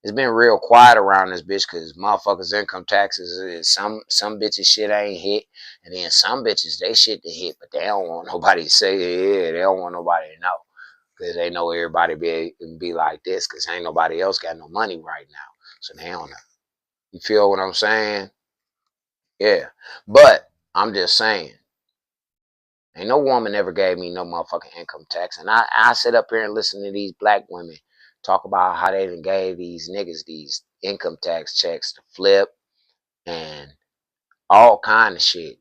It's been real quiet around this bitch because motherfuckers' income taxes is some bitches shit ain't hit, and then some bitches they shit to hit, but they don't want nobody to say yeah. They don't want nobody to know because they know everybody be like this because ain't nobody else got no money right now, so they don't know. You feel what I'm saying? Yeah, but I'm just saying. Ain't no woman ever gave me no motherfucking income tax. And I sit up here and listen to these black women talk about how they done gave these niggas these income tax checks to flip and all kind of shit.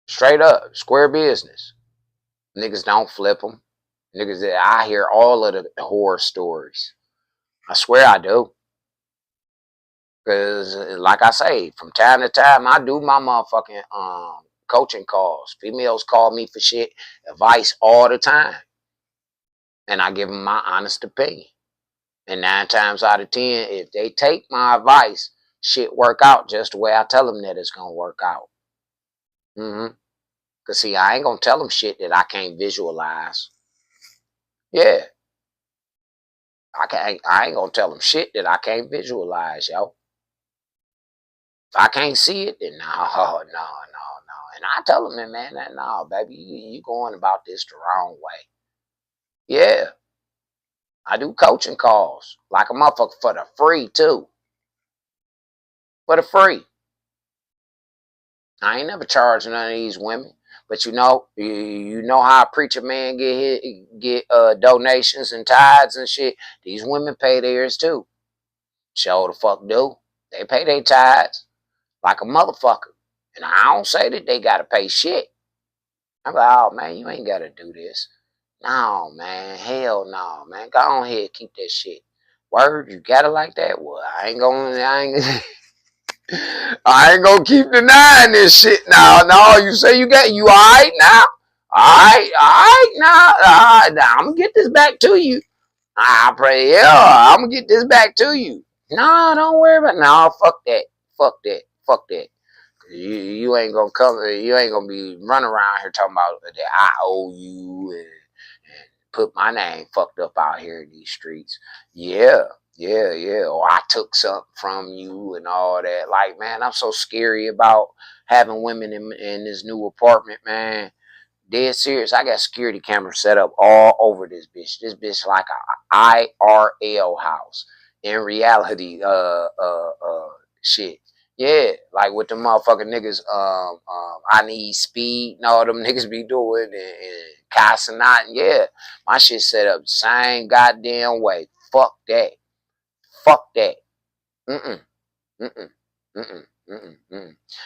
Straight up, square business. Niggas don't flip them. Niggas, I hear all of the horror stories. I swear I do. Because, like I say, from time to time, I do my motherfucking coaching calls. Females call me for shit, advice all the time. And I give them my honest opinion. And 9 times out of 10, if they take my advice, shit work out just the way I tell them that it's going to work out. Because, see, I ain't going to tell them shit that I can't visualize. Yeah. I ain't going to tell them shit that I can't visualize, yo. If I can't see it, then no. And I tell them, man, no, baby, you going about this the wrong way. Yeah. I do coaching calls like a motherfucker for the free, too. For the free. I ain't never charged none of these women. But you know how a preacher man get donations and tithes and shit. These women pay theirs too. Sure the fuck do. They pay their tithes like a motherfucker. And I don't say that they gotta pay shit. I'm like, oh man, you ain't gotta do this. No, man, hell no, man. Go on ahead, keep that shit. Word, you got it like that? Well, I ain't gonna keep denying this shit now. No, you say you alright now? Alright now. I'm gonna get this back to you. I pray, yeah, I'm gonna get this back to you. No, don't worry about it. No, fuck that. Fuck that. Fuck that. You ain't gonna come. You ain't gonna be running around here talking about that I owe you and put my name fucked up out here in these streets. Yeah. Or I took something from you and all that. Like, man, I'm so scary about having women in this new apartment, man. Dead serious. I got security cameras set up all over this bitch. This bitch like a IRL house. In reality, shit. Yeah, like with the motherfucking niggas, I need speed and all them niggas be doing and cussing out. Yeah, my shit set up the same goddamn way. Fuck that. Fuck that. Mm-mm.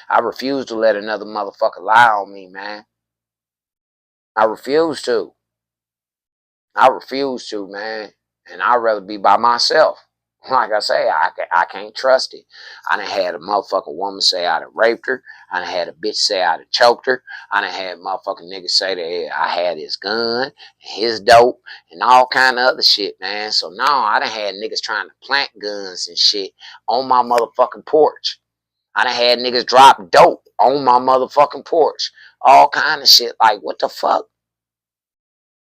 I refuse to let another motherfucker lie on me, man. I refuse to. I refuse to, man. And I'd rather be by myself. Like I say, I can't trust it. I done had a motherfucking woman say I done raped her. I done had a bitch say I done choked her. I done had motherfucking niggas say that I had his gun, his dope, and all kind of other shit, man. So now I done had niggas trying to plant guns and shit on my motherfucking porch. I done had niggas drop dope on my motherfucking porch. All kind of shit. Like, what the fuck?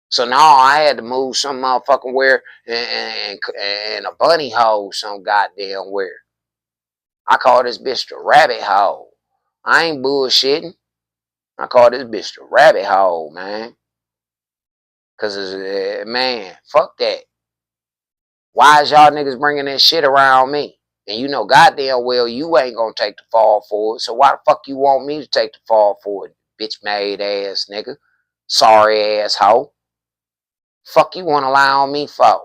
So now I had to move some motherfucking where and a bunny hole some goddamn where. I call this bitch the rabbit hole. I ain't bullshitting. I call this bitch the rabbit hole, man. Cause man, fuck that. Why is y'all niggas bringing that shit around me? And you know goddamn well you ain't gonna take the fall for it. So why the fuck you want me to take the fall for it, bitch made ass nigga, sorry ass hoe? Fuck you wanna lie on me for?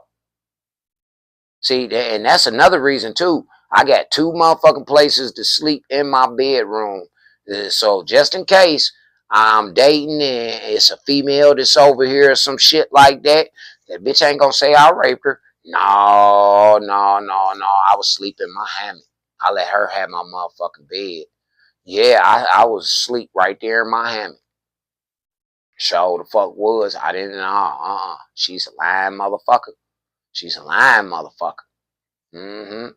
See, and that's another reason too. I got 2 motherfucking places to sleep in my bedroom. So just in case I'm dating and it's a female that's over here or some shit like that, that bitch ain't gonna say I raped her. No, no, no, no. I was sleeping in my hammock. I let her have my motherfucking bed. Yeah, I was asleep right there in my hammock. Sure the fuck was. I didn't know. She's a lying motherfucker. She's a lying motherfucker. Mm-hmm.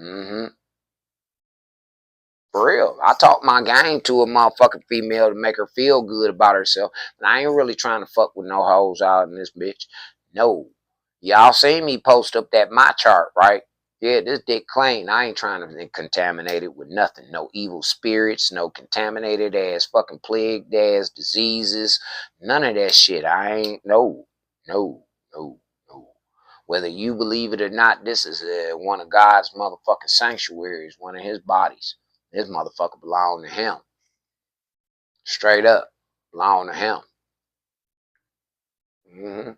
Mm-hmm. For real. I talk my game to a motherfucking female to make her feel good about herself. But I ain't really trying to fuck with no hoes out in this bitch. No. Y'all seen me post up that my chart, right? Yeah, this dick clean. I ain't trying to contaminate it with nothing. No evil spirits, no contaminated ass fucking plagued ass diseases. None of that shit. I ain't, no, no, no, no. Whether you believe it or not, this is one of God's motherfucking sanctuaries, one of his bodies. This motherfucker belong to him. Straight up. Belong to him. Mm-hmm.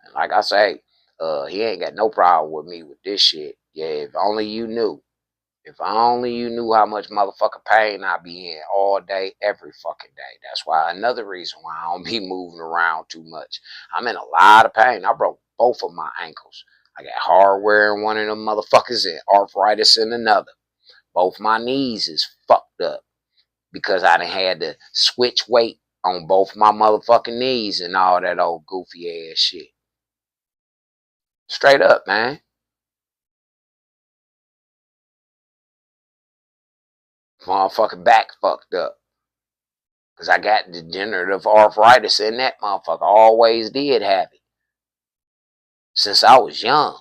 And like I say, he ain't got no problem with me with this shit. Yeah, if only you knew. If only you knew how much motherfucking pain I be in all day, every fucking day. That's why another reason why I don't be moving around too much. I'm in a lot of pain. I broke both of my ankles. I got hardware in one of them motherfuckers and arthritis in another. Both my knees is fucked up because I done had to switch weight on both my motherfucking knees and all that old goofy ass shit. Straight up, man. Motherfucking back fucked up. Because I got degenerative arthritis in that motherfucker. Always did have it. Since I was young.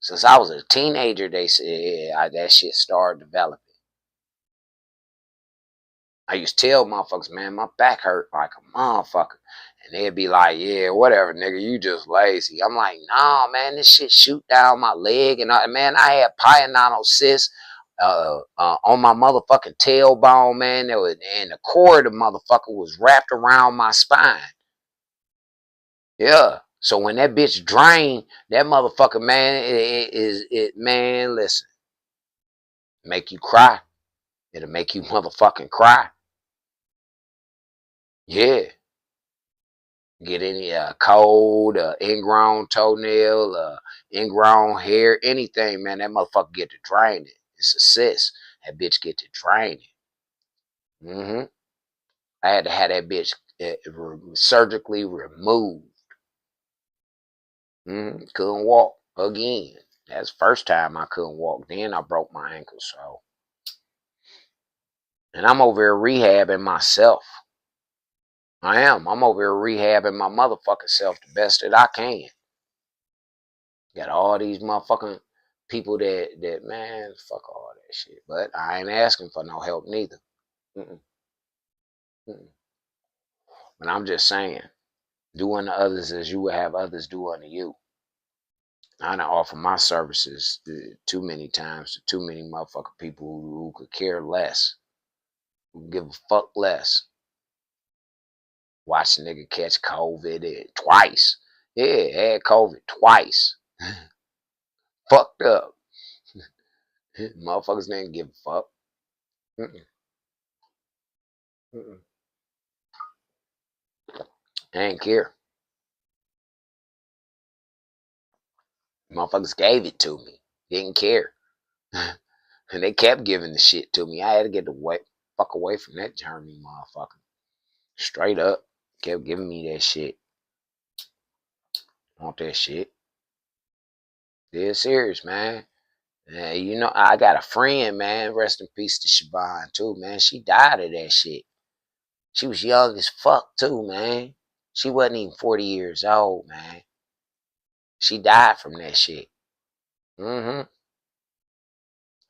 Since I was a teenager, they said that shit started developing. I used to tell motherfuckers, man, my back hurt like a motherfucker. And they'd be like, yeah, whatever, nigga, you just lazy. I'm like, nah, man, this shit shoot down my leg. And man, I had pianocysts on my motherfucking tailbone, man. And the cord of the motherfucker was wrapped around my spine. Yeah. So when that bitch drained, that motherfucker, man, man, listen, make you cry. It'll make you motherfucking cry. Yeah. Get any cold, ingrown toenail, ingrown hair, anything, man. That motherfucker get to drain it. It's a cyst. That bitch get to drain it. Mm-hmm. I had to have that bitch surgically removed. Mm-hmm. Couldn't walk again. That's the first time I couldn't walk. Then I broke my ankle, so. And I'm over here rehabbing myself. I am. I'm over here rehabbing my motherfucking self the best that I can. Got all these motherfucking people that man, fuck all that shit. But I ain't asking for no help neither. Mm-mm, mm-mm. But I'm just saying, do unto others as you would have others do unto you. I done offer my services too many times to too many motherfucking people who could care less, who give a fuck less. Watch the nigga catch COVID twice. Yeah, had COVID twice. Fucked up. Motherfuckers didn't give a fuck. Mm-mm. Mm-mm. They didn't care. Motherfuckers gave it to me. Didn't care. And they kept giving the shit to me. I had to get the fuck away from that Germany motherfucker. Straight up. Kept giving me that shit. Want that shit. Dead serious, man. You know, I got a friend, man. Rest in peace to Siobhan, too, man. She died of that shit. She was young as fuck, too, man. She wasn't even 40 years old, man. She died from that shit. Mm-hmm.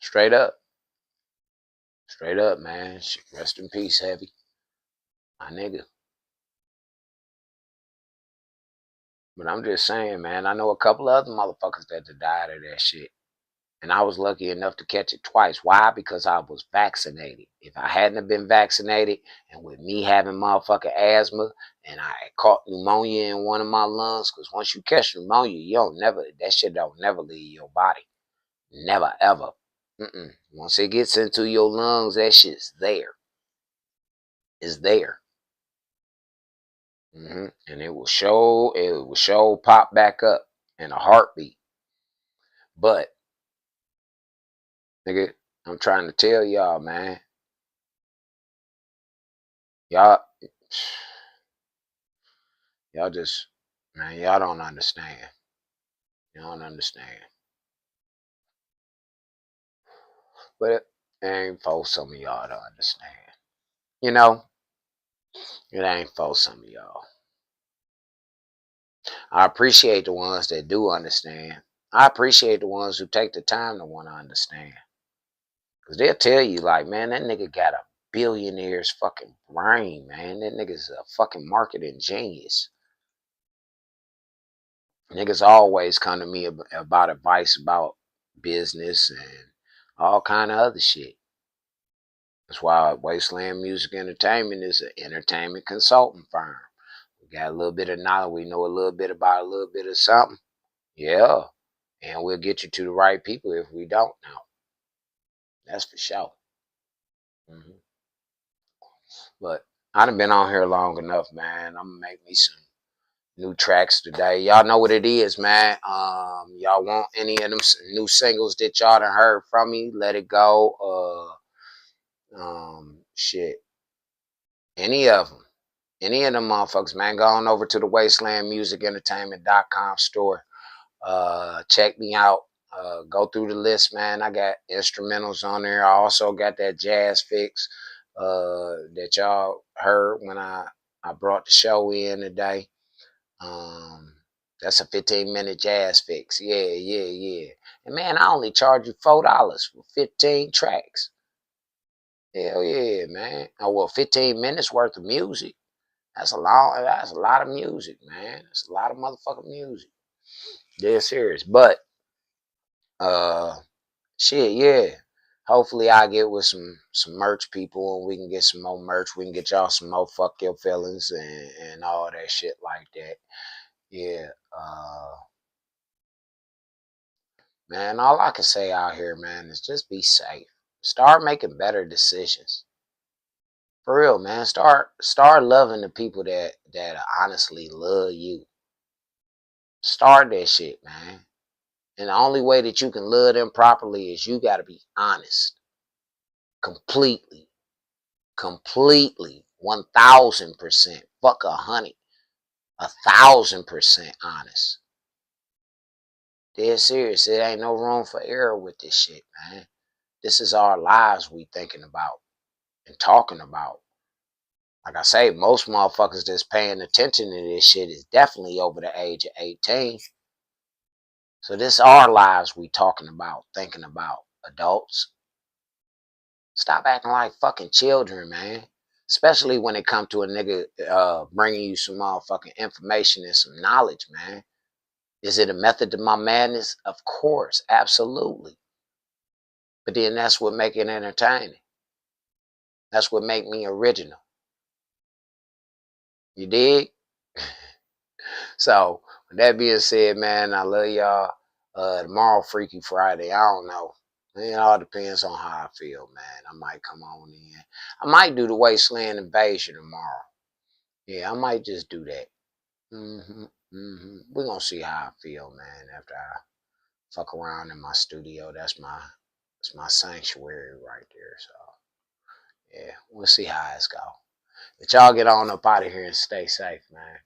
Straight up. Straight up, man. Rest in peace, Heavy. My nigga. But I'm just saying, man, I know a couple of other motherfuckers that died of that shit. And I was lucky enough to catch it twice. Why? Because I was vaccinated. If I hadn't have been vaccinated, and with me having motherfucking asthma, and I caught pneumonia in one of my lungs, because once you catch pneumonia, that shit don't never leave your body. Never, ever. Once it gets into your lungs, that shit's there. It's there. And it will show pop back up in a heartbeat. But, nigga, I'm trying to tell y'all, man. Y'all just, man, y'all don't understand. You don't understand. But it ain't for some of y'all to understand. You know, it ain't for some of y'all. I appreciate the ones that do understand. I appreciate the ones who take the time to want to understand. Because they'll tell you, like, man, that nigga got a billionaire's fucking brain, man. That nigga's a fucking marketing genius. Niggas always come to me about advice about business and all kind of other shit. That's why Wasteland Music Entertainment is an entertainment consulting firm. We got a little bit of knowledge. We know a little bit about a little bit of something. Yeah. And we'll get you to the right people if we don't know. That's for sure. But I done been on here long enough, man. I'm going to make me some new tracks today. Y'all know what it is, man. Y'all want any of them new singles that y'all done heard from me? Let it go. Shit. Any of them. Any of them motherfuckers, man. Go on over to the WastelandMusicEntertainment.com store. Check me out. Go through the list, man. I got instrumentals on there. I also got that jazz fix that y'all heard when I brought the show in today. That's a 15-minute jazz fix. Yeah. And man, I only charge you $4 for 15 tracks. Hell yeah, man. Oh well, 15 minutes worth of music. That's a lot of music, man. That's a lot of motherfucking music. Dead serious. But shit, yeah. Hopefully I get with some merch people and we can get some more merch. We can get y'all some more fuck your feelings and all that shit like that. Yeah. Man, all I can say out here, man, is just be safe. Start making better decisions. For real, man. Start loving the people that honestly love you. Start that shit, man. And the only way that you can love them properly is you got to be honest. Completely. 1000%. Fuck 100. 1000% honest. Dead serious. There ain't no room for error with this shit, man. This is our lives we thinking about and talking about. Like I say, most motherfuckers that's paying attention to this shit is definitely over the age of 18. So this our lives we talking about, thinking about, adults. Stop acting like fucking children, man. Especially when it come to a nigga bringing you some motherfucking information and some knowledge, man. Is it a method to my madness? Of course, absolutely. But then that's what make it entertaining. That's what make me original. You dig? So, with that being said, man, I love y'all. Tomorrow, Freaky Friday. I don't know. It all depends on how I feel, man. I might come on in. I might do the Wasteland Invasion tomorrow. Yeah, I might just do that. We're gonna see how I feel, man, after I fuck around in my studio. That's my sanctuary right there. So yeah, we'll see how it's go. But y'all get on up out of here and stay safe, man.